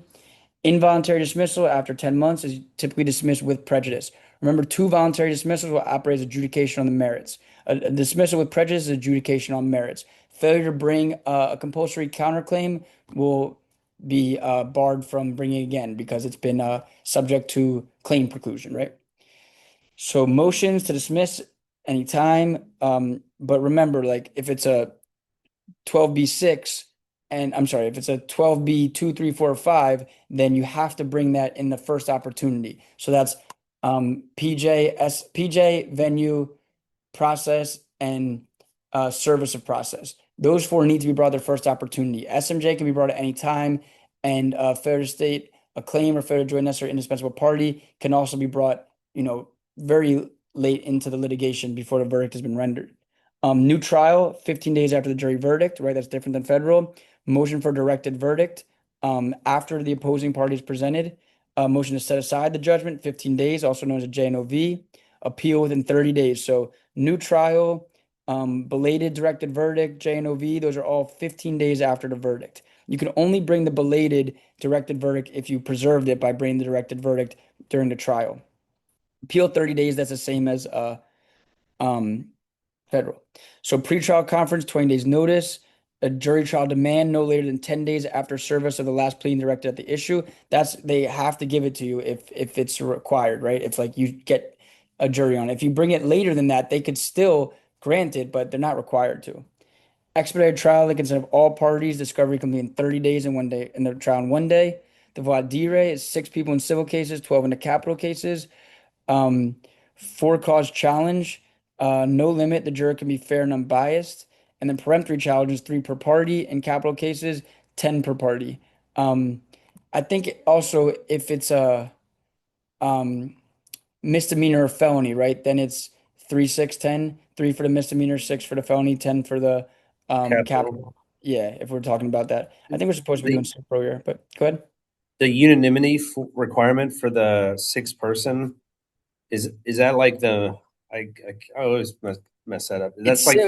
Speaker 1: Involuntary dismissal after 10 months is typically dismissed with prejudice. Remember, 2 voluntary dismissals will operate as adjudication on the merits. A dismissal with prejudice is adjudication on merits. Failure to bring a compulsory counterclaim will be barred from bringing again because it's been subject to claim preclusion, right? So motions to dismiss anytime. But remember, like if it's a 12B6, and I'm sorry, if it's a 12B 2, 3, 4, 5, then you have to bring that in the first opportunity. So that's PJ, venue, process, and service of process. Those 4 need to be brought at their first opportunity. SMJ can be brought at any time, and failure to state a claim or failure to join necessary indispensable party can also be brought, very late into the litigation before the verdict has been rendered. New trial, 15 days after the jury verdict, right? That's different than federal. Motion for directed verdict, after the opposing party is presented. Motion to set aside the judgment, 15 days, also known as a JNOV. Appeal within 30 days. So new trial, belated directed verdict, JNOV, those are all 15 days after the verdict. You can only bring the belated directed verdict if you preserved it by bringing the directed verdict during the trial. Appeal 30 days, that's the same as federal. So pretrial conference, 20 days notice. A jury trial demand no later than 10 days after service of the last plea directed at the issue. They have to give it to you if it's required, right? If like you get a jury on it. If you bring it later than that, they could still grant it, but they're not required to. Expedited trial, they consent of all parties. Discovery complete in 30 days and 1 day, in the trial in 1 day. The voir dire is 6 people in civil cases, 12 in the capital cases. 4 cause challenge, no limit. The juror can be fair and unbiased. And then peremptory challenges, 3 per party. In capital cases, 10 per party. I think also if it's a misdemeanor or felony, right? Then it's 3, 6, 10. 3 for the misdemeanor, 6 for the felony, 10 for the capital. Yeah, if we're talking about that. I think we're supposed to be doing pro here, but go ahead.
Speaker 6: The unanimity requirement for the 6th person is that like the I always mess that up. That's like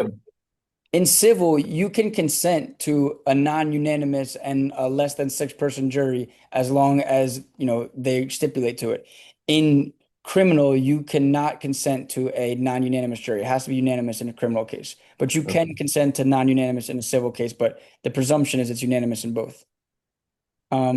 Speaker 1: in civil, you can consent to a non-unanimous and a less than 6-person jury as long as they stipulate to it. In criminal, you cannot consent to a non-unanimous jury. It has to be unanimous in a criminal case, but you can consent to non-unanimous in a civil case. But the presumption is it's unanimous in both. All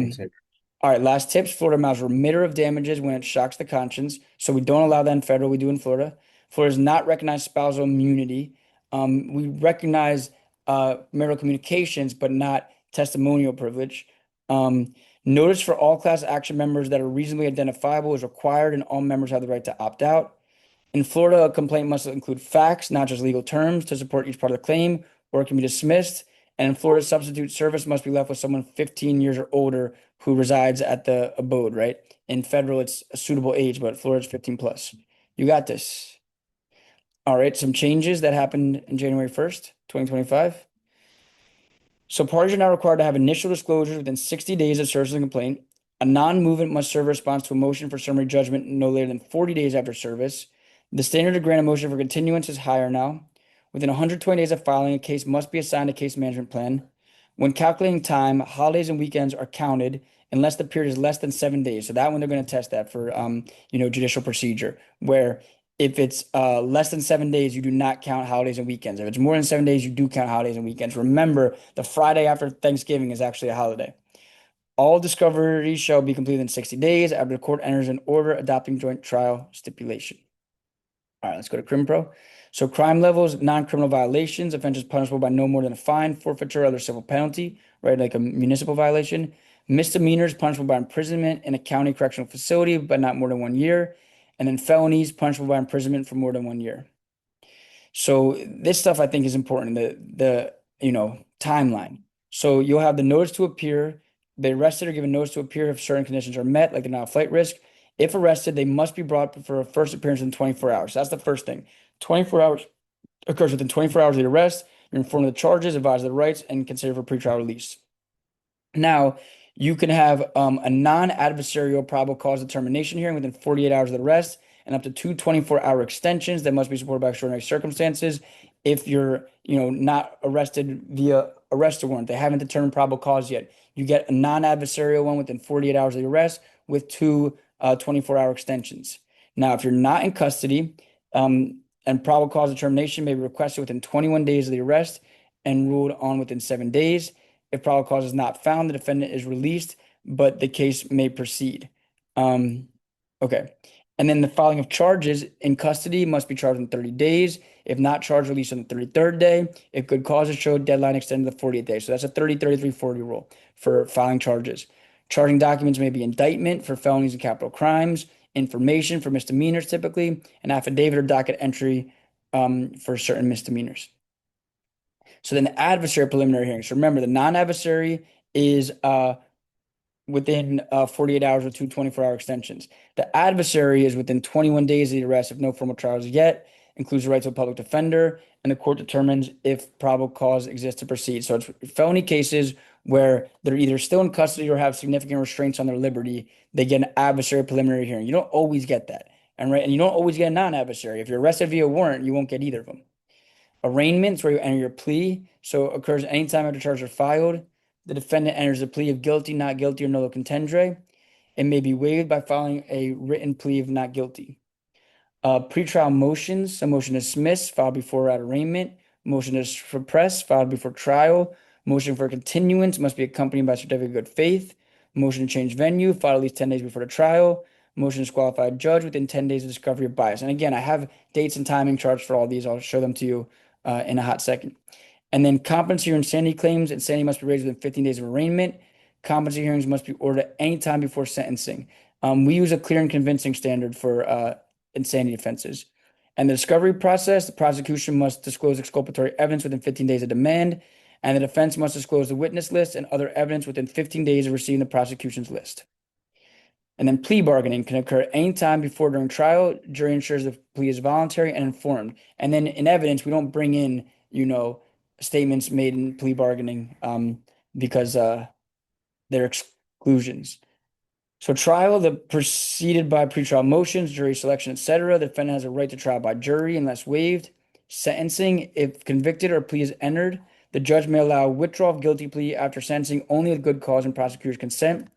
Speaker 1: right, last tips. Florida allows remitter of damages when it shocks the conscience. So we don't allow that in federal. We do in Florida. Florida does not recognize spousal immunity. We recognize marital communications, but not testimonial privilege. Notice for all class action members that are reasonably identifiable is required, and all members have the right to opt out. In Florida, a complaint must include facts, not just legal terms, to support each part of the claim, or it can be dismissed. And in Florida, substitute service must be left with someone 15 years or older who resides at the abode, right? In federal, it's a suitable age, but Florida's 15 plus. You got this. All right, some changes that happened in January 1st, 2025. So parties are now required to have initial disclosures within 60 days of service of the complaint. A non-movement must serve a response to a motion for summary judgment no later than 40 days after service. The standard to grant a motion for continuance is higher now. Within 120 days of filing, a case must be assigned a case management plan. When calculating time, holidays and weekends are counted unless the period is less than 7 days. So that one they're going to test that for judicial procedure, where if it's less than 7 days, you do not count holidays and weekends. If it's more than 7 days, you do count holidays and weekends. Remember, the Friday after Thanksgiving is actually a holiday. All discovery shall be completed in 60 days after the court enters an order adopting joint trial stipulation. All right, let's go to Crim Pro. So crime levels, non-criminal violations, offenses punishable by no more than a fine, forfeiture, or other civil penalty, right? Like a municipal violation. Misdemeanors punishable by imprisonment in a county correctional facility, but not more than 1 year. And then felonies punishable by imprisonment for more than 1 year. So this stuff I think is important, the timeline. So you'll have the notice to appear. The arrested are given notice to appear if certain conditions are met, like they're not a flight risk. If arrested, they must be brought for a first appearance in 24 hours. That's the first thing. 24 hours occurs within 24 hours of the arrest. You're informed of the charges, advised of the rights, and considered for pretrial release. Now, you can have a non-adversarial probable cause determination hearing within 48 hours of the arrest and up to two 24-hour extensions that must be supported by extraordinary circumstances. If you're, not arrested via arrest warrant, they haven't determined probable cause yet. You get a non-adversarial one within 48 hours of the arrest with two 24-hour extensions. Now, if you're not in custody, and probable cause determination may be requested within 21 days of the arrest and ruled on within 7 days. If probable cause is not found, the defendant is released, but the case may proceed. Okay. And then the filing of charges in custody must be charged in 30 days. If not charged, released on the 33rd day. If good cause is showed, deadline extended to 48 days. So that's a 30, 33, 40 rule for filing charges. Charging documents may be indictment for felonies and capital crimes, information for misdemeanors typically, an affidavit or docket entry for certain misdemeanors. So then the adversary preliminary hearing. So remember, the non-adversary is within 48 hours with two 24-hour extensions. The adversary is within 21 days of the arrest if no formal trials yet, includes the right to a public defender, and the court determines if probable cause exists to proceed. So it's felony cases where they're either still in custody or have significant restraints on their liberty. They get an adversary preliminary hearing. You don't always get that. And you don't always get a non-adversary. If you're arrested via warrant, you won't get either of them. Arraignments where you enter your plea, so occurs anytime after charges are filed. The defendant enters a plea of guilty, not guilty, or nolo contendere. It may be waived by filing a written plea of not guilty. Pretrial motions, a motion to dismiss, filed before or at arraignment. Motion to suppress, filed before trial. Motion for continuance must be accompanied by certificate of good faith. Motion to change venue, filed at least 10 days before the trial. Motion to disqualify a judge within 10 days of discovery of bias. And again, I have dates and timing charts for all these. I'll show them to you in a hot second. And then competency or insanity claims. Insanity must be raised within 15 days of arraignment. Competency hearings must be ordered at any time before sentencing. We use a clear and convincing standard for insanity offenses. And the discovery process, the prosecution must disclose exculpatory evidence within 15 days of demand, and the defense must disclose the witness list and other evidence within 15 days of receiving the prosecution's list. And then plea bargaining can occur anytime before or during trial. Jury ensures the plea is voluntary and informed. And then in evidence, we don't bring in, statements made in plea bargaining because they're exclusions. So trial, the preceded by pretrial motions, jury selection, etc. The defendant has a right to trial by jury unless waived. Sentencing, if convicted or plea is entered, the judge may allow withdrawal of guilty plea after sentencing only with good cause and prosecutor's consent.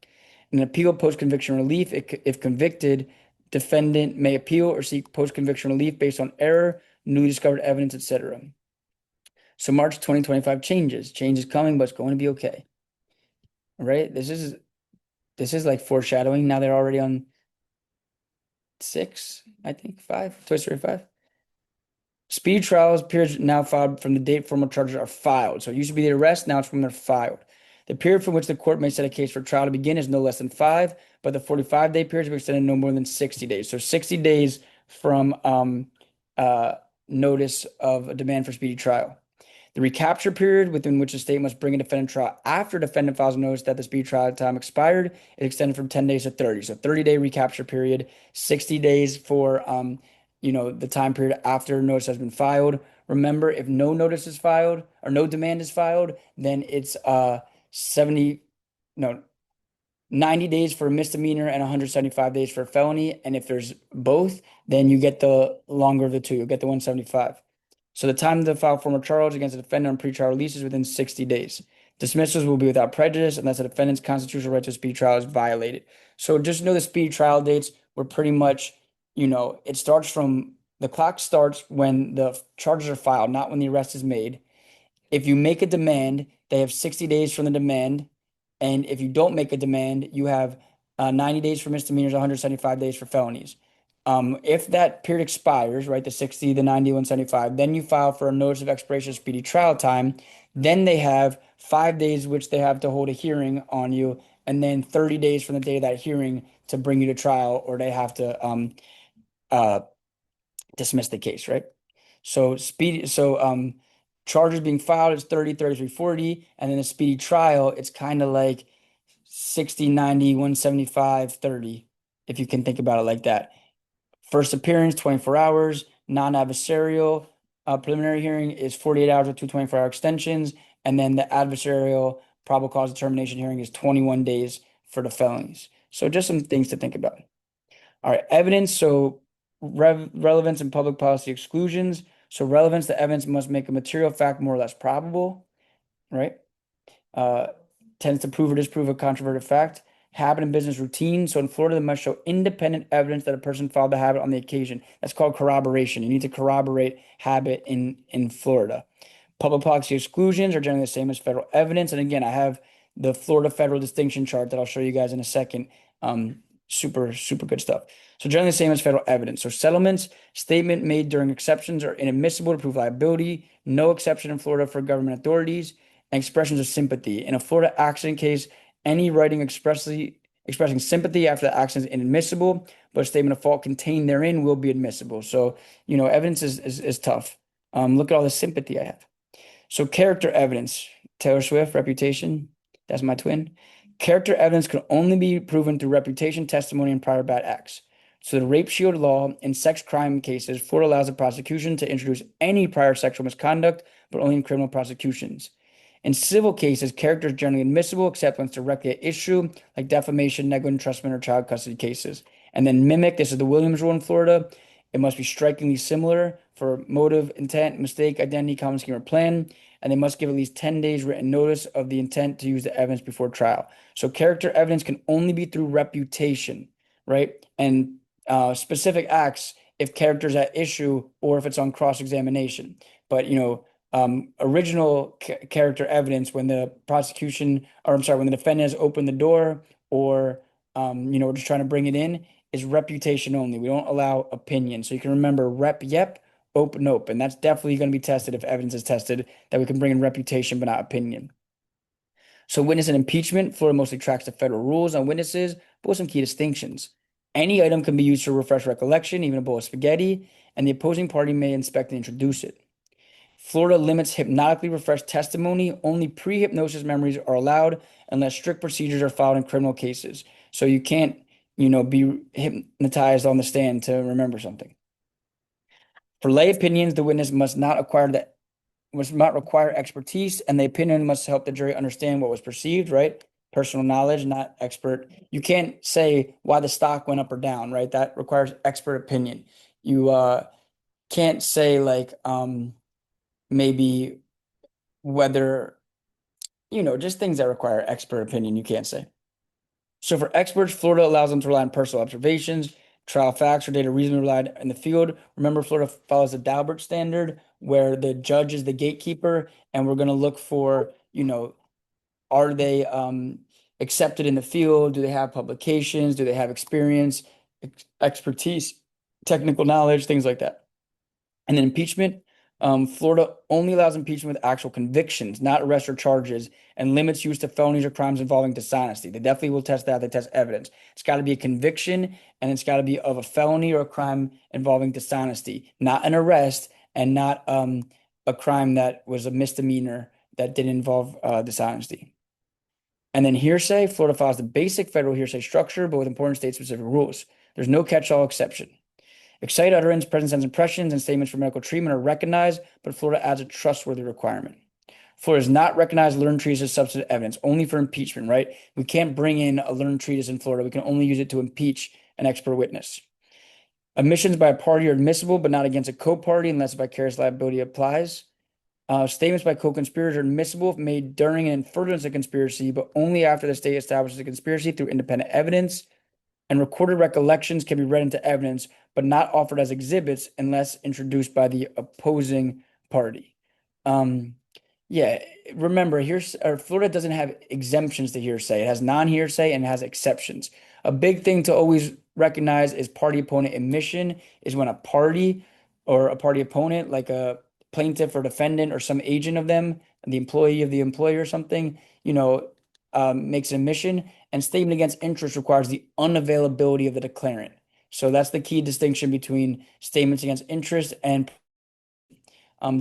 Speaker 1: An appeal post-conviction relief, if convicted, defendant may appeal or seek post-conviction relief based on error, newly discovered evidence, etc. So March 2025 changes. Change is coming, but it's going to be okay. All right? This is like foreshadowing. Now they're already on 6, I think, 5, Toy Story 5. Speedy trials periods now filed from the date formal charges are filed. So it used to be the arrest, now it's when they're filed. The period from which the court may set a case for trial to begin is no less than 5, but the 45-day period is extended no more than 60 days. So 60 days from notice of a demand for speedy trial. The recapture period within which the state must bring a defendant to trial after defendant files a notice that the speedy trial time expired is extended from 10 days to 30. So 30-day recapture period, 60 days for the time period after notice has been filed. Remember, if no notice is filed or no demand is filed, then it's 90 days for a misdemeanor and 175 days for a felony. And if there's both, then you get the longer of the two. You'll get the 175. So the time to file formal charge against a defendant on pretrial release is within 60 days. Dismissals will be without prejudice unless a defendant's constitutional right to a speedy trial is violated. So just know the speedy trial dates were pretty much, it starts from the clock starts when the charges are filed, not when the arrest is made. If you make a demand, they have 60 days from the demand. And if you don't make a demand, you have 90 days for misdemeanors, 175 days for felonies. If that period expires, right, the 60, the 90, 175, then you file for a notice of expiration of speedy trial time. Then they have 5 days which they have to hold a hearing on you, and then 30 days from the day of that hearing to bring you to trial, or they have to dismiss the case, right? So charges being filed is 30, 33, 40, and then a speedy trial, it's kind of like 60, 90, 175, 30, if you can think about it like that. First appearance, 24 hours. Non-adversarial preliminary hearing is 48 hours with two 24-hour extensions. And then the adversarial probable cause determination hearing is 21 days for the felonies. So just some things to think about. All right, evidence. So relevance and public policy exclusions. So relevance, the evidence must make a material fact more or less probable, right? Tends to prove or disprove a controverted fact. Habit and business routine. So in Florida, they must show independent evidence that a person followed the habit on the occasion. That's called corroboration. You need to corroborate habit in Florida. Public policy exclusions are generally the same as federal evidence. And again, I have the Florida federal distinction chart that I'll show you guys in a second. Super, super good stuff. So generally the same as federal evidence. So settlements, statement made during exceptions are inadmissible to prove liability. No exception in Florida for government authorities. And expressions of sympathy. In a Florida accident case, any writing expressing sympathy after the accident is inadmissible, but a statement of fault contained therein will be admissible. So, evidence is tough. Look at all the sympathy I have. So character evidence, Taylor Swift, reputation, that's my twin. Character evidence can only be proven through reputation, testimony, and prior bad acts. So the rape shield law in sex crime cases, Florida allows the prosecution to introduce any prior sexual misconduct, but only in criminal prosecutions. In civil cases, character is generally admissible except when it's directly at issue, like defamation, negligent entrustment, or child custody cases. And then mimic, this is the Williams rule in Florida. It must be strikingly similar for motive, intent, mistake, identity, common scheme, or plan. And they must give at least 10 days written notice of the intent to use the evidence before trial. So character evidence can only be through reputation, right? And specific acts if character's at issue or if it's on cross-examination. But, original character evidence when the prosecution, or I'm sorry, when the defendant has opened the door or, we're just trying to bring it in, is reputation only. We don't allow opinion. So you can remember rep, yep, ope, nope. And that's definitely going to be tested if evidence is tested, that we can bring in reputation but not opinion. So witness and impeachment, Florida mostly tracks the federal rules on witnesses, but with some key distinctions. Any item can be used to refresh recollection, even a bowl of spaghetti, and the opposing party may inspect and introduce it. Florida limits hypnotically refreshed testimony. Only pre-hypnosis memories are allowed unless strict procedures are followed in criminal cases. So you can't, be hypnotized on the stand to remember something. For lay opinions, the witness must not require expertise, and the opinion must help the jury understand what was perceived, right? Personal knowledge, not expert. You can't say why the stock went up or down, right? That requires expert opinion. You can't say like maybe whether, just things that require expert opinion, you can't say. So for experts, Florida allows them to rely on personal observations, trial facts, or data reasonably relied in the field. Remember, Florida follows the Daubert standard, where the judge is the gatekeeper, and we're going to look for, are they accepted in the field? Do they have publications? Do they have experience, expertise, technical knowledge, things like that? And then impeachment. Florida only allows impeachment with actual convictions, not arrests or charges, and limits use to felonies or crimes involving dishonesty. They definitely will test that. They test evidence. It's got to be a conviction, and it's got to be of a felony or a crime involving dishonesty, not an arrest, and not a crime that was a misdemeanor that didn't involve dishonesty. And then hearsay. Florida follows the basic federal hearsay structure, but with important state-specific rules. There's no catch-all exception. Excited utterance, present sense impressions, and statements for medical treatment are recognized, but Florida adds a trustworthy requirement. Florida does not recognize learned treatise as substantive evidence, only for impeachment, right? We can't bring in a learned treatise in Florida. We can only use it to impeach an expert witness. Admissions by a party are admissible, but not against a co-party unless vicarious liability applies. Statements by co-conspirators are admissible if made during and in furtherance of conspiracy, but only after the state establishes a conspiracy through independent evidence. And recorded recollections can be read into evidence, but not offered as exhibits unless introduced by the opposing party. Remember, Florida doesn't have exemptions to hearsay. It has non-hearsay and it has exceptions. A big thing to always recognize is party opponent admission is when a party or a party opponent, like a plaintiff or defendant or some agent of them, the employee of the employer or something, makes an admission, and statement against interest requires the unavailability of the declarant. So that's the key distinction between statements against interest and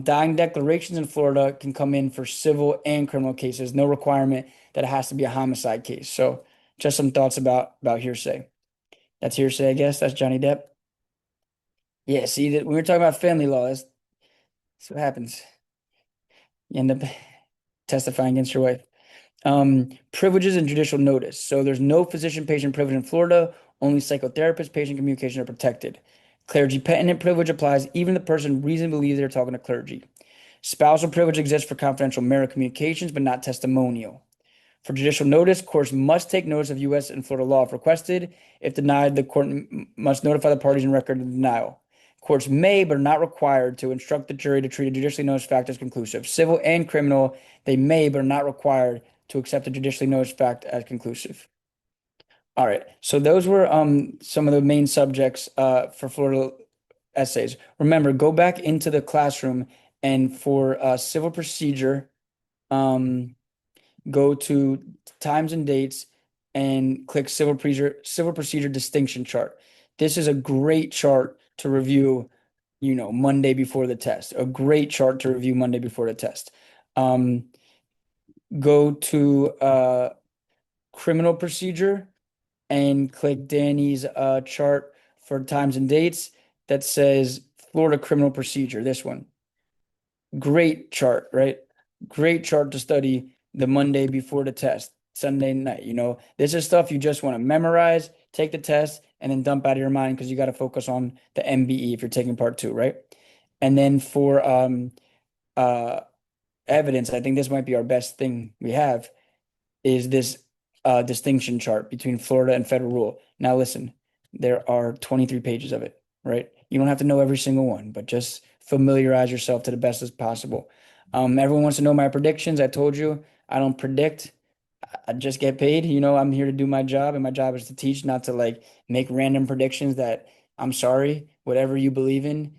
Speaker 1: dying declarations in Florida can come in for civil and criminal cases. No requirement that it has to be a homicide case. So just some thoughts about hearsay. That's hearsay, I guess. That's Johnny Depp. Yeah, see that when we're talking about family law, that's what happens. You end up testifying against your wife. Privileges and judicial notice. So there's no physician-patient privilege in Florida. Only psychotherapist-patient communication are protected. Clergy pendant privilege applies even to the person reasonably believes they're talking to clergy. Spousal privilege exists for confidential marital communications, but not testimonial. For judicial notice, courts must take notice of U.S. and Florida law if requested. If denied, the court must notify the parties in record of the denial. Courts may, but are not required to instruct the jury to treat a judicially noticed fact as conclusive. Civil and criminal, they may, but are not required to accept a judicially noticed fact as conclusive. All right, so those were some of the main subjects for Florida essays. Remember, go back into the classroom and for civil procedure, go to times and dates and click civil procedure distinction chart. This is a great chart to review, Monday before the test. A great chart to review Monday before the test. Go to criminal procedure and click Danny's chart for times and dates that says Florida criminal procedure. This one. Great chart, right? Great chart to study the Monday before the test, Sunday night. This is stuff you just want to memorize, take the test, and then dump out of your mind because you got to focus on the MBE if you're taking part 2, right? And then for evidence, I think this might be our best thing we have, is this distinction chart between Florida and federal rule. Now listen, there are 23 pages of it, right? You don't have to know every single one, but just familiarize yourself to the best as possible. Everyone wants to know my predictions. I told you I don't predict. I just get paid. I'm here to do my job, and my job is to teach, not to like make random predictions that, I'm sorry, whatever you believe in,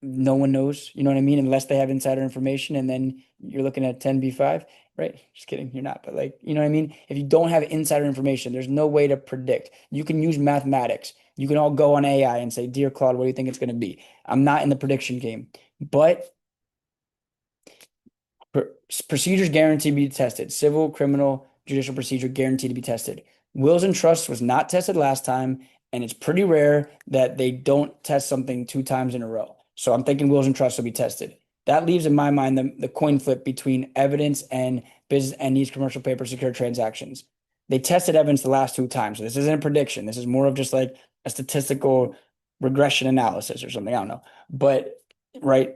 Speaker 1: no one knows, you know what I mean? Unless they have insider information, and then you're looking at 10b5, right? Just kidding, you're not, but like, you know what I mean? If you don't have insider information, there's no way to predict. You can use mathematics. You can all go on AI and say, "Dear Claude, what do you think it's going to be?" I'm not in the prediction game, but procedures guaranteed to be tested. Civil, criminal, judicial procedure guaranteed to be tested. Wills and trusts was not tested last time, and it's pretty rare that they don't test something 2 times in a row. So I'm thinking wills and trusts will be tested. That leaves in my mind the coin flip between evidence and business and needs commercial paper secure transactions. They tested evidence the last 2 times. So this isn't a prediction. This is more of just like a statistical regression analysis or something. I don't know. But right,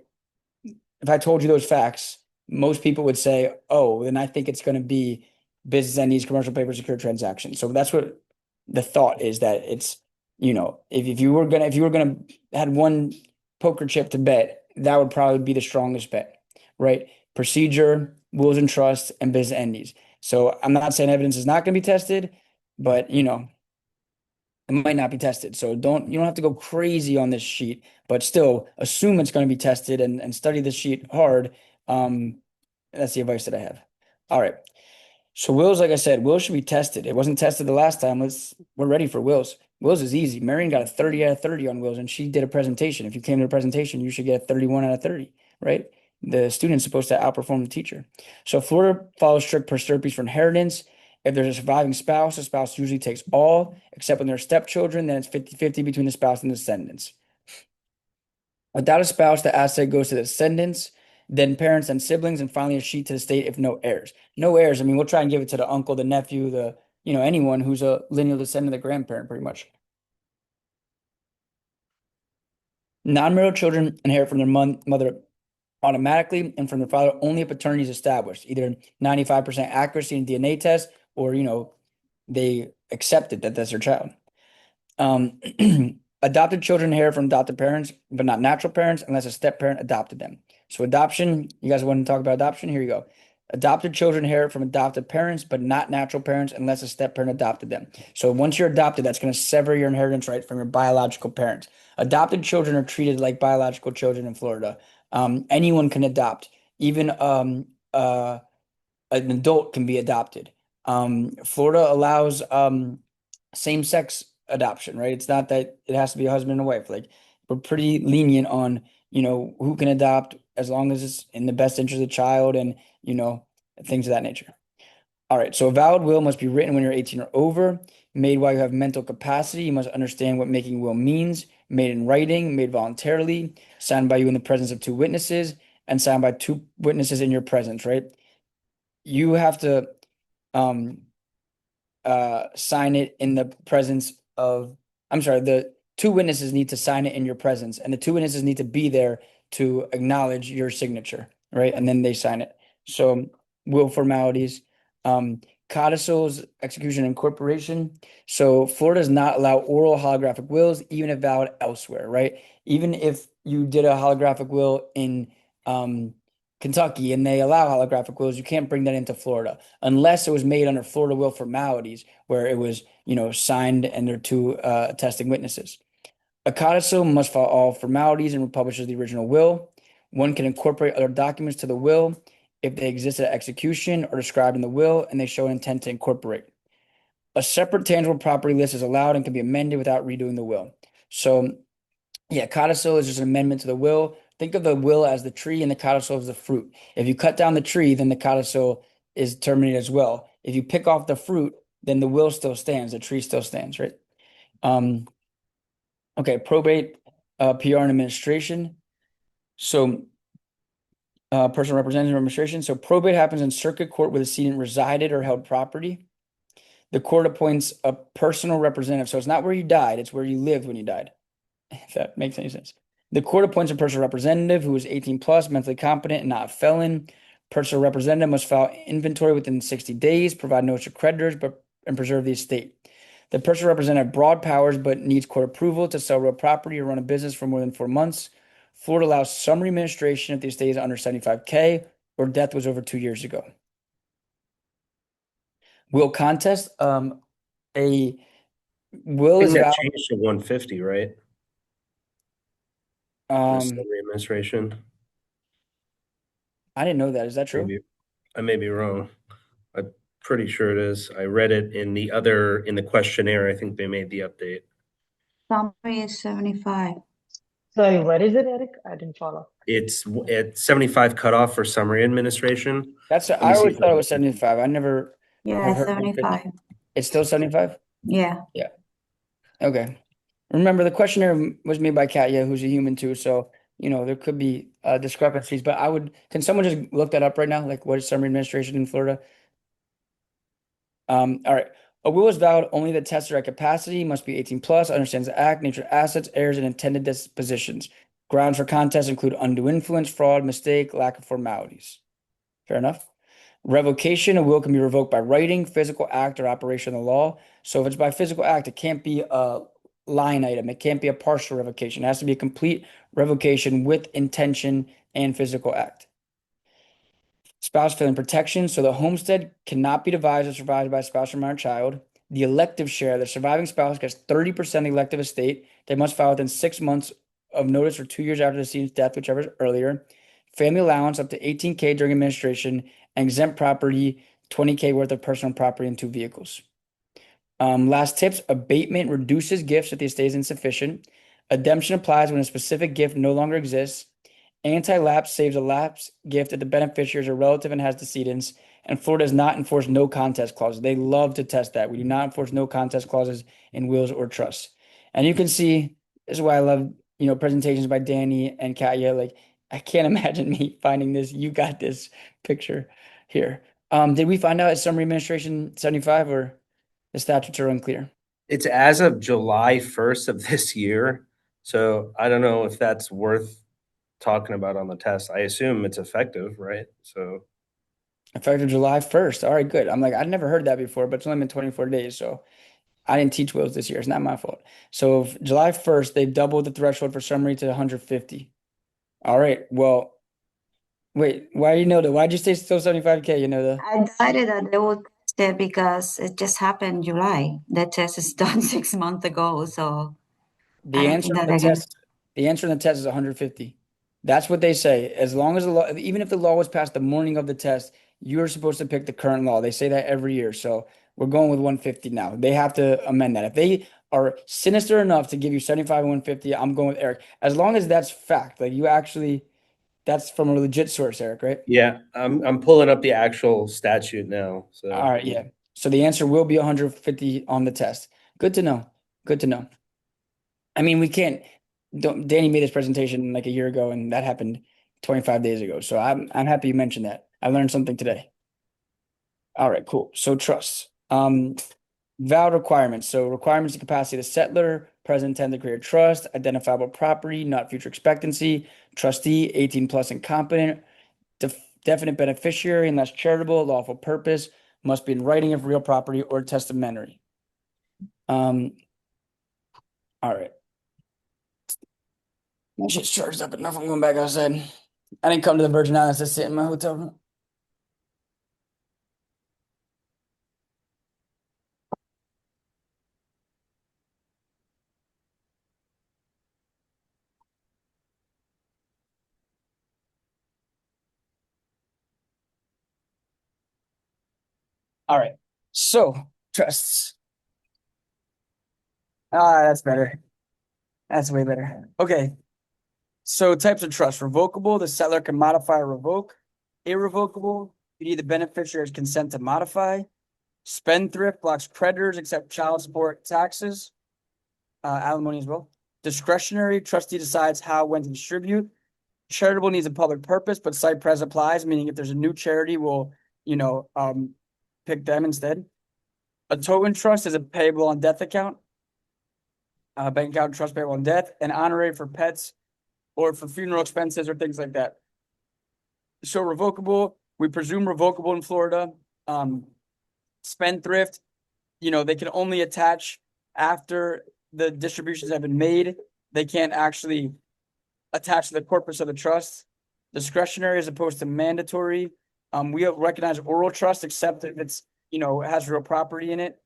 Speaker 1: if I told you those facts, most people would say, "Oh, then I think it's going to be business and needs commercial paper secure transactions." So that's what the thought is, that it's, if you were gonna had one poker chip to bet, that would probably be the strongest bet, right? Procedure, wills and trusts, and business and needs. So I'm not saying evidence is not going to be tested, but it might not be tested. So you don't have to go crazy on this sheet, but still assume it's going to be tested and study this sheet hard. That's the advice that I have. All right. So wills, like I said, wills should be tested. It wasn't tested the last time. We're ready for wills. Wills is easy. Marion got a 30 out of 30 on wills, and she did a presentation. If you came to a presentation, you should get a 31 out of 30, right? The student's supposed to outperform the teacher. So Florida follows strict prosterpes for inheritance. If there's a surviving spouse, the spouse usually takes all, except when they're stepchildren, then it's 50-50 between the spouse and the descendants. Without a spouse, the asset goes to the descendants, then parents and siblings, and finally a sheet to the state if no heirs. No heirs, I mean, we'll try and give it to the uncle, the nephew, anyone who's a lineal descendant of the grandparent, pretty much. Non-marital children inherit from their mother automatically, and from their father only if paternity is established, either 95% accuracy in DNA test, or they accepted that that's their child. Adopted children inherit from adopted parents, but not natural parents unless a step parent adopted them. So adoption, you guys want to talk about adoption? Here you go. Adopted children inherit from adopted parents, but not natural parents unless a step parent adopted them. So once you're adopted, that's going to sever your inheritance right from your biological parents. Adopted children are treated like biological children in Florida. Anyone can adopt. Even an adult can be adopted. Florida allows same-sex adoption, right? It's not that it has to be a husband and a wife. Like, we're pretty lenient on, who can adopt, as long as it's in the best interest of the child and, things of that nature. All right, so a valid will must be written when you're 18 or over, made while you have mental capacity. You must understand what making a will means, made in writing, made voluntarily, signed by you in the presence of 2 witnesses, and signed by 2 witnesses in your presence, right? You have to um sign it in the presence of, I'm sorry, the two witnesses need to sign it in your presence, and the two witnesses need to be there to acknowledge your signature, right? And then they sign it. So will formalities, codicils, execution, and incorporation. So Florida does not allow oral holographic wills, even if valid elsewhere, right? Even if you did a holographic will in Kentucky and they allow holographic wills, you can't bring that into Florida unless it was made under Florida will formalities where it was, signed and there are two attesting witnesses. A codicil must follow all formalities and publishes the original will. One can incorporate other documents to the will if they exist at execution or described in the will and they show an intent to incorporate. A separate tangible property list is allowed and can be amended without redoing the will. So, yeah, codicil is just an amendment to the will. Think of the will as the tree and the codicil as the fruit. If you cut down the tree, then the codicil is terminated as well. If you pick off the fruit, then the will still stands, the tree still stands, right? Okay, probate, PR and administration. So, personal representative administration. So probate happens in circuit court where the decedent resided or held property. The court appoints a personal representative. So it's not where you died, it's where you lived when you died, if that makes any sense. The court appoints a personal representative who is 18 plus, mentally competent, and not a felon. Personal representative must file inventory within 60 days, provide notice to creditors, and preserve the estate. The personal representative has broad powers but needs court approval to sell real property or run a business for more than 4 months. Florida allows summary administration if the estate is under 75K or death was over 2 years ago. Will contest, a will
Speaker 6: I
Speaker 1: is
Speaker 6: think that
Speaker 1: valid.
Speaker 6: changed to 150, right? The summary administration.
Speaker 1: I didn't know that. Is that true?
Speaker 6: Maybe I may be wrong. I'm pretty sure it is. I read it in the questionnaire. I think they made the update.
Speaker 7: Summary is 75.
Speaker 2: Sorry, where is it, Eric? I didn't follow.
Speaker 6: It's at 75 cutoff for summary administration.
Speaker 1: I
Speaker 6: me
Speaker 1: always
Speaker 6: see.
Speaker 1: thought it was 75. I never
Speaker 7: Yeah,
Speaker 1: have heard 150.
Speaker 7: 75.
Speaker 1: It's still 75?
Speaker 7: Yeah.
Speaker 1: Okay. Remember, the questionnaire was made by Katya, who's a human too, so there could be discrepancies. But can someone just look that up right now? Like, what is summary administration in Florida? All right. A will is valid only the tester at capacity, must be 18 plus, understands the act, nature of assets, heirs, and intended dispositions. Grounds for contest include undue influence, fraud, mistake, lack of formalities. Fair enough. Revocation, a will can be revoked by writing, physical act, or operation of the law. So if it's by physical act, it can't be a line item. It can't be a partial revocation. It has to be a complete revocation with intention and physical act. Spouse filling protection. So the homestead cannot be divided or survived by a spouse or minor child. The elective share, the surviving spouse gets 30% of the elective estate. They must file within 6 months of notice or 2 years after the decedent's death, whichever is earlier. Family allowance up to 18K during administration, and exempt property, 20K worth of personal property and 2 vehicles. Last tips, abatement reduces gifts if the estate is insufficient. Redemption applies when a specific gift no longer exists. Anti-lapse saves a lapse gift if the beneficiary is a relative and has decedents. And Florida does not enforce no contest clauses. They love to test that. We do not enforce no contest clauses in wills or trusts. And you can see, this is why I love, presentations by Danny and Katya. Like, I can't imagine me finding this. You got this picture here. Did we find out at summary administration 75 or the statutes are unclear?
Speaker 6: It's as of July 1st of this year. So I don't know if that's worth talking about on the test. I assume it's effective, right? So
Speaker 1: effective July 1st. All right, good. I'm like, I'd never heard that before, but it's only been 24 days. So I didn't teach wills this year. It's not my fault. So July 1st, they've doubled the threshold for summary to 150. All right. Well, wait, why do you know that? Why'd you say still 75K?
Speaker 7: I decided that they would test it because it just happened in July. The test is done 6 months ago, so
Speaker 1: The answer on the test, is 150. That's what they say. As long as the law, even if the law was passed the morning of the test, you're supposed to pick the current law. They say that every year. So we're going with 150 now. They have to amend that. If they are sinister enough to give you 75 and 150, I'm going with Eric. As long as that's fact, like that's from a legit source, Eric, right?
Speaker 6: yeah, I'm pulling up the actual statute now. So
Speaker 1: all right, yeah. So the answer will be 150 on the test. Good to know. Good to know. I mean, Danny made this presentation like a year ago, and that happened 25 days ago. So I'm happy you mentioned that. I learned something today. All right, cool. So trusts. Valid requirements. So requirements and capacity of the settler, present intent to create a trust, identifiable property, not future expectancy, trustee, 18 plus and competent, definite beneficiary unless charitable, lawful purpose, must be in writing of real property or testamentary. All right. My shit's charged up enough. I'm going back outside. I didn't come to the Virgin Islands to sit in my hotel room. All right. So trusts. That's better. That's way better. Okay. So types of trust: revocable, the settler can modify or revoke. Irrevocable, you need the beneficiary's consent to modify. Spendthrift blocks creditors except child support, taxes, alimony as well. Discretionary, trustee decides how, when to distribute. Charitable needs a public purpose, but site pres applies, meaning if there's a new charity, we'll, pick them instead. A token trust is a payable on death account. Bank account trust payable on death, and honorary for pets or for funeral expenses or things like that. So revocable, we presume revocable in Florida. Spendthrift, they can only attach after the distributions have been made. They can't actually attach to the corpus of the trust. Discretionary as opposed to mandatory. We recognize oral trust except if it's, has real property in it.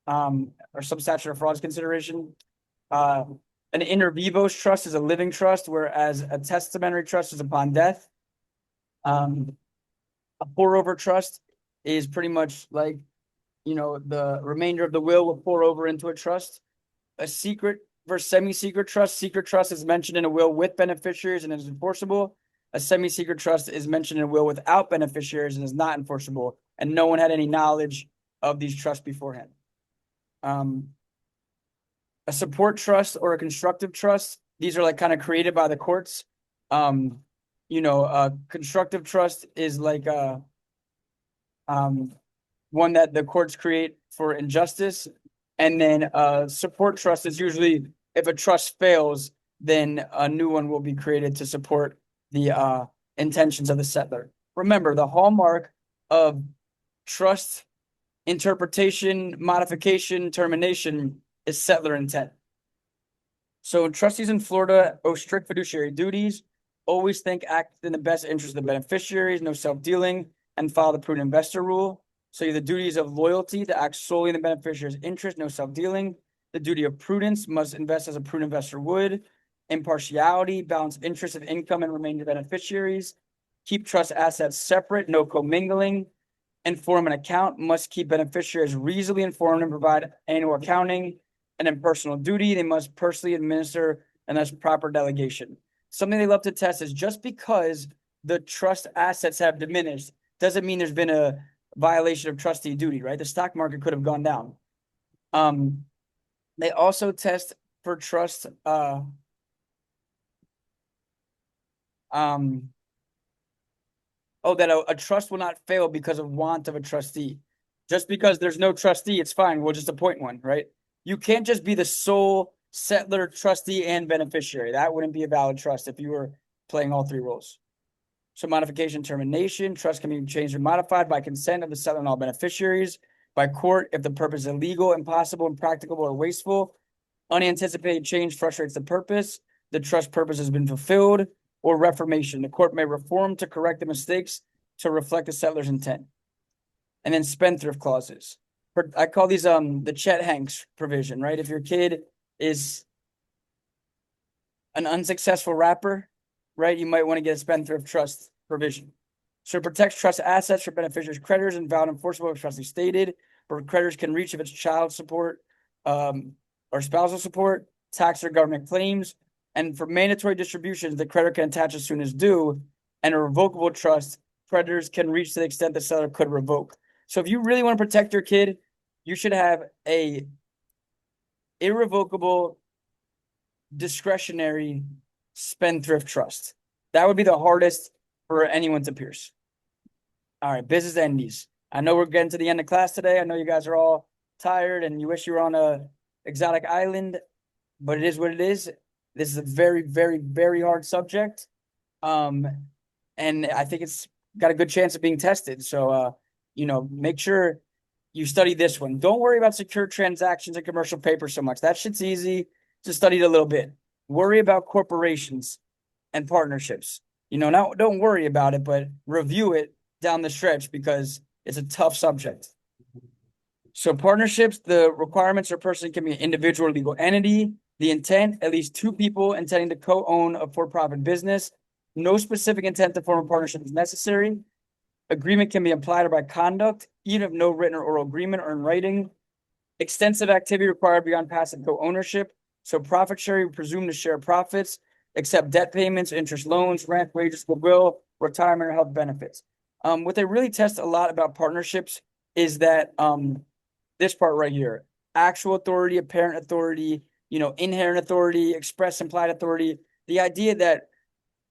Speaker 1: Or some statute of frauds consideration. An inter vivos trust is a living trust, whereas a testamentary trust is upon death. A pour over trust is pretty much like, the remainder of the will pour over into a trust. A secret versus semi-secret trust. Secret trust is mentioned in a will with beneficiaries and is enforceable. A semi-secret trust is mentioned in a will without beneficiaries and is not enforceable. And no one had any knowledge of these trusts beforehand. A support trust or a constructive trust. These are like kind of created by the courts. A constructive trust is like one that the courts create for injustice. And then support trust is usually if a trust fails, then a new one will be created to support the intentions of the settler. Remember, the hallmark of trust interpretation, modification, termination is settler intent. So trustees in Florida owe strict fiduciary duties, always act in the best interest of the beneficiaries, no self-dealing, and follow the prudent investor rule. So you have the duties of loyalty to act solely in the beneficiary's interest, no self-dealing. The duty of prudence must invest as a prudent investor would. Impartiality, balance interest of income and remainder beneficiaries. Keep trust assets separate, no commingling. Inform an account, must keep beneficiaries reasonably informed and provide annual accounting. And in personal duty, they must personally administer unless proper delegation. Something they love to test is just because the trust assets have diminished doesn't mean there's been a violation of trustee duty, right? The stock market could have gone down. They also test for trust. That a trust will not fail because of want of a trustee. Just because there's no trustee, it's fine. We'll just appoint one, right? You can't just be the sole settler, trustee, and beneficiary. That wouldn't be a valid trust if you were playing all three roles. So modification, termination, trust can be changed or modified by consent of the settler and all beneficiaries, by court if the purpose is illegal, impossible, impracticable, or wasteful. Unanticipated change frustrates the purpose. The trust purpose has been fulfilled, or reformation. The court may reform to correct the mistakes to reflect the settler's intent. And then spendthrift clauses. I call these the Chet Hanks provision, right? If your kid is an unsuccessful rapper, right, you might want to get a spendthrift trust provision. So it protects trust assets for beneficiaries, creditors, and valid enforceable if trustee stated, where creditors can reach if it's child support or spousal support, tax or government claims. And for mandatory distributions, the creditor can attach as soon as due. And a revocable trust, creditors can reach to the extent the settler could revoke. So if you really want to protect your kid, you should have a irrevocable discretionary spendthrift trust. That would be the hardest for anyone to pierce. All right, business entities. I know we're getting to the end of class today. I know you guys are all tired and you wish you were on a exotic island, but it is what it is. This is a very, very, very hard subject. And I think it's got a good chance of being tested. So, make sure you study this one. Don't worry about secure transactions and commercial paper so much. That shit's easy. Just study it a little bit. Worry about corporations and partnerships. Don't worry about it, but review it down the stretch because it's a tough subject. So partnerships, the requirements or person can be an individual or legal entity. The intent, at least two people intending to co-own a for-profit business. No specific intent to form a partnership is necessary. Agreement can be implied or by conduct, even if no written or oral agreement or in writing. Extensive activity required beyond passive co-ownership. So profit sharing, presumed to share profits, except debt payments, interest loans, rent, wages, goodwill, retirement, or health benefits. What they really test a lot about partnerships is that this part right here: actual authority, apparent authority, inherent authority, express implied authority. The idea that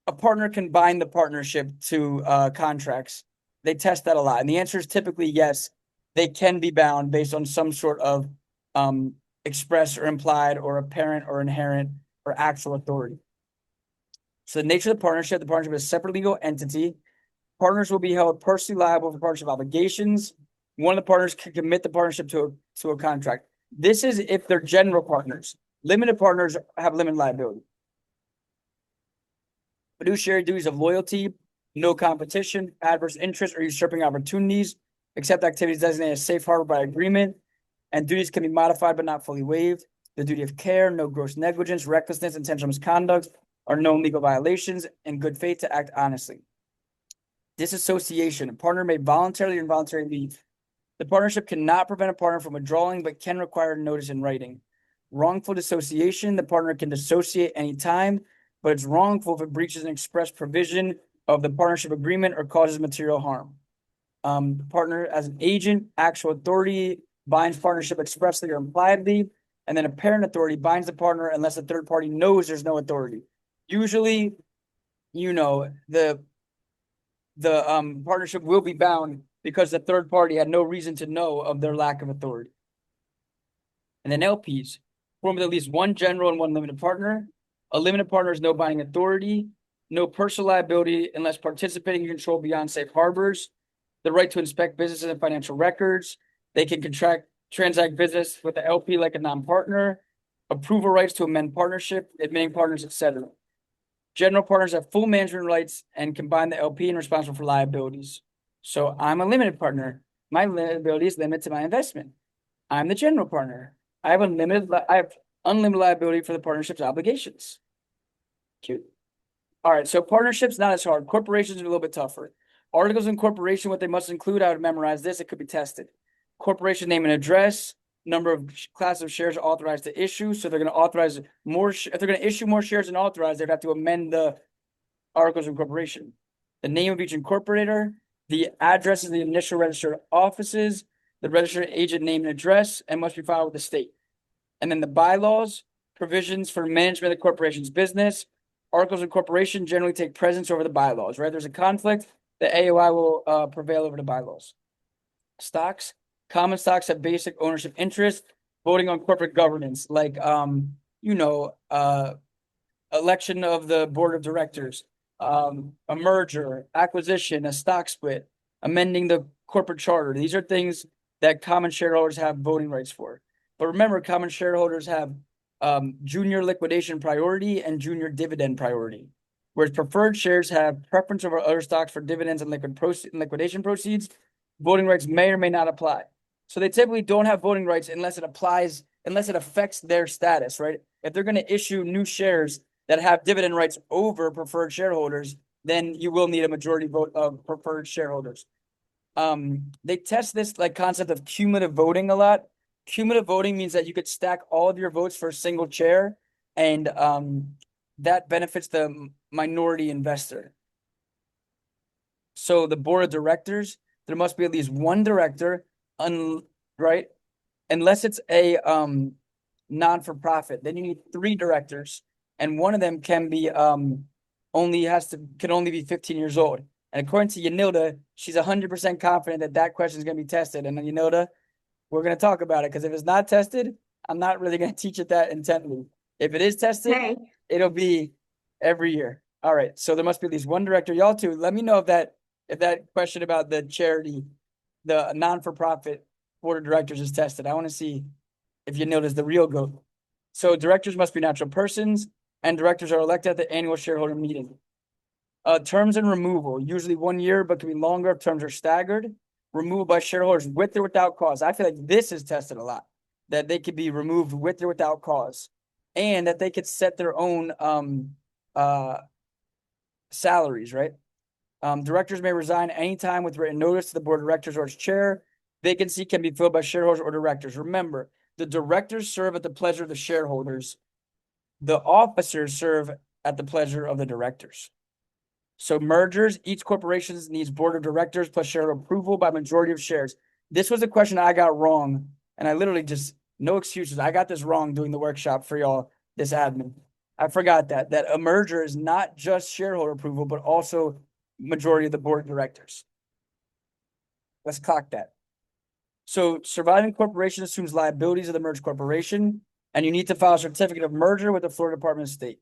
Speaker 1: a partner can bind the partnership to contracts. They test that a lot. And the answer is typically yes, they can be bound based on some sort of express or implied or apparent or inherent or actual authority. So the nature of the partnership is a separate legal entity. Partners will be held personally liable for partnership obligations. One of the partners can commit the partnership to a contract. This is if they're general partners. Limited partners have limited liability. Fiduciary duties of loyalty, no competition, adverse interest, or usurping opportunities, except activities designated as safe harbor by agreement, and duties can be modified but not fully waived. The duty of care, no gross negligence, recklessness, intentional misconduct, or known legal violations, and good faith to act honestly. Disassociation. A partner may voluntarily or involuntarily leave. The partnership cannot prevent a partner from withdrawing, but can require notice in writing. Wrongful dissociation. The partner can dissociate anytime, but it's wrongful if it breaches an express provision of the partnership agreement or causes material harm. Partner as an agent, actual authority binds partnership expressly or impliedly, and then apparent authority binds the partner unless the third party knows there's no authority. Usually, the partnership will be bound because the third party had no reason to know of their lack of authority. And then LPs, form with at least one general and one limited partner. A limited partner has no binding authority, no personal liability unless participating in control beyond safe harbors, the right to inspect businesses and financial records. They can transact business with the LP like a non-partner, approval rights to amend partnership, admitting partners, etc. General partners have full management rights and combine the LP and responsible for liabilities. So I'm a limited partner. My liability is limited to my investment. I'm the general partner. I have unlimited liability for the partnership's obligations. Cute. All right, so partnerships, not as hard. Corporations are a little bit tougher. Articles of incorporation, what they must include, I would memorize this. It could be tested. Corporation name and address, number of class of shares authorized to issue. So they're going to authorize more. If they're going to issue more shares than authorized, they'd have to amend the articles of incorporation. The name of each incorporator, the addresses of the initial registered offices, the registered agent name and address, and must be filed with the state. And then the bylaws, provisions for management of the corporation's business. Articles of incorporation generally take precedence over the bylaws, right? There's a conflict, the AOI will prevail over the bylaws. Stocks, common stocks have basic ownership interest, voting on corporate governance, like election of the board of directors, a merger, acquisition, a stock split, amending the corporate charter. These are things that common shareholders have voting rights for. But remember, common shareholders have junior liquidation priority and junior dividend priority, whereas preferred shares have preference over other stocks for dividends and liquidation proceeds. Voting rights may or may not apply. So they typically don't have voting rights unless it affects their status, right? If they're going to issue new shares that have dividend rights over preferred shareholders, then you will need a majority vote of preferred shareholders. They test this concept of cumulative voting a lot. Cumulative voting means that you could stack all of your votes for a single chair, and that benefits the minority investor. So the board of directors, there must be at least one director, right? Unless it's a non-for-profit, then you need 3 directors, and one of them can be can only be 15 years old. And according to Yanilda, she's 100% confident that that question is going to be tested. And then Yanilda, we're going to talk about it because if it's not tested, I'm not really going to teach it that intently. If it is tested,
Speaker 7: Okay.
Speaker 1: it'll be every year. All right. So there must be at least one director. Y'all too. Let me know if that question about the charity, the non-for-profit board of directors is tested. I want to see if you notice the real goat. So directors must be natural persons, and directors are elected at the annual shareholder meeting. Terms and removal, usually 1 year, but can be longer if terms are staggered. Removal by shareholders with or without cause. I feel like this is tested a lot, that they could be removed with or without cause, and that they could set their own salaries, right? Directors may resign anytime with written notice to the board of directors or its chair. Vacancy can be filled by shareholders or directors. Remember, the directors serve at the pleasure of the shareholders. The officers serve at the pleasure of the directors. So mergers, each corporation needs board of directors plus shareholder approval by majority of shares. This was a question I got wrong, and I literally just, no excuses. I got this wrong doing the workshop for y'all, this admin. I forgot that a merger is not just shareholder approval, but also majority of the board of directors. Let's clock that. So surviving corporation assumes liabilities of the merged corporation, and you need to file a certificate of merger with the Florida Department of State.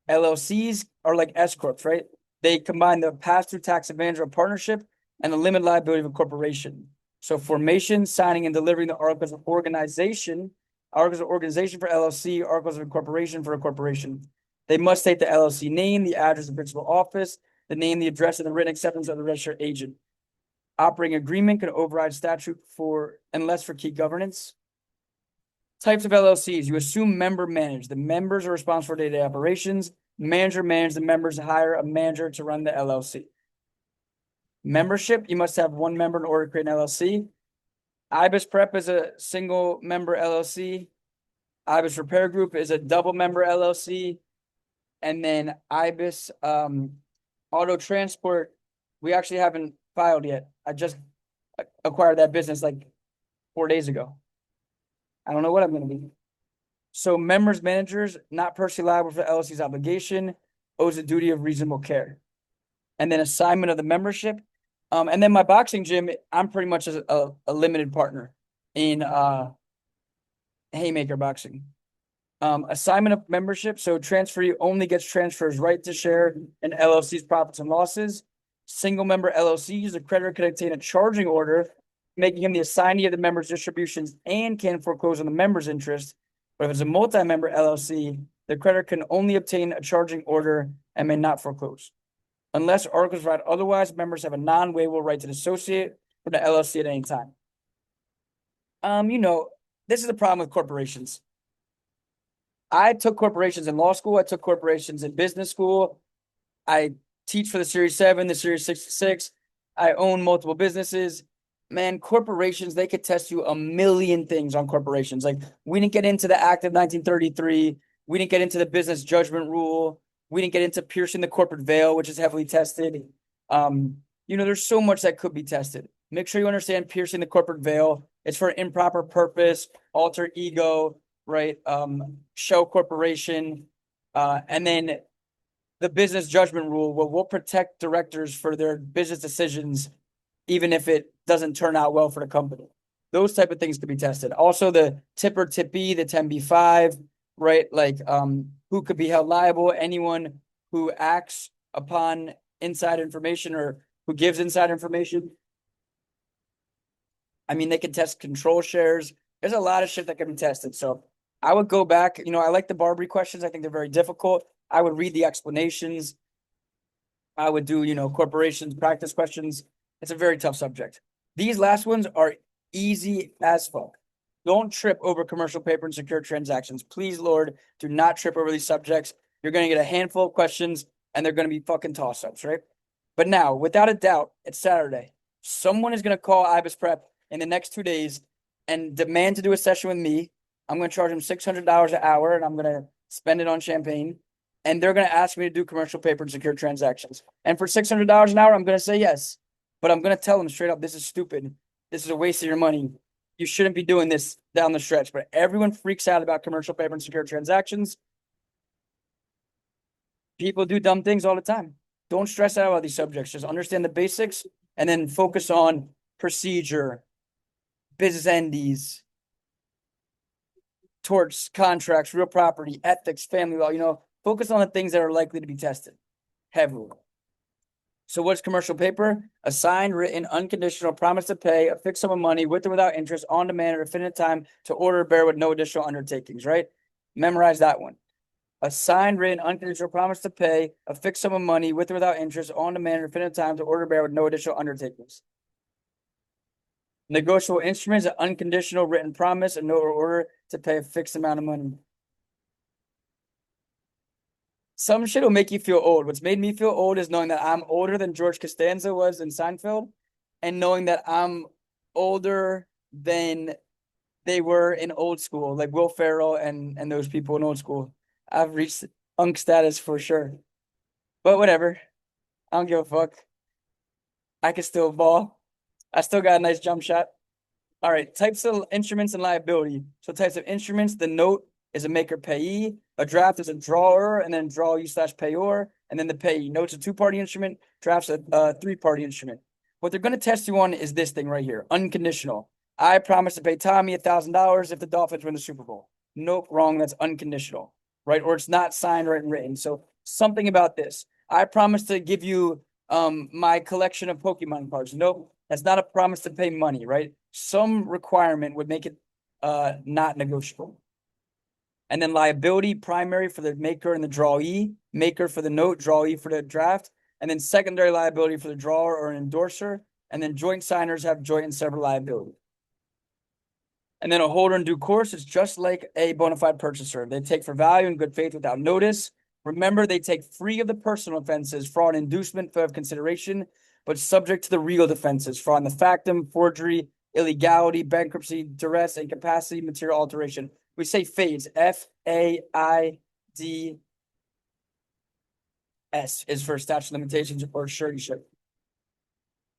Speaker 1: LLCs are like S corps, right? They combine the pass-through tax advantage of a partnership and the limited liability of a corporation. So formation, signing, and delivering the articles of organization for LLC, articles of incorporation for a corporation. They must state the LLC name, the address of the principal office, the name, the address, and the written acceptance of the registered agent. Operating agreement can override statute unless for key governance. Types of LLCs, you assume member manage. The members are responsible for day-to-day operations. Manager manage. The members hire a manager to run the LLC. Membership, you must have one member in order to create an LLC. IBIS Prep is a single member LLC. IBIS Repair Group is a double member LLC. And then IBIS Auto Transport, we actually haven't filed yet. I just acquired that business like 4 days ago. I don't know what I'm going to be. So members, managers, not personally liable for the LLC's obligation, owes a duty of reasonable care. And then assignment of the membership. And then my boxing gym, I'm pretty much a limited partner in Haymaker Boxing. Assignment of membership. So transferee only gets transfers right to share in LLC's profits and losses. Single member LLCs, the creditor can obtain a charging order, making him the assignee of the members' distributions and can foreclose on the members' interest. But if it's a multi-member LLC, the creditor can only obtain a charging order and may not foreclose. Unless articles provide otherwise, members have a non-waivable right to dissociate from the LLC at any time. This is the problem with corporations. I took corporations in law school. I took corporations in business school. I teach for the Series 7, the Series 66. I own multiple businesses. Man, corporations, they could test you a million things on corporations. Like, we didn't get into the Act of 1933. We didn't get into the business judgment rule. We didn't get into piercing the corporate veil, which is heavily tested. There's so much that could be tested. Make sure you understand piercing the corporate veil. It's for improper purpose, alter ego, right? Shell corporation. And then the business judgment rule, we'll protect directors for their business decisions, even if it doesn't turn out well for the company. Those type of things could be tested. Also, the tipper tippee, the 10b-5, right? Like, who could be held liable? Anyone who acts upon inside information or who gives inside information. I mean, they can test control shares. There's a lot of shit that can be tested. So I would go back. I like the Barbary questions. I think they're very difficult. I would read the explanations. I would do, corporations practice questions. It's a very tough subject. These last ones are easy as fuck. Don't trip over commercial paper and secure transactions. Please, Lord, do not trip over these subjects. You're going to get a handful of questions and they're going to be fucking toss-ups, right? But now, without a doubt, it's Saturday. Someone is going to call IBIS Prep in the next 2 days and demand to do a session with me. I'm going to charge them $600 an hour and I'm going to spend it on champagne. And they're going to ask me to do commercial paper and secure transactions. And for $600 an hour, I'm going to say yes. But I'm going to tell them straight up, this is stupid. This is a waste of your money. You shouldn't be doing this down the stretch. But everyone freaks out about commercial paper and secure transactions. People do dumb things all the time. Don't stress out about these subjects. Just understand the basics and then focus on procedure, business entities, torts, contracts, real property, ethics, family law, focus on the things that are likely to be tested heavily. So what's commercial paper? A signed, written, unconditional promise to pay a fixed sum of money with or without interest on demand at a definite time to order or bear with no additional undertakings, right? Memorize that one. A signed, written, unconditional promise to pay a fixed sum of money with or without interest on demand at a definite time to order or bear with no additional undertakings. Negotiable instruments, an unconditional written promise, a note or order to pay a fixed amount of money. Some shit will make you feel old. What's made me feel old is knowing that I'm older than George Costanza was in Seinfeld, and knowing that I'm older than they were in Old School, like Will Ferrell and those people in Old School. I've reached unk status for sure. But whatever. I don't give a fuck. I can still ball. I still got a nice jump shot. All right, types of instruments and liability. So types of instruments, the note is a maker payee, a draft is a drawer, and then drawee/payor, and then the payee. Note's a two-party instrument, draft's a three-party instrument. What they're going to test you on is this thing right here, unconditional. I promise to pay Tommy $1,000 if the Dolphins win the Super Bowl. Nope, wrong, that's unconditional, right? Or it's not signed or written. So something about this. I promise to give you my collection of Pokemon cards. Nope, that's not a promise to pay money, right? Some requirement would make it not negotiable. And then liability, primary for the maker and the drawee, maker for the note, drawee for the draft, and then secondary liability for the drawer or an endorser, and then joint signers have joint and several liability. And then a holder in due course is just like a bona fide purchaser. They take for value in good faith without notice. Remember, they take free of the personal offenses, fraud, inducement, fair of consideration, but subject to the real defenses, fraud in the factum, forgery, illegality, bankruptcy, duress, incapacity, material alteration. We say FAIDS, FAIDS is for statute of limitations or suretyship.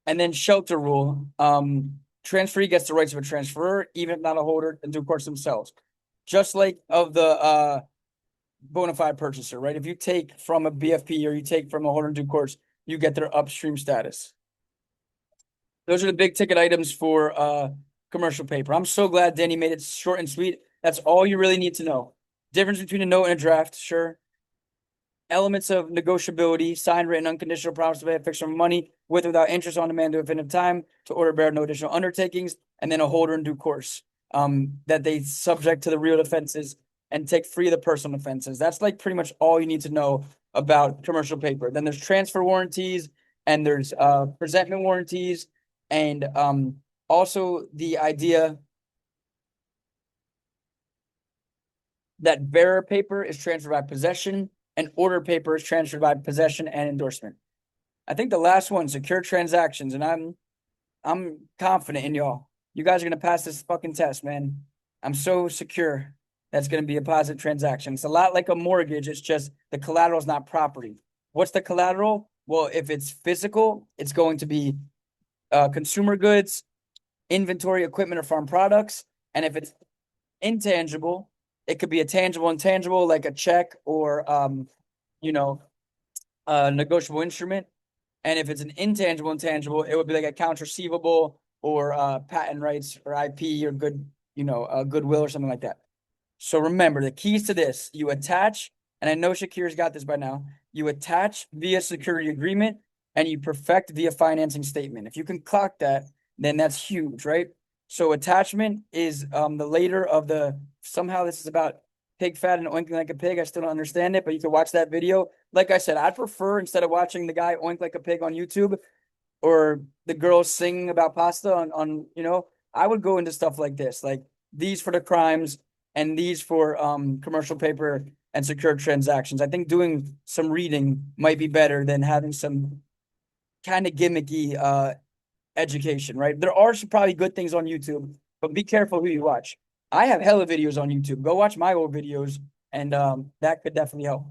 Speaker 1: And then shelter rule. Transferee gets the rights of a transferor, even if not a holder, in due course themselves. Just like of the bona fide purchaser, right? If you take from a BFP or you take from a holder in due course, you get their upstream status. Those are the big ticket items for commercial paper. I'm so glad Danny made it short and sweet. That's all you really need to know. Difference between a note and a draft, sure. Elements of negotiability, signed, written, unconditional promise to pay a fixed sum of money with or without interest on demand to a definitive time to order, bear no additional undertakings, and then a holder in due course. That they subject to the real offenses and take free of the personal offenses. That's like pretty much all you need to know about commercial paper. Then there's transfer warranties and there's presentment warranties and also the idea that bearer paper is transferred by possession and order paper is transferred by possession and endorsement. I think the last one, secure transactions, and I'm confident in y'all. You guys are gonna pass this fucking test, man. I'm so secure that's gonna be a positive transaction. It's a lot like a mortgage. It's just the collateral is not property. What's the collateral? Well, if it's physical, it's going to be consumer goods, inventory, equipment, or farm products. And if it's intangible, it could be a tangible, intangible, like a check or, a negotiable instrument. And if it's an intangible, intangible, it would be like accounts receivable or patent rights or IP or goodwill or something like that. So remember, the keys to this, you attach, and I know Shakir's got this by now, you attach via security agreement and you perfect via financing statement. If you can clock that, then that's huge, right? So attachment is the later of the, somehow this is about pig fat and oinking like a pig. I still don't understand it, but you can watch that video. Like I said, I'd prefer instead of watching the guy oink like a pig on YouTube or the girls singing about pasta on I would go into stuff like this, like these for the crimes and these for commercial paper and secured transactions. I think doing some reading might be better than having some kind of gimmicky education, right? There are some probably good things on YouTube, but be careful who you watch. I have hella videos on YouTube. Go watch my old videos, and that could definitely help.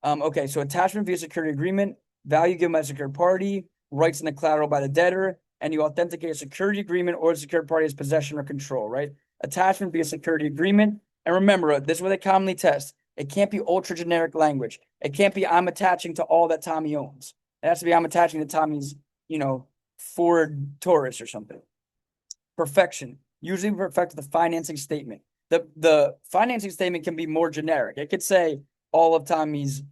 Speaker 1: Okay, so attachment via security agreement, value given by a secured party, rights in the collateral by the debtor, and you authenticate a security agreement or the secured party's possession or control, right? Attachment via security agreement. And remember, this is what they commonly test. It can't be ultra generic language. It can't be I'm attaching to all that Tommy owns. It has to be I'm attaching to Tommy's, Ford Taurus or something. Perfection. Usually perfect the financing statement. The financing statement can be more generic. It could say all of Tommy's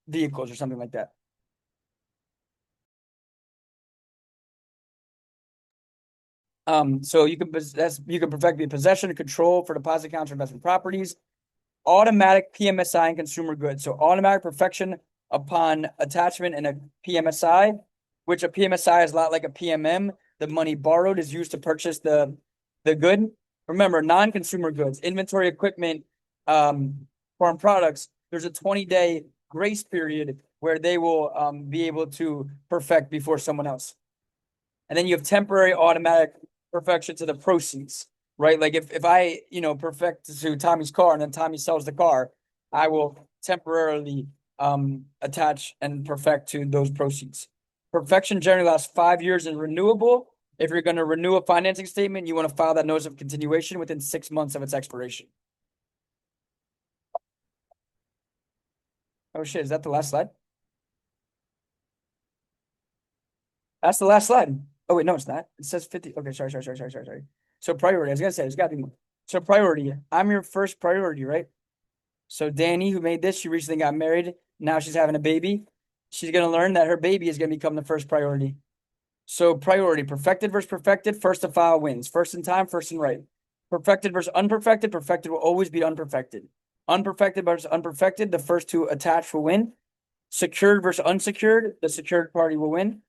Speaker 1: vehicles or something like that. So you can perfect the possession and control for deposit accounts or investment properties, automatic PMSI and consumer goods. So automatic perfection upon attachment in a PMSI, which a PMSI is a lot like a PMM. The money borrowed is used to purchase the good. Remember, non-consumer goods, inventory, equipment, farm products. There's a 20-day grace period where they will be able to perfect before someone else. And then you have temporary automatic perfection to the proceeds, right? Like if I, perfect to Tommy's car and then Tommy sells the car, I will temporarily attach and perfect to those proceeds. Perfection generally lasts 5 years and renewable. If you're going to renew a financing statement, you want to file that notice of continuation within 6 months of its expiration. Oh shit, is that the last slide? That's the last slide. Oh wait, no, it's not. It says 50. Okay, sorry. So priority, I was gonna say, there's gotta be more. So priority, I'm your first priority, right? So Danny, who made this, she recently got married. Now she's having a baby. She's gonna learn that her baby is gonna become the first priority. So priority, perfected versus perfected, first to file wins. First in time, first in right. Perfected versus unperfected, perfected will always be unperfected. Unperfected versus unperfected, the first to attach will win. Secured versus unsecured, the secured party will win.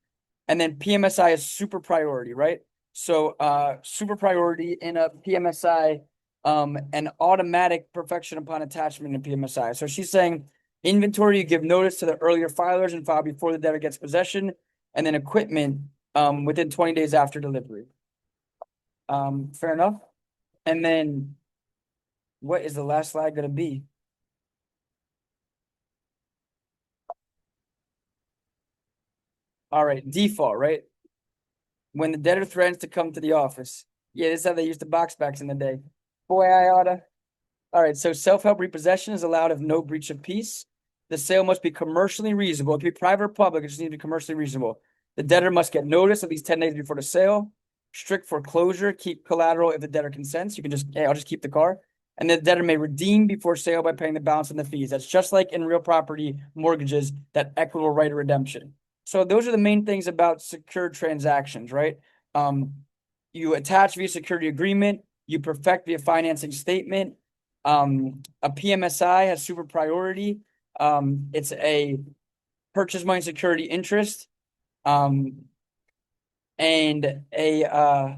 Speaker 1: And then PMSI is super priority, right? So super priority in a PMSI, an automatic perfection upon attachment in PMSI. So she's saying inventory, you give notice to the earlier filers and file before the debtor gets possession, and then equipment within 20 days after delivery. Fair enough. And then what is the last slide going to be? All right, default, right? When the debtor threatens to come to the office. Yeah, this is how they used the box backs in the day. Boy, I oughta. All right, so self-help repossession is allowed if no breach of peace. The sale must be commercially reasonable. It can be private or public, it just needs to be commercially reasonable. The debtor must get notice at least 10 days before the sale. Strict foreclosure, keep collateral if the debtor consents. You can just, hey, I'll just keep the car. And the debtor may redeem before sale by paying the balance and the fees. That's just like in real property mortgages, that equitable right of redemption. So those are the main things about secured transactions, right? You attach via security agreement, you perfect via financing statement. A PMSI has super priority. It's a purchase money security interest. And a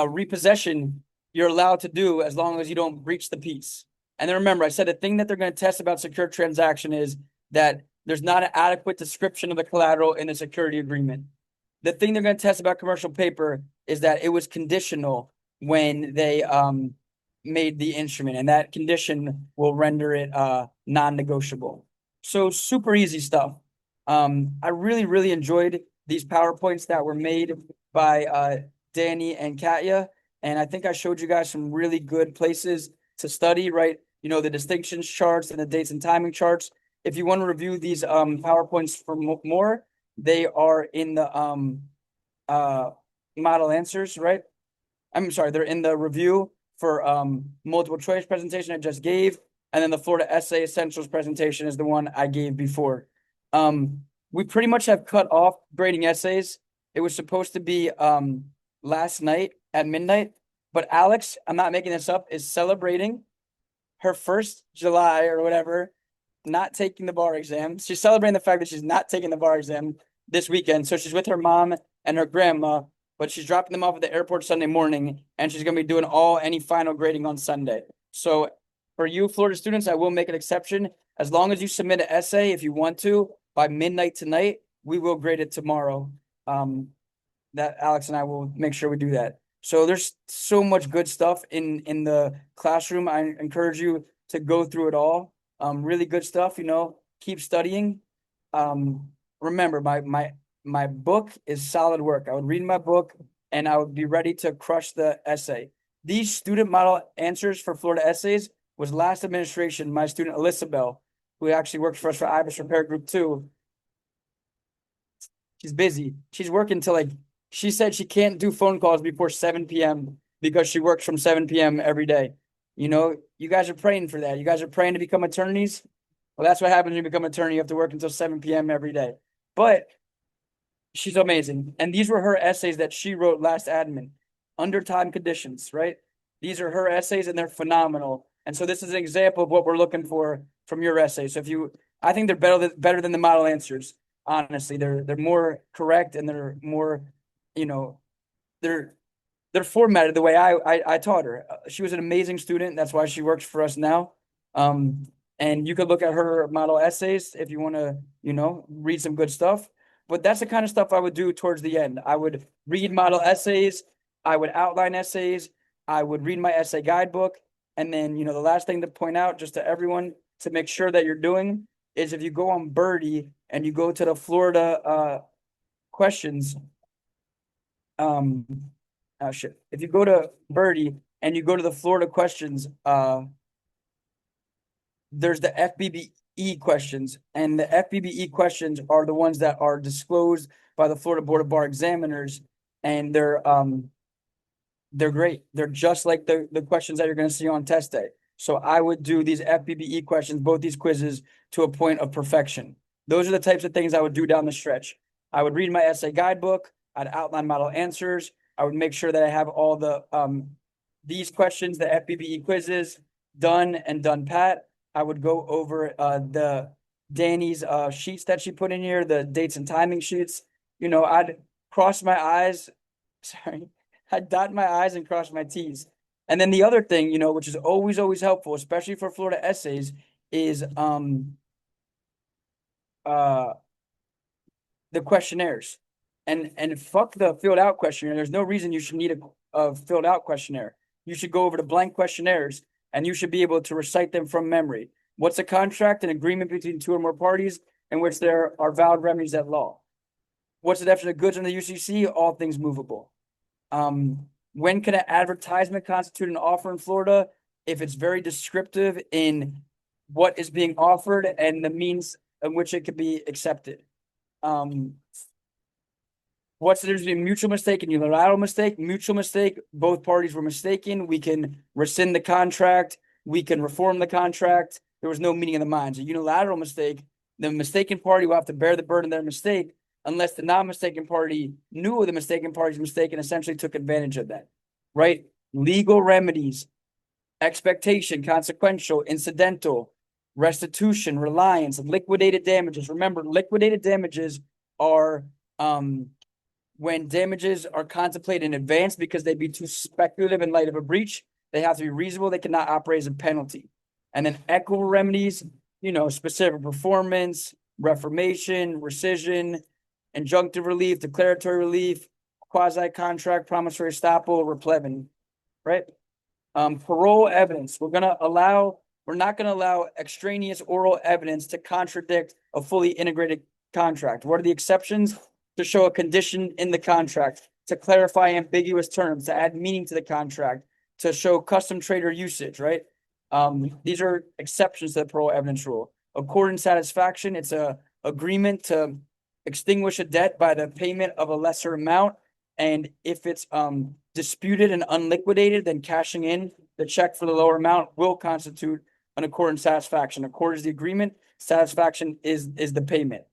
Speaker 1: repossession you're allowed to do as long as you don't breach the peace. And then remember, I said the thing that they're going to test about secure transaction is that there's not an adequate description of the collateral in the security agreement. The thing they're going to test about commercial paper is that it was conditional when they made the instrument, and that condition will render it non-negotiable. So super easy stuff. I really enjoyed these PowerPoints that were made by Danny and Katya, and I think I showed you guys some really good places to study, right? The distinctions charts and the dates and timing charts. If you want to review these PowerPoints for more, they are in the model answers, right? I'm sorry, they're in the review for multiple choice presentation I just gave, and then the Florida Essay Essentials presentation is the one I gave before. We pretty much have cut off grading essays. It was supposed to be last night at midnight, but Alex, I'm not making this up, is celebrating her first July or whatever, not taking the bar exam. She's celebrating the fact that she's not taking the bar exam this weekend. So she's with her mom and her grandma, but she's dropping them off at the airport Sunday morning, and she's going to be doing any final grading on Sunday. So for you Florida students, I will make an exception. As long as you submit an essay, if you want to, by midnight tonight, we will grade it tomorrow. That Alex and I will make sure we do that. So there's so much good stuff in the classroom. I encourage you to go through it all. Really good stuff, keep studying. Remember, my book is solid work. I would read my book and I would be ready to crush the essay. These student model answers for Florida essays was last administration, my student Elisabel who actually works for us for Ibis Repair Group 2. She's busy. She's working till she said she can't do phone calls before 7 p.m. because she works from 7 p.m. every day. You guys are praying for that. You guys are praying to become attorneys. Well, that's what happens when you become an attorney. You have to work until 7 p.m. every day. But she's amazing. And these were her essays that she wrote last admin under time conditions, right? These are her essays and they're phenomenal. And so this is an example of what we're looking for from your essays. So I think they're better than the model answers. Honestly, they're more correct and they're more, they're formatted the way I taught her. She was an amazing student. That's why she works for us now. And you could look at her model essays if you want to, read some good stuff. But that's the kind of stuff I would do towards the end. I would read model essays. I would outline essays. I would read my essay guidebook. And then, the last thing to point out just to everyone to make sure that you're doing is if you go on Birdie and you go to the Florida questions, if you go to Birdie and you go to the Florida questions, there's the FBBE questions, and the FBBE questions are the ones that are disclosed by the Florida Board of Bar Examiners, and they're great. They're just like the questions that you're going to see on test day. So I would do these FBBE questions, both these quizzes, to a point of perfection. Those are the types of things I would do down the stretch. I would read my essay guidebook. I'd outline model answers. I would make sure that I have all the these questions, the FBBE quizzes, done and done pat. I would go over the Danny's sheets that she put in here, the dates and timing sheets. I'd cross my eyes. Sorry. I'd dot my I's and cross my T's. And then the other thing, which is always, always helpful, especially for Florida essays, is the questionnaires. And fuck the filled out questionnaire. There's no reason you should need a filled out questionnaire. You should go over to blank questionnaires and you should be able to recite them from memory. What's a contract? An agreement between two or more parties in which there are valid remedies at law. What's the definition of goods in the UCC? All things movable. When can an advertisement constitute an offer in Florida? If it's very descriptive in what is being offered and the means in which it could be accepted. What's the difference between mutual mistake and unilateral mistake? Mutual mistake, both parties were mistaken. We can rescind the contract. We can reform the contract. There was no meeting of the minds. A unilateral mistake, the mistaken party will have to bear the burden of their mistake unless the non-mistaken party knew of the mistaken party's mistake and essentially took advantage of that, right? Legal remedies, expectation, consequential, incidental, restitution, reliance, liquidated damages. Remember, liquidated damages are when damages are contemplated in advance because they'd be too speculative in light of a breach. They have to be reasonable. They cannot operate as a penalty. And then equitable remedies, specific performance, reformation, rescission, injunctive relief, declaratory relief, quasi-contract, promissory estoppel, replevin, right? Parole evidence. We're not going to allow extraneous oral evidence to contradict a fully integrated contract. What are the exceptions? To show a condition in the contract, to clarify ambiguous terms, to add meaning to the contract, to show custom trader usage, right? These are exceptions to the parole evidence rule. Accord and satisfaction, it's a agreement to extinguish a debt by the payment of a lesser amount. And if it's disputed and unliquidated, then cashing in the check for the lower amount will constitute an accord and satisfaction. Accord is the agreement, satisfaction is the payment.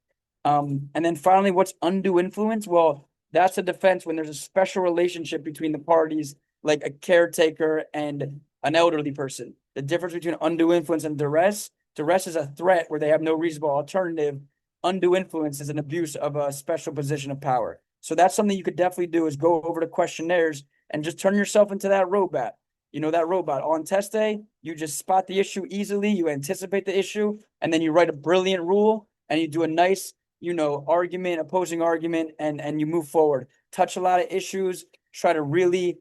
Speaker 1: And then finally, what's undue influence? Well, that's a defense when there's a special relationship between the parties, like a caretaker and an elderly person. The difference between undue influence and duress is a threat where they have no reasonable alternative. Undue influence is an abuse of a special position of power. So that's something you could definitely do is go over to questionnaires and just turn yourself into that robot. That robot on test day, you just spot the issue easily, you anticipate the issue, and then you write a brilliant rule and you do a nice argument, opposing argument, and you move forward. Touch a lot of issues, try to really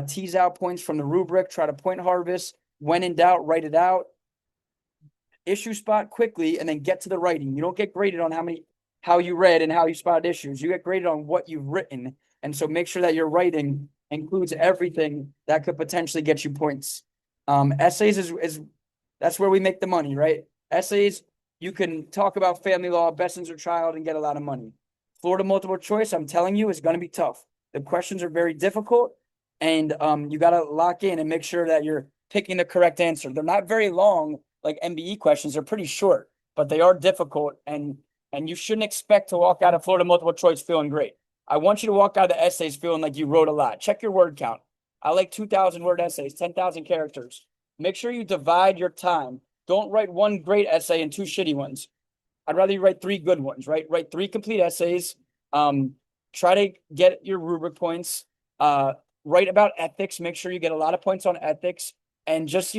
Speaker 1: tease out points from the rubric, try to point harvest. When in doubt, write it out. Issue spot quickly and then get to the writing. You don't get graded on how you read and how you spotted issues. You get graded on what you've written. And so make sure that your writing includes everything that could potentially get you points. Essays is that's where we make the money, right? Essays, you can talk about family law, best interest of child, and get a lot of money. Florida multiple choice, I'm telling you, is going to be tough. The questions are very difficult, and you got to lock in and make sure that you're picking the correct answer. They're not very long, like MBE questions. They're pretty short, but they are difficult, and you shouldn't expect to walk out of Florida multiple choice feeling great. I want you to walk out of the essays feeling like you wrote a lot. Check your word count. I like 2,000 word essays, 10,000 characters. Make sure you divide your time. Don't write one great essay and 2 shitty ones. I'd rather you write 3 good ones, right? Write 3 complete essays. Try to get your rubric points. Write about ethics. Make sure you get a lot of points on ethics, and just,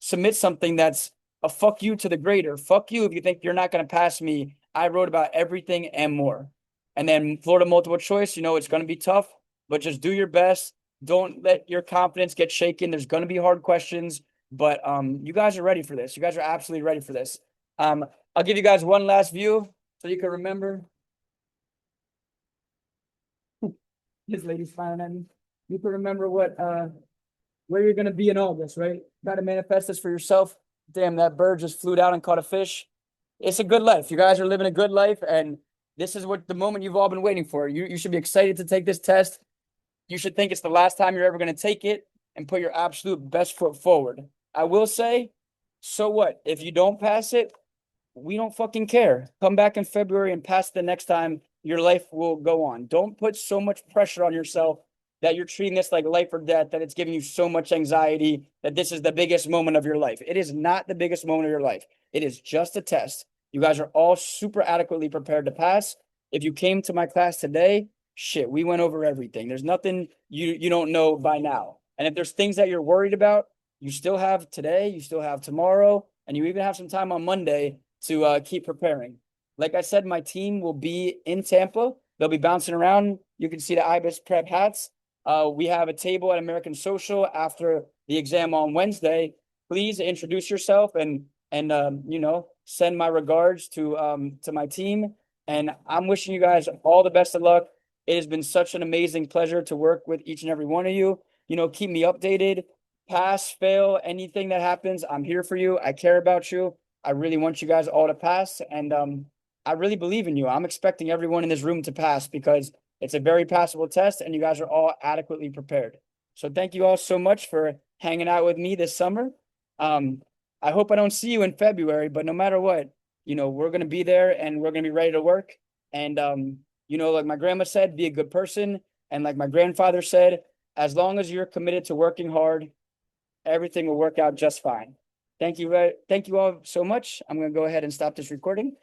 Speaker 1: submit something that's a fuck you to the grader. Fuck you if you think you're not going to pass me. I wrote about everything and more. And then Florida multiple choice, it's going to be tough, but just do your best. Don't let your confidence get shaken. There's going to be hard questions, but you guys are ready for this. You guys are absolutely ready for this. I'll give you guys one last view so you can remember. This lady's smiling at me. You can remember where you're gonna be in August, right? Got to manifest this for yourself. Damn, that bird just flew down and caught a fish. It's a good life. You guys are living a good life, and this is what the moment you've all been waiting for. You should be excited to take this test. You should think it's the last time you're ever gonna take it, and put your absolute best foot forward. I will say, so what? If you don't pass it, we don't fucking care. Come back in February and pass the next time. Your life will go on. Don't put so much pressure on yourself that you're treating this like life or death, that it's giving you so much anxiety, that this is the biggest moment of your life. It is not the biggest moment of your life. It is just a test. You guys are all super adequately prepared to pass. If you came to my class today, shit, we went over everything. There's nothing you don't know by now. And if there's things that you're worried about, you still have today, you still have tomorrow, and you even have some time on Monday to keep preparing. Like I said, my team will be in Tampa. They'll be bouncing around. You can see the IBIS prep hats. We have a table at American Social after the exam on Wednesday. Please introduce yourself and send my regards to my team. And I'm wishing you guys all the best of luck. It has been such an amazing pleasure to work with each and every one of you. Keep me updated. Pass, fail, anything that happens, I'm here for you. I care about you. I really want you guys all to pass, and I really believe in you. I'm expecting everyone in this room to pass because it's a very passable test, and you guys are all adequately prepared. So thank you all so much for hanging out with me this summer. I hope I don't see you in February, but no matter what, we're going to be there, and we're going to be ready to work. And, like my grandma said, be a good person. And like my grandfather said, as long as you're committed to working hard, everything will work out just fine. Thank you all so much. I'm going to go ahead and stop this recording.